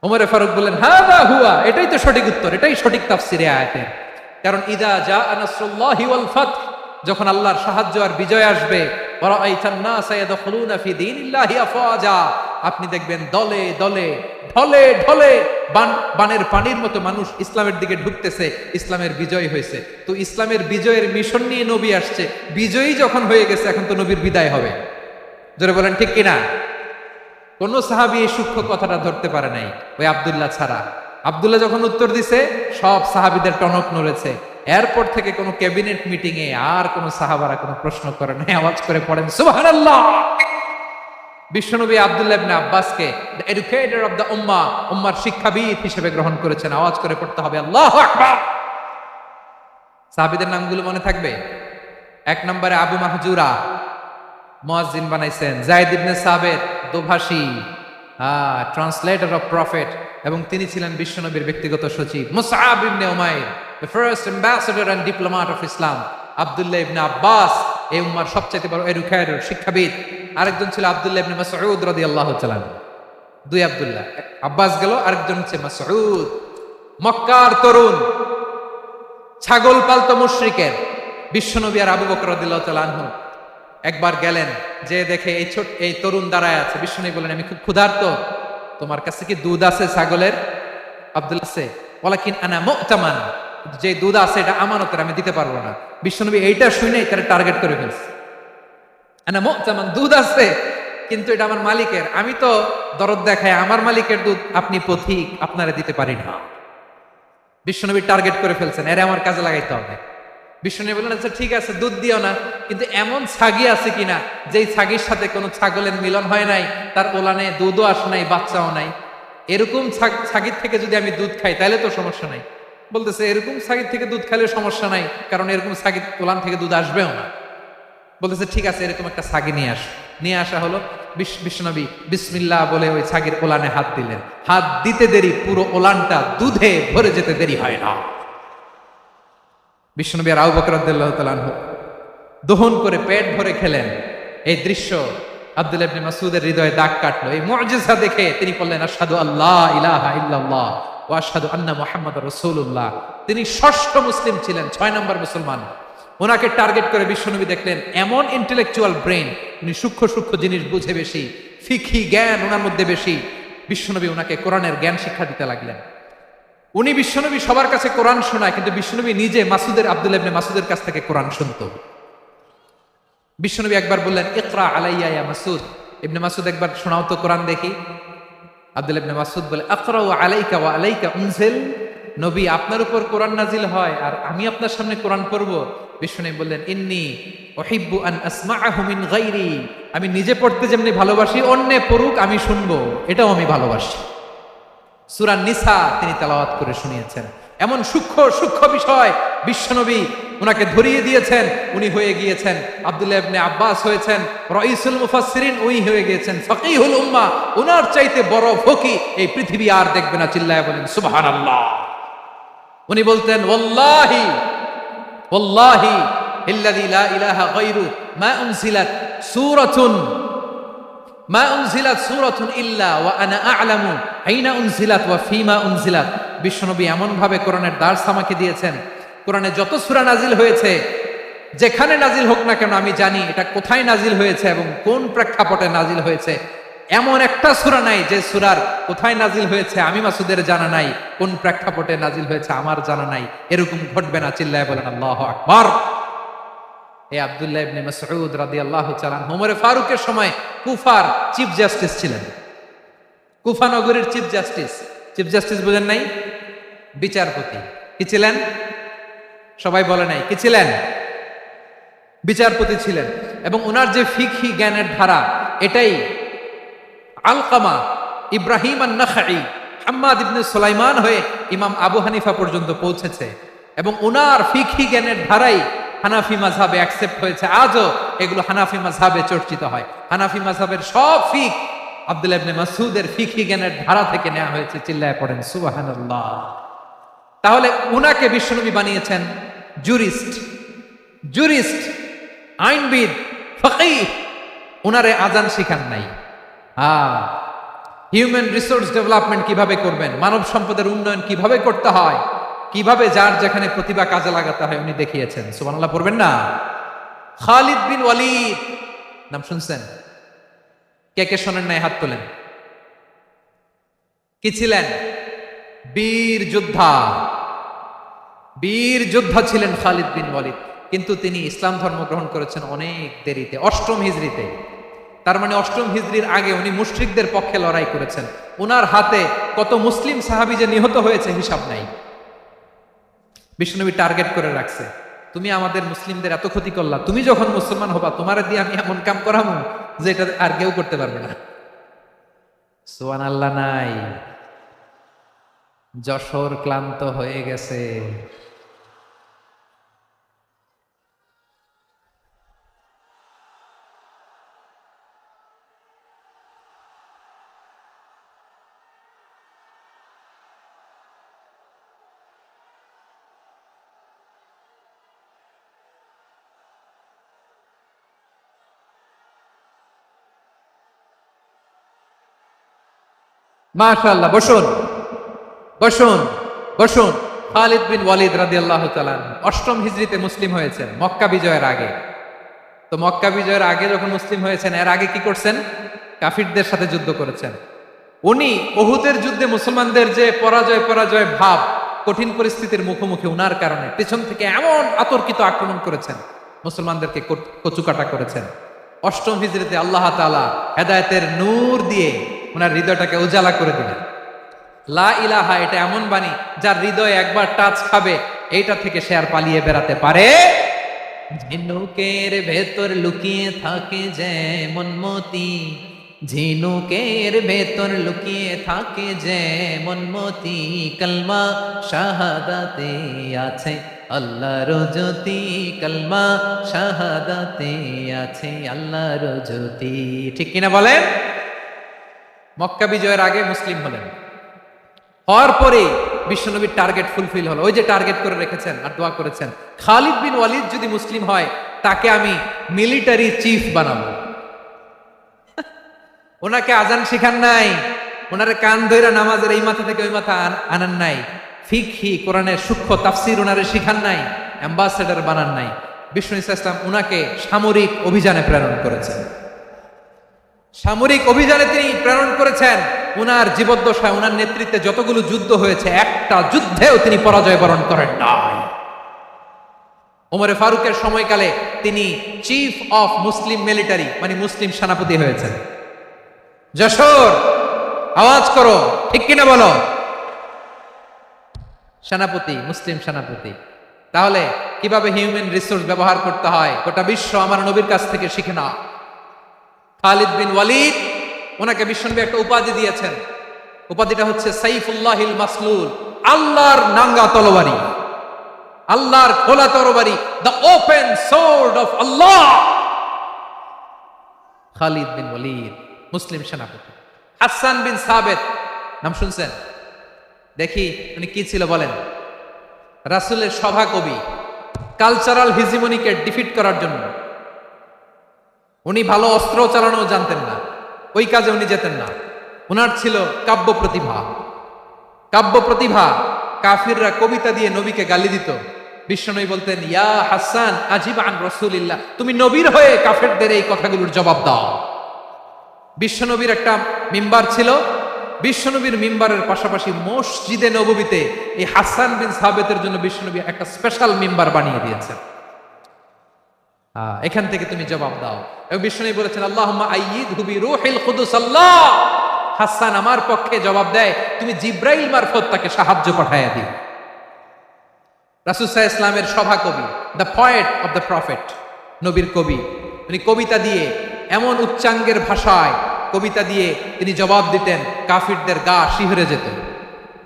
ওমরে ফারুক বললেন, হাযা হুয়া, এটাই তো সঠিক উত্তর, এটাই সঠিক তাফসীর এই আয়াতের। কারণ ইদা জাআ নাসরুল্লাহি ওয়াল ফাত, যখন আল্লাহর সাহায্য আর বিজয় আসবে, ওয়ারাআইতান নাসা ইয়াদখুলুনা ফি দীনিল্লাহি আফওয়াজা, আপনি দেখবেন দলে দলে, ঢলে ঢলে, বানের পানির মতো মানুষ ইসলামের দিকে ঢুকতেছে। ইসলামের বিজয় হয়েছে। তো ইসলামের বিজয়ের মিশন নিয়ে নবী আসছে। বিজয়ী যখন হয়ে গেছে, এখন তো নবীর বিদায় হবে। জোরে বলেন ঠিক কিনা? কোন সাহাবী এই সূক্ষ্ম কথাটা ধরতে পারে নাই, ওই আব্দুল্লাহ ছাড়া। আব্দুল্লাহ যখন উত্তর দিছে, সব সাহাবীদের টনক নড়েছে। এরপর থেকে কোন ক্যাবিনেট মিটিং এ আর কোন সাহাবারা কোনো প্রশ্ন করে নাই। আওয়াজ করে পড়েন সুবহানাল্লাহ। বিশ্বনবী আব্দুল্লাহ ইবনে আব্বাসকে দ্য এডুকেটর অফ দ্য উম্মাহ, উম্মার শিক্ষাবিদ হিসেবে গ্রহণ করেছেন। আওয়াজ করে পড়তে হবে আল্লাহু আকবার। সাহাবীদের নামগুলো মনে থাকবে? এক নম্বরে আবু মাহজুরা, মুয়াজ্জিন বানাইছেন। যায়েদ ইবনে সাবিত, দোভাষী, ট্রান্সলেটর অফ প্রফেট, এবং তিনি ছিলেন বিশ্বনবীর ব্যক্তিগত সচিব। মুসআব ইবনে Umair, the first ambassador and diplomat of Islam. Abdullah ইবনে আব্বাস, এই উম্মার সবচেয়ে বড় এডুকেটর, শিক্ষাবিদ। আরেকজন ছিল আব্দুল্লাহ ইবনে মাসউদ রাদিয়াল্লাহু তাআলা। দুই আব্দুল্লাহ, আব্বাস গেল, আরেকজন হচ্ছে মাসউদ। মক্কার তরুণ, ছাগল পালতো মুশরিকের। বিশ্বনবী আর আবু বকর রাদিয়াল্লাহু তাআলা আনহু একবার গেলেন, যে দেখে এই তরুণ দাঁড়ায় আছে। বিশ্বনবী বলেন, আমি খুব ক্ষুধার্ত, তোমার কাছে কি দুধ আছে ছাগলের? আব্দুল্লাহ আছে, ওয়ালাকিন আনা মু'তামান, যে দুধ আছে এটা আমানতের, আমি দিতে পারবো না। বিশ্বনবী এইটা শুনে তার টার্গেট করে ফেলছে। আনা মু'তামান, দুধ আছে, কিন্তু এটা আমার মালিকের, আমি তো দরদ দেখাই আমার মালিকের দুধ, আপনি পথিক, আপনারা দিতে পারি না। বিশ্বনবী টার্গেট করে ফেলছেন, এরে আমার কাজে লাগাইতে হবে। বিশ্বনবী বললেন, আচ্ছা ঠিক আছে, দুধ দিও না, কিন্তু এমন ছাগি আছে কিনা যেই ছাগির সাথে কোনো ছাগলের মিলন হয় নাই, তার ওলানে দুধও আসে নাই, বাচ্চাও নাই, এরকম ছাগির থেকে যদি আমি দুধ খাই তাহলে তো সমস্যা নাই। বলতেছে এরকম ছাগির থেকে দুধ খাইলে সমস্যা নাই, কারণ এরকম ছাগির ওলান থেকে দুধ আসবেও না। বলতেছে ঠিক আছে, এরকম একটা ছাগি নিয়ে আস। নিয়ে আসা হলো। বিশ্বনবী বিসমিল্লাহ বলে ওই ছাগির ওলানে হাত দিলেন। হাত দিতে দেরি, পুরো ওলানটা দুধে ভরে যেতে দেরি হয় না। বিশ্বনবী আর আবু বকর রাদিয়াল্লাহু তাআলা আনহু দহন করে পেট ভরে খেলেন। এই দৃশ্য আব্দুল্লাহ ইবনে মাসউদের হৃদয়ে দাগ কাটলো। এই মুজিজা দেখে তিনি বললেন, আশহাদু আল্লা ইলাহা ইল্লাল্লাহ ওয়া আশহাদু আন্না মুহাম্মাদুর রাসূলুল্লাহ। তিনি ষষ্ঠ মুসলিম ছিলেন, 6 নম্বর মুসলমান। ওনাকে টার্গেট করে বিশ্বনবী দেখলেন এমন ইন্টেলেকচুয়াল ব্রেন, উনি সূক্ষ্ম সূক্ষ্ম জিনিস বুঝে বেশি, ফিকহি জ্ঞান ওনার মধ্যে বেশি। বিশ্বনবী ওনাকে কোরআনের জ্ঞান শিক্ষা দিতে লাগলেন। উনি বিশ্বনবী সবার কাছে কোরআন শোনায়, কিন্তু বিশ্বনবী নিজে আব্দুল্লাহ ইবনে মাসউদের কাছ থেকে কোরআন শুনতো। বিশ্বনবী একবার বললেন, ইকরা আলাইয়া ইয়া মাসউদ। ইবনে মাসউদ একবার শোনাও তো কোরআন দেখি। আব্দুল্লাহ ইবনে মাসউদ বলে, আকরাউ আলাইকা ওয়া আলাইকা উনজিল। নবী, আপনার উপর কোরআন নাজিল হয় আর আমি আপনার সামনে কোরআন পড়ব। বিশ্বনবী বললেন, ইন্নী উহিব্বু আন আসমাআহু মিন গায়রি। আমি নিজে পড়তে যেমনি ভালোবাসি, অন্যে পড়ুক আমি শুনবো, এটাও আমি ভালোবাসি। সূরা নিসা তিনি তেলাওয়াত করে শুনিয়েছেন। এমন সূক্ষ্ম সূক্ষ্ম বিষয় বিশ্বনবী উনাকে ধরিয়ে দিয়েছেন। উনি হয়ে গিয়েছেন, আব্দুল্লাহ ইবনে আব্বাস হয়েছেন রাইসুল মুফাসসিরিন, উনি হয়ে গিয়েছেন ফাকিহুল উম্মাহ। উনার চাইতে বড় ফকি এই পৃথিবী আর দেখবে না। চিল্লায়া বলেন সুবহানাল্লাহ। উনি বলতেন, ওয়াল্লাহি ওয়াল্লাহি ইল্লাযী লা ইলাহা গায়রু মা উনজিলাত সূরাতুন ইল্লা ওয়া আনা আ'লামু আইনা উনজিলাত ওয়া ফীমা উনজিলাত। বিশ্বনবী এমন ভাবে কোরআনের দার্স আমাকে দিয়েছেন, কোরআনে যত সূরা নাজিল হয়েছে, যেখানে নাজিল হোক না কেন আমি জানি এটা কোথায় নাজিল হয়েছে এবং কোন প্রেক্ষাপটে নাজিল হয়েছে। এমন একটা সূরা নাই যে সূরার কোথায় নাজিল হয়েছে আমি মাসুদের জানা নাই, কোন প্রেক্ষাপটে নাজিল হয়েছে আমার জানা নাই। এরকম ঘটবে না। চিল্লায় বলেন আল্লাহু আকবার। এই আব্দুল্লাহ ইবনে মাসউদ রাদিয়াল্লাহু তাআলা ওমর ফারুকের সময় কুফার চিফ জাস্টিস ছিলেন। কুফা নগরীর চিফ জাস্টিস। চিফ জাস্টিস বুঝেন নাই? বিচারপতি। কি ছিলেন? সবাই বলে নাই কি ছিলেন? বিচারপতি ছিলেন। এবং ওনার যে ফিকহি জ্ঞানের ধারা, এটাই আলকামা, ইব্রাহিম আন-নাখাই, হাম্মাদ ইবনে সুলাইমান হয়ে ইমাম আবু হানিফা পর্যন্ত পৌঁছেছে। এবং ওনার ফিকহি জ্ঞানের ধারাই হানাফি মাযহাবে অ্যাকসেপ্ট হয়েছে। আজও এগুলো হানাফি মাযহাবে চর্চিত হয়। হানাফি মাযহাবের সব ফিক আব্দুল্লাহ ইবনে মাসউদের ফিকহি জ্ঞানের ধারা থেকে নেওয়া হয়েছে। চিল্লায় পড়েন সুবহানাল্লাহ। তাহলে উনাকে বিশ্বনবী বানিয়েছেন জুরিস্ট, আইনবিদ, ফকিহ। উনারে আজান শিখান নাই। হিউম্যান রিসোর্স ডেভেলপমেন্ট কিভাবে করবেন, মানব সম্পদের উন্নয়ন কিভাবে করতে হয়, কিভাবে যার যেখানে প্রতিভা কাজে লাগাতে হয় উনি দেখিয়েছেন। সুবহানাল্লাহ পড়বেন না? খালিদ বিন ওয়ালিদ নাম শুনছেন? কে কে শোনেন নাই? হাত তোলেন। কি ছিলেন? বীর যোদ্ধা ছিলেন খালিদ বিন ওয়ালিদ। কিন্তু তিনি ইসলাম ধর্ম গ্রহণ করেছেন অনেক দেরিতে, 8ম হিজরিতে। তার মানে 8ম হিজরির আগে উনি মুশরিকদের পক্ষে লড়াই করেছেন। উনার হাতে কত মুসলিম সাহাবী যে নিহত হয়েছে হিসাব নাই। বিশ্বনবী টার্গেট করে রাখছে, তুমি আমাদের মুসলিমদের এত ক্ষতি করলা, তুমি যখন মুসলমান হবা তোমার দিয়ে আমি এমন কাম করামু যে এটা আর কেউ করতে পারবে না। সুবহানাল্লাহ নাই? যশোর ক্লান্ত হয়ে গেছে। মাশাআল্লাহ, বসুন বসুন বসুন। খালিদ বিন ওয়ালিদ রাদিয়াল্লাহু তাআলা 8ম হিজরিতে মুসলিম হয়েছেন, মক্কা বিজয়ের আগে। তো মক্কা বিজয়ের আগে যখন মুসলিম হয়েছেন, এর আগে কি করছেন? কাফিরদের সাথে যুদ্ধ করেছেন। উনি উহুদের যুদ্ধে মুসলমানদের যে পরাজয় ভাব, কঠিন পরিস্থিতির মুখোমুখি উনার কারণে পেছন থেকে এমন আতর্কিত আক্রমণ করেছেন, মুসলমানদেরকে কচুকাটা করেছেন। অষ্টম হিজরিতে আল্লাহ তাআলা হেদায়েতের নূর দিয়ে ওনার হৃদয়টাকে উজালা করে দিলেন। লা ইলাহা এটা এমন বাণী যার হৃদয়ে একবার টাচ খাবে এইটা থেকে সে আর পালিয়ে বেড়াতে পারে। ঝিনুকের ভেতর লুকিয়ে থাকে যেমন মতি, ঝিনুকের ভেতর লুকিয়ে থাকে যেমন মতি, কলমা শাহাদাতে আছে আল্লাহর জ্যোতি, কলমা শাহাদাতে আছে আল্লাহর জ্যোতি। ঠিক কিনা বলেন? মক্কা বিজয়ের আগে মুসলিম হলেন, হওয়ার পরে বিশ্বনবীর টার্গেট ফুলফিল হলো। ওই যে টার্গেট করে রেখেছেন আর দোয়া করেছেন, খালিদ বিন ওয়ালিদ যদি মুসলিম হয় তাকে আমি মিলিটারি চিফ বানাবো। ওনাকে আজান শিখান নাই, ওনার কান ধইরা নামাজের এই মাথা থেকে ওই মাথা আনান নাই, ফিকহি কোরআনের সূক্ষ্ম তাফসীর ওনারে শিখান নাই, অ্যাম্বাসেডর বানান নাই। বিষ্ণু ইসলাম ওনাকে সামরিক অভিযানে প্রেরণ করেছেন। সামরিক অভিযানে তিনি প্রেরণ করেছেন। উনার জীবদ্দশায় উনার নেতৃত্বে যতগুলো যুদ্ধ হয়েছে একটা যুদ্ধেও তিনি পরাজয় বরণ করেন নাই। ওমরে ফারুকের সময়কালে তিনি চিফ অফ মুসলিম মিলিটারি মানে মুসলিম সেনাপতি হয়েছেন। যশোর আওয়াজ করো, ঠিক কিনা বলো? সেনাপতি, মুসলিম সেনাপতি। তাহলে কিভাবে হিউম্যান রিসোর্স ব্যবহার করতে হয় গোটা বিশ্ব আমার নবীর কাছ থেকে শিখে না। খালিদ বিন ওয়ালিদ, ওনাকে বিশ্বনবী একটা উপাধি দিয়েছেন। উপাধিটা হচ্ছে সাইফুল্লাহিল মাসলুল, আল্লাহর নাঙ্গা তরবারি, আল্লাহর খোলা তরবারি, দ্য ওপেন সোর্ড অফ আল্লাহ। খালিদ বিন ওয়ালিদ মুসলিম সেনাপতি। হাসান বিন সাবেত নাম শুনছেন? দেখি উনি কি ছিল বলেন। রাসূলের সভা কবি, কালচারাল হিজিমনিকে ডিফিট করার জন্য। উনি ভালো অস্ত্র চালানো জানতেন না, ওই কাজে উনি যেতেন না। উনার ছিল কাব্য প্রতিভা। কাব্য প্রতিভা, কাফিররা কবিতা দিয়ে নবীকে গালি দিত। বিশ্বনবী বলতেন, ইয়া হাসান আজিব আন রাসূলিল্লাহ, তুমি নবীর হয়ে কাফেরদের এই কথাগুলোর জবাব দাও। বিশ্বনবীর একটা মিম্বার ছিল। বিশ্বনবীর মিম্বারের পাশাপাশি মসজিদে নববীতে এই হাসান বিন সাবেতের জন্য বিশ্বনবী একটা স্পেশাল মিম্বার বানিয়ে দিয়েছেন। এখান থেকে তুমি জবাব দাও। এবং বিশ্বনবী বলেছেন, আল্লাহুম্মা আইয়িদহু বিরূহিল কুদুস। আল্লাহ, হাসান আমার পক্ষে জবাব দেয়, তুমি জিব্রাইল মারফত তাকে সাহায্য পাঠায়া দিও। রাসূল সাল্লাল্লাহু আলাইহি ওয়াসাল্লামের সভা কবি, the poet of the prophet, নবীর কবি। উনি কবিতা দিয়ে এমন উচ্চাঙ্গের ভাষায় কবিতা দিয়ে তিনি জবাব দিতেন, কাফিরদের গা শিহরে যেত,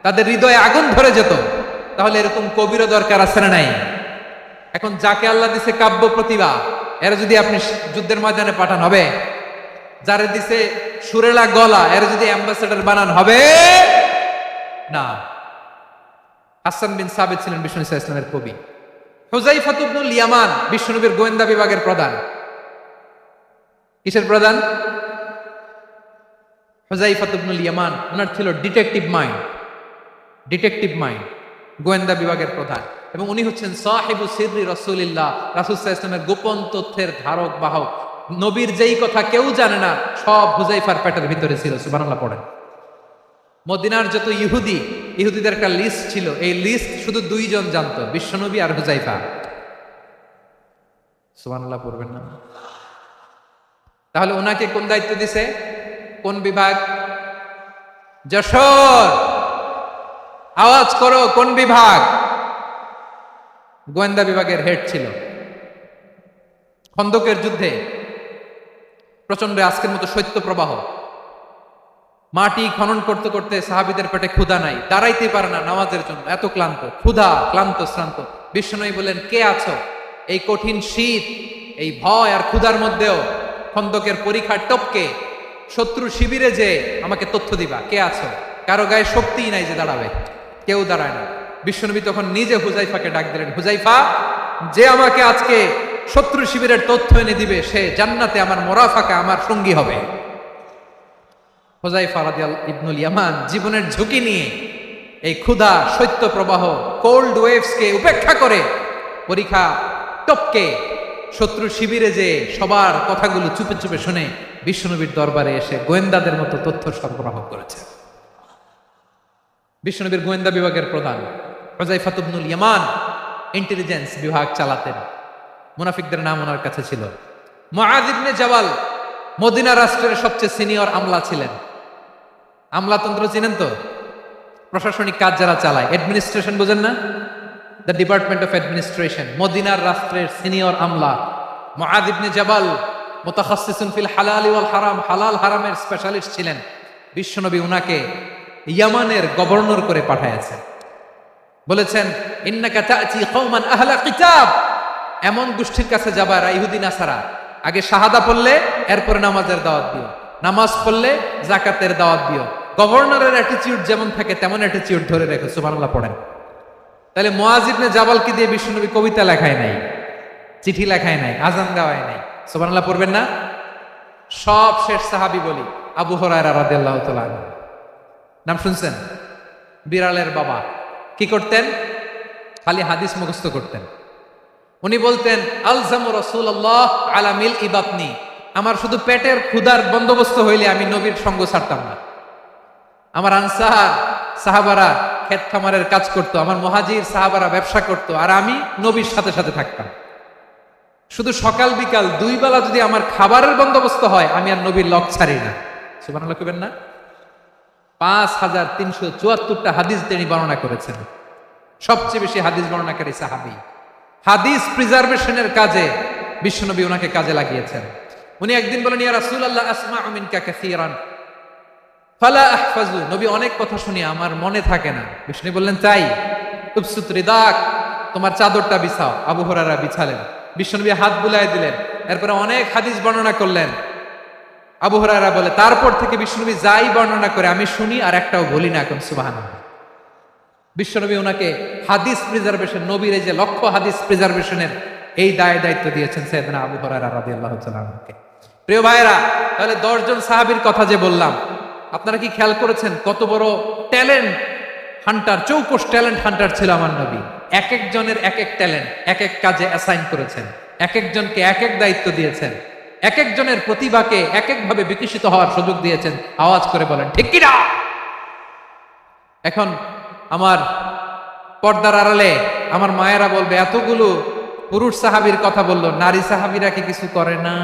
তাদের হৃদয়ে আগুন ধরে যেত। তাহলে এরকম কবিরও দরকার আছে না নাই? এখন যাকে আল্লাহ দিছে কাব্য প্রতিভা, এরা যদি আপনি যুদ্ধের ময়দানে পাঠান হবে? যারে দিছে সুরেলা গলা, এরা যদি অ্যাম্বাসেডর বানান হবে না। হাসান বিন সাবিত ছিলেন বিষ্ণু ইসলামের কবি। হুযায়ফা ইবনুল ইয়ামান বিশ্বনবীর গোয়েন্দা বিভাগের প্রধান। কিসের প্রধান? হুযায়ফা ইবনুল ইয়ামান। ওনার ছিল ডিটেকটিভ মাইন্ড, ডিটেকটিভ মাইন্ড, গোয়েন্দা বিভাগের প্রধান। এবং উনি হচ্ছেন সাহিবু সিররি রাসূলিল্লাহ, রাসূল সাল্লাল্লাহু আলাইহি ওয়াসাল্লামের গোপন তথ্যের ধারক বাহক। নবীর যেই কথা কেউ জানে না সব হুযায়ফার পেটের ভিতরে ছিল। সুবহানাল্লাহ পড়েন। মদিনার যত ইহুদিদের একটা লিস্ট ছিল, এই লিস্ট শুধু দুইজন জানতো, বিশ্বনবী আর হুযায়ফা। সুবহানাল্লাহ পড়বেন না? তাহলে ওনাকে কোন দায়িত্ব দিছে? কোন বিভাগ? যশোর আওয়াজ করো, কোন বিভাগ? গোয়েন্দা বিভাগের হেড ছিল। খন্দকের যুদ্ধে প্রচন্ড আজকের মতো শৈত্য প্রবাহ, মাটি খনন করতে করতে সাহাবীদের পেটে ক্ষুধা নাই, দাঁড়াইতে পারে না নামাজের জন্য, এত ক্লান্ত, ক্ষুধা, ক্লান্ত, শ্রান্ত। বিশ্বনবী বললেন, কে আছো? এই কঠিন শীত, এই ভয় আর ক্ষুধার মধ্যেও খন্দকের পরীক্ষার টপকে শত্রু শিবিরে যে আমাকে তথ্য দিবা, কে আছো? কারো গায়ে শক্তিই নাই যে দাঁড়াবে, কেউ দাঁড়ায় না। বিশ্বনবী তখন নিজে হুযায়ফাকে ডাক দিলেন, হুযায়ফা, যে আমাকে আজকে শত্রু শিবিরের তথ্য এনে দিবে সে জান্নাতে আমার মোরাফাকা, আমার সঙ্গী হবে। হুযায়ফা রাদিয়াল্লাহু ইবনুল ইয়ামান জীবনের ঝুঁকি নিয়ে এই ক্ষুধা, শৈত্য প্রবাহ, কোল্ড ওয়েভসকে উপেক্ষা করে পরীক্ষা টপকে শত্রু শিবিরে যে সবার কথাগুলো চুপে চুপে শুনে বিশ্বনবীর দরবারে এসে গোয়েন্দাদের মতো তথ্য সরবরাহ করেছে। বিশ্বনবীর গোয়েন্দা বিভাগের প্রধান হুযায়ফা ইবনুল ইয়ামান ইন্টেলিজেন্স বিভাগ চালাতেন। মুনাফিকদের নাম ওনার কাছে ছিল। মুআয ইবনে জাবাল মদিনা রাষ্ট্রের সবচেয়ে সিনিয়র আমলা ছিলেন। আমলাতন্ত্র চিনেন তো? প্রশাসনিক কাজ যারা চালায়, অ্যাডমিনিস্ট্রেশন বোঝেন না? The department of administration. মদিনার রাষ্ট্রের সিনিয়র আমলা মুআয ইবনে জাবাল মুতাখাসসিসুন ফিল হালাল ওয়াল হারাম, হালাল হারামের স্পেশালিস্ট ছিলেন। বিশ্বনবী উনাকে ইয়ামানের গভর্নর করে পাঠাইছেন। বলেছেন, ইন্নাকা তা'তি কওমান আহলা কিতাব, এমন গোষ্ঠীর কাছে যাবা ইহুদি নাসারা, আগে শাহাদা পড়লে এরপরে নামাজের দাওয়াত দিও, নামাজ পড়লে যাকাতের দাওয়াত দিও। গভর্নরের অ্যাটিটিউড যেমন থাকে তেমন অ্যাটিটিউড ধরে রেখো। সুবহানাল্লাহ পড়েন। তাহলে মুআয ইবনে জাবালকে দিয়ে বিশ্বনবী কবিতা লেখায় নাই, চিঠি লেখায় নাই, আজান গাওয়ায় নাই। সুবহানাল্লাহ পড়বেন না? সব শেষ সাহাবী বলি আবু হুরায়রা রাদিয়াল্লাহু তাআলা আনহু। নাম শুনছেন? বিড়ালের বাবা। কি করতেন? খালি হাদিস মুখস্থ করতেন। উনি বলতেন, আলজামু রাসূলুল্লাহ আলা মিল ইবাতনি, আমার শুধু পেটের ক্ষুধার বন্দোবস্ত হইলে আমি নবীর সঙ্গ ছাড়তাম না। আমার আনসার সাহাবারা ক্ষেত খামারের কাজ করতো, আমার মুহাজির সাহাবারা ব্যবসা করতো, আর আমি নবীর সাথে সাথে থাকতাম। শুধু সকাল বিকাল দুই বেলা যদি আমার খাবারের বন্দোবস্ত হয়, আমি আর নবীর লক ছাড়ি না। সুবহানাল্লাহ কইবেন না? 5374টা হাদিস তিনি বর্ণনা করেছেন। সবচেয়ে বেশি হাদিস বর্ণনাকারী সাহাবী। হাদিস প্রিজার্ভেশনের কাজে বিশ্বনবী ওনাকে কাজে লাগিয়েছেন। উনি একদিন বলেন, ইয়া রাসূলুল্লাহ আসমাউ মিনকা কাসীরান ফালা আহফাজু, নবী অনেক কথা শুনি আমার মনে থাকে না। বিষ্ণু বললেন, তাই? উবসুত রিদাক, তোমার চাদরটা বিছাও। আবু হুরায়রা বিছালেন, বিশ্বনবী হাত বুলায় দিলেন, এরপরে অনেক হাদিস বর্ণনা করলেন। আবু হুরায়রা বলে, তারপর থেকে বিশ্বনবী যাই বর্ণনা করে আমি শুনি আর একটাও বলি না এখন। সুবহানাল্লাহ। বিশ্বনবী ওনাকে হাদিস প্রিজার্ভেশন, নবীর এই যে লক্ষ্য হাদিস প্রিজার্ভেশনের এই দায়িত্ব দিয়েছেন সাইয়েদনা আবু হুরায়রা রাদিয়াল্লাহু তাআলা আনহুকে। প্রিয় ভাইরা, তাহলে 10 জন সাহাবীর কথা যে বললাম, আপনারা কি খেয়াল করেছেন কত বড় ট্যালেন্ট হান্টার, চৌকস ট্যালেন্ট হান্টার ছিল আমার নবী। এক একজনের এক এক ট্যালেন্ট এক এক কাজে অ্যাসাইন করেছেন, এক একজনকে এক এক দায়িত্ব দিয়েছেন, এক একজনের প্রতিভাকে এক একভাবে বিকশিত হওয়ার সুযোগ দিয়েছেন। আওয়াজ করে বলেন ঠিক কি না? এখন আমার পর্দার আড়ালে আমার মায়েরা বলবে, এতগুলো পুরুষ সাহাবীর কথা বললো, নারী সাহাবীরা কি কিছু করে না?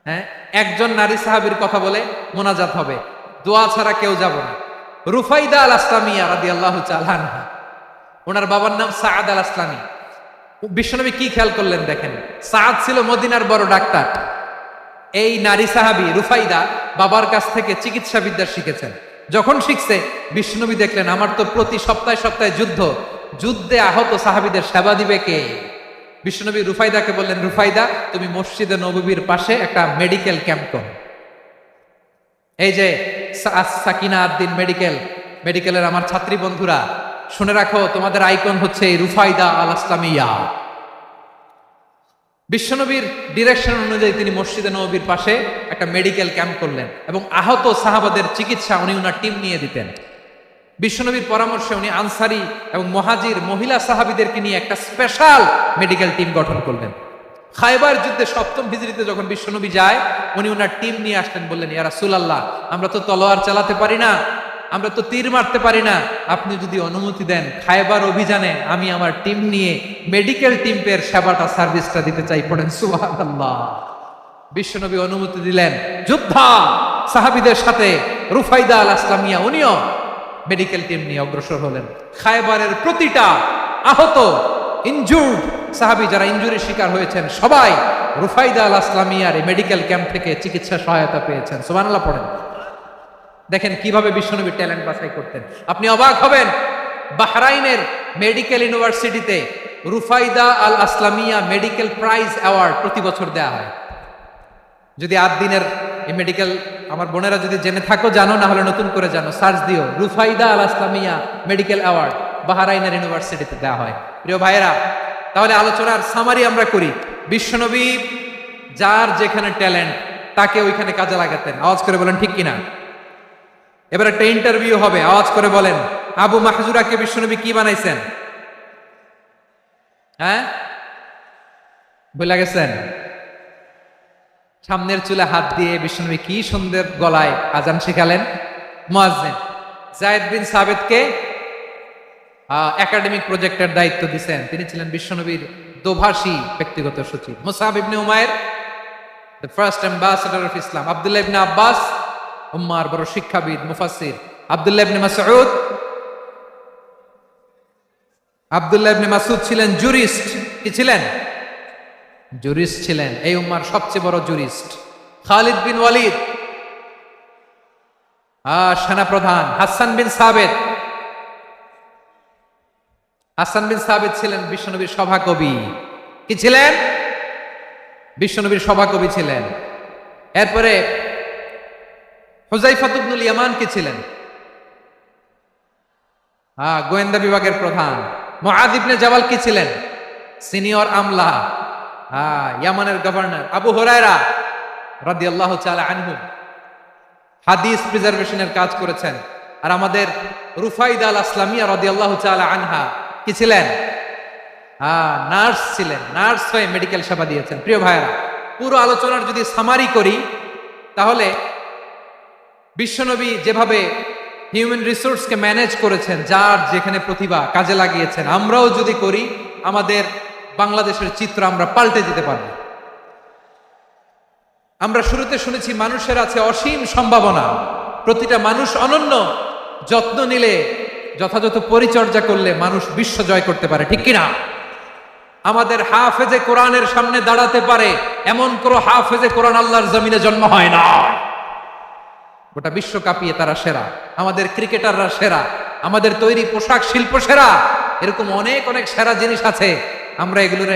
হ্যাঁ, একজন নারী সাহাবীর কথা বলে মোনাজাত হবে, দোয়া ছাড়া কেউ যাব না। রুফাইদা আল আসলামিয়া রাদিয়াল্লাহু তাআলা আনহা, ওনার বাবার নাম সাআদ আল আসলামি। বিশ্বনবী কি খেয়াল করলেন দেখেন, সাআদ ছিল মদিনার বড় ডাক্তার। এই নারী সাহাবী রুফাইদা বাবার কাছ থেকে চিকিৎসা বিদ্যা শিখেছেন। যখন শিখছে, বিশ্বনবী দেখলেন আমার তো প্রতি সপ্তাহে সপ্তাহে যুদ্ধে আহত সাহাবীদের সেবা দিবে কে? বিশ্বনবী রুফাইদাকে বললেন, রুফাইদা তুমি মসজিদে নববীর পাশে একটা মেডিকেল ক্যাম্প করো। এই যে সাকিনা আদ্দিন মেডিকেলের আমার ছাত্রী বন্ধুরা শুনে রাখো, তোমাদের আইকন হচ্ছে রুফাইদা আল আসলামিয়া। বিশ্বনবীর ডিরেকশন অনুযায়ী তিনি মসজিদে নববীর পাশে একটা মেডিকেল ক্যাম্প করলেন এবং আহত সাহাবাদের চিকিৎসা উনি ওনার টিম নিয়ে দিতেন। বিশ্বনবীর পরামর্শে উনি আনসারি এবং মুহাজির মহিলা সাহাবীদেরকে নিয়ে একটা স্পেশাল মেডিকেল টিম গঠন করলেন। খায়বার যুদ্ধে 7ম হিজরিতে যখন বিশ্বনবী যায়, উনি ওনার টিম নিয়ে আসলেন, বললেন, ইয়া রাসূলুল্লাহ আমরা তো তলোয়ার চালাতে পারি না, আমরা তো তীর মারতে পারি না, আপনি যদি অনুমতি দেন খায়বার অভিযানে আমি আমার টিম নিয়ে মেডিকেল টিমের সেবাটা সার্ভিসটা দিতে চাই। পড়েন সুবহানাল্লাহ। বিশ্বনবী অনুমতি দিলেন, যোদ্ধা সাহাবীদের সাথে রুফাইদা আল আসলামিয়া উনিও মেডিকেল টিম নিয়ে অগ্রসর হলেন। খায়বারের প্রতিটা আহত ইনজুর্ড সাহাবী যারা ইনজুরির শিকার হয়েছেন সবাই রুফাইদা আল আসলামিয়ার এই মেডিকেল ক্যাম্প থেকে চিকিৎসা সহায়তা পেয়েছেন। সুবহানাল্লাহ পড়েন। দেখেন কিভাবে বিশ্বনবী ট্যালেন্ট বাছাই করতেন। আপনি অবাক হবেন, বাহরাইনের মেডিকেল ইউনিভার্সিটিতে রুফাইদা আল আসলামিয়া মেডিকেল প্রাইজ অ্যাওয়ার্ড প্রতি বছর দেয়া হয়। যদি 8 দিনের এই মেডিকেল আমার বোনেরা যদি জেনে থাকো জানো, না হলে নতুন করে জানো, সার্চ দিও রুফাইদা আল আসলামিয়া মেডিকেল অ্যাওয়ার্ড বাহরাইনের ইউনিভার্সিটিতে দেওয়া হয়। প্রিয় ভাইয়েরা, তাহলে আলোচনার সামারি আমরা করি। বিশ্বনবী যার যেখানে ট্যালেন্ট তাকে ওইখানে কাজে লাগাতেন। আওয়াজ করে বলেন ঠিক কিনা? এবার একটা ইন্টারভিউ হবে, আওয়াজ করে বলেন আবু মাহজুরাকে বিশ্বনবী কি বানাইছেন? হ্যাঁ, ভুলে গেছেন? সামনের চুলে হাত দিয়ে বিশ্বনবী কি সুন্দর গলায় আজান শিখালেন। মুয়াজ্জিন যায়েদ বিন সাবিতকে একাডেমিক প্রজেক্টের দায়িত্ব দিয়েছেন। তিনি ছিলেন বিশ্বনবীর দোভাষী ব্যক্তিগত সচিব। মুসআব ইবনে উমাইর, the first ambassador of Islam. আব্দুল্লাহ ইবনে আব্বাস, উম্মার বড় শিক্ষাবিদ, মুফাসসির। আব্দুল্লাহ ইবনে মাসউদ, আব্দুল্লাহ ইবনে মাসউদ ছিলেন জুরিস্ট। কি ছিলেন? জুরিস্ট ছিলেন, এই উম্মার সবচেয়ে বড় জুরিস্ট। খালিদ বিন ওয়ালিদ, সেনাপ্রধান। হাসান বিন সাবিত, হাসান বিন সাবিত ছিলেন বিশ্বনবীর সভাকবি। কি ছিলেন? বিশ্বনবীর সভাকবি ছিলেন। এরপরে হুযায়ফা ইবনুল ইয়ামান কি ছিলেন? গোয়েন্দা বিভাগের প্রধান। মুআয ইবনে জাবাল কি ছিলেন? সিনিয়র আমলা, ইয়ামানের গভর্নর। আবু হুরায়রা রাদিয়াল্লাহু তাআলা আনহু হাদিস প্রিজার্ভেশনের কাজ করেছেন। আর আমাদের রুফাইদা আল আসলামিয়া রাদিয়াল্লাহু তাআলা আনহা কি ছিলেন? নার্স ছিলেন। নার্স হয়ে মেডিকেল সেবা দিয়েছেন। প্রিয় ভাইরা, পুরো আলোচনার যদি সামারি করি তাহলে বিশ্বনবী যেভাবে হিউম্যান রিসোর্সকে ম্যানেজ করেছেন, যার যেখানে প্রতিভা কাজে লাগিয়েছেন, আমরাও যদি করি আমাদের বাংলাদেশের চিত্র আমরা পাল্টে দিতে পারব। আমরা শুরুতে শুনেছি মানুষের আছে অসীম সম্ভাবনা, প্রতিটা মানুষ অনন্য, যত্ন নিলে, যথাযথ পরিচর্যা করলে মানুষ বিশ্ব জয় করতে পারে, ঠিক কিনা? আমাদের হাফেজে কোরআনের সামনে দাঁড়াতে পারে এমন কোন হাফেজে কোরআন আল্লাহর জমিনে জন্ম হয় না। গোটা বিশ্ব কাঁপিয়ে তারা সেরা, আমাদের ক্রিকেটাররা সেরা, আমাদের তৈরি পোশাক শিল্প সেরা। এরকম অনেক অনেক সেরা জিনিস আছে, আমরা এগুলোর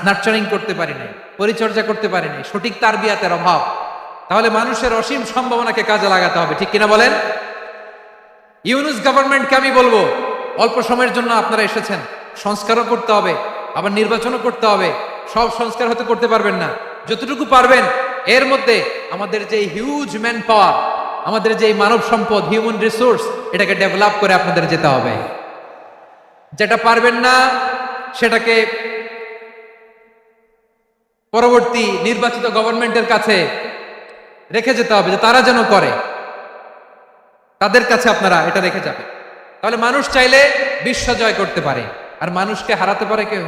নার্চারিং করতে পারি নাই, পরিচর্যা করতে পারি নাই, সঠিক তারবিয়াতের অভাব। তাহলে মানুষের অসীম সম্ভাবনাকে কাজে লাগাতে হবে, ঠিক কিনা বলেন? ইউনুস গভর্নমেন্টকে আমি বলবো, অল্প সময়ের জন্য আপনারা এসেছেন, সংস্কারও করতে হবে, আবার নির্বাচনও করতে হবে। সব সংস্কার হতে করতে পারবেন না, যতটুকু পারবেন এর মধ্যে আমাদের যে হিউজ ম্যান পাওয়ার, আমাদের যে মানব সম্পদ, হিউম্যান রিসোর্স, এটাকে ডেভেলপ করে আপনাদের যেতে হবে। যেটা পারবেন না সেটাকে পরবর্তী নির্বাচিত গভর্নমেন্টের কাছে রেখে যেতে হবে, যে তারা যেন করে, তাদের কাছে আপনারা এটা রেখে যাবেন। তাহলে মানুষ চাইলে বিশ্ব জয় করতে পারে। আর মানুষকে হারাতে পারে কেউ?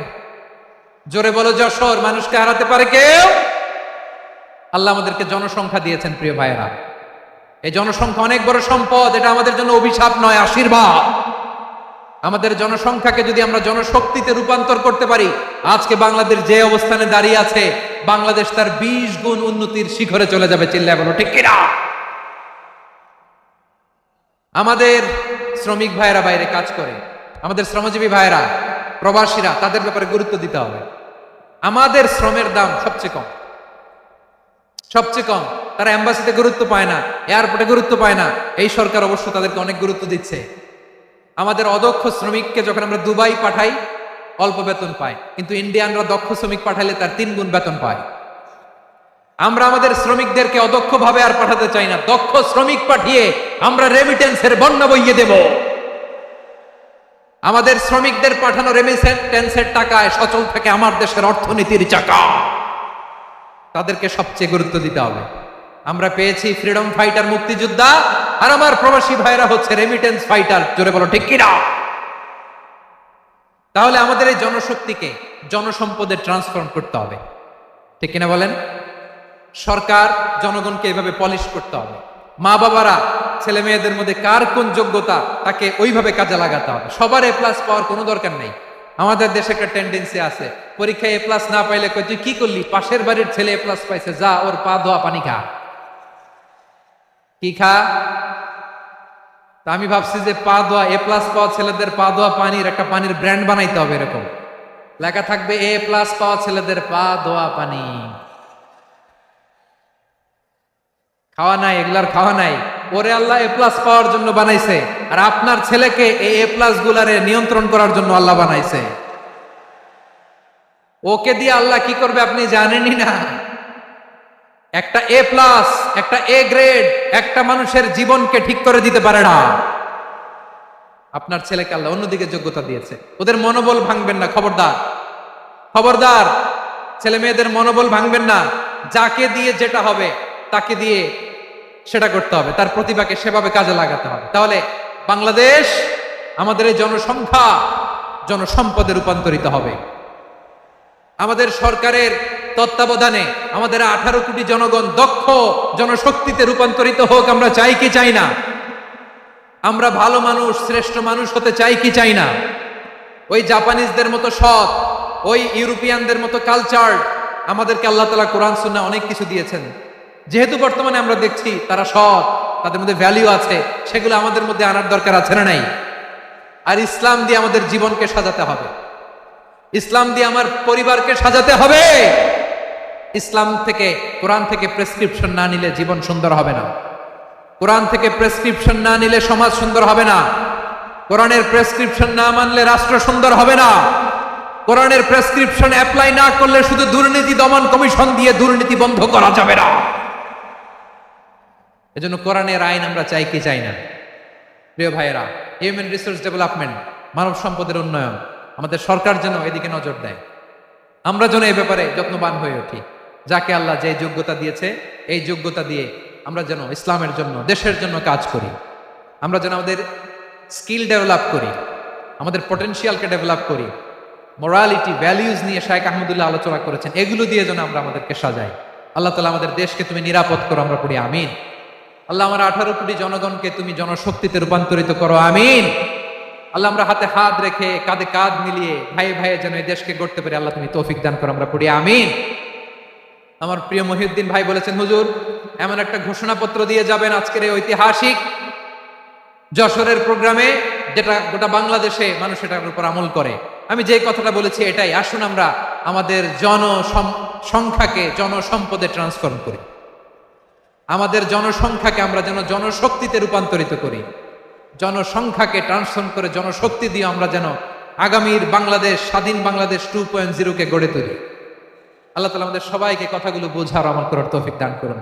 জোরে বলো যশোর, মানুষকে হারাতে পারে কেউ? আল্লাহ আমাদেরকে জনসংখ্যা দিয়েছেন প্রিয় ভাইয়েরা। এই জনসংখ্যা অনেক বড় সম্পদ, এটা আমাদের জন্য অভিশাপ নয়, আশীর্বাদ। আমাদের জনসংখ্যাকে যদি আমরা জনশক্তিতে রূপান্তর করতে পারি, আজকে বাংলাদেশ যে অবস্থানে দাঁড়িয়ে আছে, বাংলাদেশ তার 20 গুণ উন্নতির শিখরে চলে যাবে। চিল্লায় বলো ঠিক কিনা? আমাদের শ্রমিক ভাইয়েরা বাইরে কাজ করে, আমাদের শ্রমজীবী ভাইয়েরা, প্রবাসীরা, তাদের ব্যাপারে গুরুত্ব দিতে হবে। আমাদের শ্রমের দাম সবচেয়ে কম, সবচেয়ে কম। তারা এম্বাসিতে গুরুত্ব পায় না, এয়ারপোর্টে গুরুত্ব পায় না। এই সরকার অবশ্য তাদেরকে অনেক গুরুত্ব দিচ্ছে। আমাদের অদক্ষ শ্রমিককে যখন আমরা দুবাই পাঠাই, অল্প বেতন পায়, কিন্তু ইন্ডিয়ানরা দক্ষ শ্রমিক পাঠালে তার 3 গুণ বেতন পায়। আমরা আমাদের শ্রমিকদেরকে অদক্ষ ভাবে আর পাঠাতে চাই না, দক্ষ শ্রমিক পাঠিয়ে আমরা রেমিটেন্সের বন্যা বইয়ে দেব। আমাদের শ্রমিকদের পাঠানো রেমিটেন্সের টাকায় সচল থাকে আমার দেশের অর্থনীতির চাকা। তাদেরকে সবচেয়ে গুরুত্ব দিতে হবে। আমরা পেয়েছি ফ্রিডম ফাইটার, মুক্তিযোদ্ধা, আর আমার প্রবাসী ভাইরা হচ্ছে রেমিটেন্স ফাইটার। জোরে বলো ঠিক কিনা? তাহলে আমাদের এই জনশক্তিকে জনসম্পদে ট্রান্সফর্ম করতে হবে, ঠিক কিনা বলেন? সরকার জনগণকে এভাবে পলিশ করতে হবে। মা বাবারা ছেলে মেয়েদের মধ্যে কার কোন যোগ্যতা, তাকে ওইভাবে কাজে লাগাতে হবে। সবার এ প্লাস পাওয়ার কোনো দরকার নেই। আমাদের দেশে একটা টেন্ডেন্সি আছে, পরীক্ষায় এ প্লাস না পাইলে কই তুই কি করলি, পাশের বাড়ির ছেলে এ প্লাস পাইছে, যা ওর পা ধোয়া পানি খা। কি খা? তা আমি ভাবছি যে পা ধোয়া, এ প্লাস পাওয়া ছেলেদের পা ধোয়া পানির একটা পানির ব্র্যান্ড বানাইতে হবে। এরকম লেখা থাকবে, এ প্লাস পাওয়া ছেলেদের পা ধোয়া পানি। খাওয়া নাই, এগুলার খাওয়া নাই। ওরে আল্লাহ এ প্লাস পাওয়ার জন্য বানাইছে, আর আপনার ছেলেকে এই এ প্লাস গুলারে নিয়ন্ত্রণ করার জন্য আল্লাহ বানাইছে। ওকে দিয়ে আল্লাহ কি করবে আপনি জানেনই না। একটা এ প্লাস, একটা এ গ্রেড একটা মানুষের জীবনকে ঠিক করে দিতে পারে না। আপনার ছেলেকে আল্লাহ অন্যদিকে যোগ্যতা দিয়েছে। ওদের মনোবল ভাঙবেন না, খবরদার, খবরদার। ছেলে মেয়েদের মনোবল ভাঙবেন না। যাকে দিয়ে যেটা হবে তাকে দিয়ে সেটা করতে হবে, তার প্রতিভাকে সেভাবে কাজে লাগাতে হবে। তাহলে বাংলাদেশ, আমাদের এই জনসংখ্যা জনসম্পদে রূপান্তরিত হবে। আমাদের সরকারের তত্ত্বাবধানে আমাদের 18 কোটি জনগণ দক্ষ জনশক্তিতে রূপান্তরিত হোক, আমরা চাই কি চাই না? আমরা ভালো মানুষ, শ্রেষ্ঠ মানুষ হতে চাই কি চাই না? ওই জাপানিজদের মতো সৎ, ওই ইউরোপিয়ানদের মতো কালচার, আমাদেরকে আল্লাহ তাআলা কোরআন সুন্নাহ অনেক কিছু দিয়েছেন। যেহেতু বর্তমানে আমরা দেখছি তারা সৎ, তাদের মধ্যে ভ্যালু আছে, সেগুলো আমাদের মধ্যে আনার দরকার আছে না নাই? আর ইসলাম দিয়ে আমাদের জীবনকে সাজাতে হবে, ইসলাম দিয়ে আমার পরিবারকে সাজাতে হবে। ইসলাম থেকে, কোরআন থেকে প্রেসক্রিপশন না নিলে জীবন সুন্দর হবে না। কোরআন থেকে প্রেসক্রিপশন না নিলে সমাজ সুন্দর হবে না। কোরআনের প্রেসক্রিপশন না মানলে রাষ্ট্র সুন্দর হবে না। কোরআনের প্রেসক্রিপশন অ্যাপ্লাই না করলে শুধু দুর্নীতি দমন কমিশন দিয়ে দুর্নীতি বন্ধ করা যাবে না। এজন্য কোরআনের আইন আমরা চাই কি চাই না? প্রিয় ভাইয়েরা, হিউম্যান রিসোর্স ডেভেলপমেন্ট, মানব সম্পদের উন্নয়ন, আমাদের সরকার যেন এদিকে নজর দেয়। আমরা যেন এ ব্যাপারে যত্নবান হয়ে উঠি। যাকে আল্লাহ যে যোগ্যতা দিয়েছে, এই যোগ্যতা দিয়ে আমরা যেন ইসলামের জন্য, দেশের জন্য কাজ করি। আমরা যেন আমাদের স্কিল ডেভেলপ করি, আমাদের পটেনশিয়ালকে ডেভেলপ করি। মোরালিটি, ভ্যালিউজ নিয়ে শাইখ আহমদুল্লাহ আলোচনা করেছেন, এগুলো দিয়ে যেন আমরা আমাদেরকে সাজাই। আল্লাহ তাআলা আমাদের দেশকে তুমি নিরাপদ করো, আমরা পড়ি আমিন। আল্লাহ আমার 18 কোটি জনগণকে তুমি জনশক্তিতে রূপান্তরিত করো, আমিন। আল্লাহ আমরা হাতে হাত রেখে, কাঁধে কাঁধ মিলিয়ে ভাইয়ে ভাইয়ে যেন এই দেশকে গড়তে পারি, আল্লাহ তুমি তৌফিক দান করো, আমরা পড়ি আমিন। আমার প্রিয় মহিউদ্দিন ভাই বলেছেন, হুজুর এমন একটা ঘোষণাপত্র দিয়ে যাবেন আজকের এই ঐতিহাসিক যশোরের প্রোগ্রামে, যেটা গোটা বাংলাদেশে মানুষ এটার উপর আমল করে। আমি যে কথাটা বলেছি এটাই, আসুন আমরা আমাদের জনসংখ্যাকে জনসম্পদে ট্রান্সফর্ম করি। আমাদের জনসংখ্যাকে আমরা যেন জনশক্তিতে রূপান্তরিত করি। জনসংখ্যাকে ট্রান্সফর্ম করে জনশক্তি দিয়ে আমরা যেন আগামীর বাংলাদেশ, স্বাধীন বাংলাদেশ 2.0 কে গড়ে তুলি। আল্লাহ তাআলা আমাদের সবাইকে কথাগুলো বোঝার, আমল করার তৌফিক দান করুন।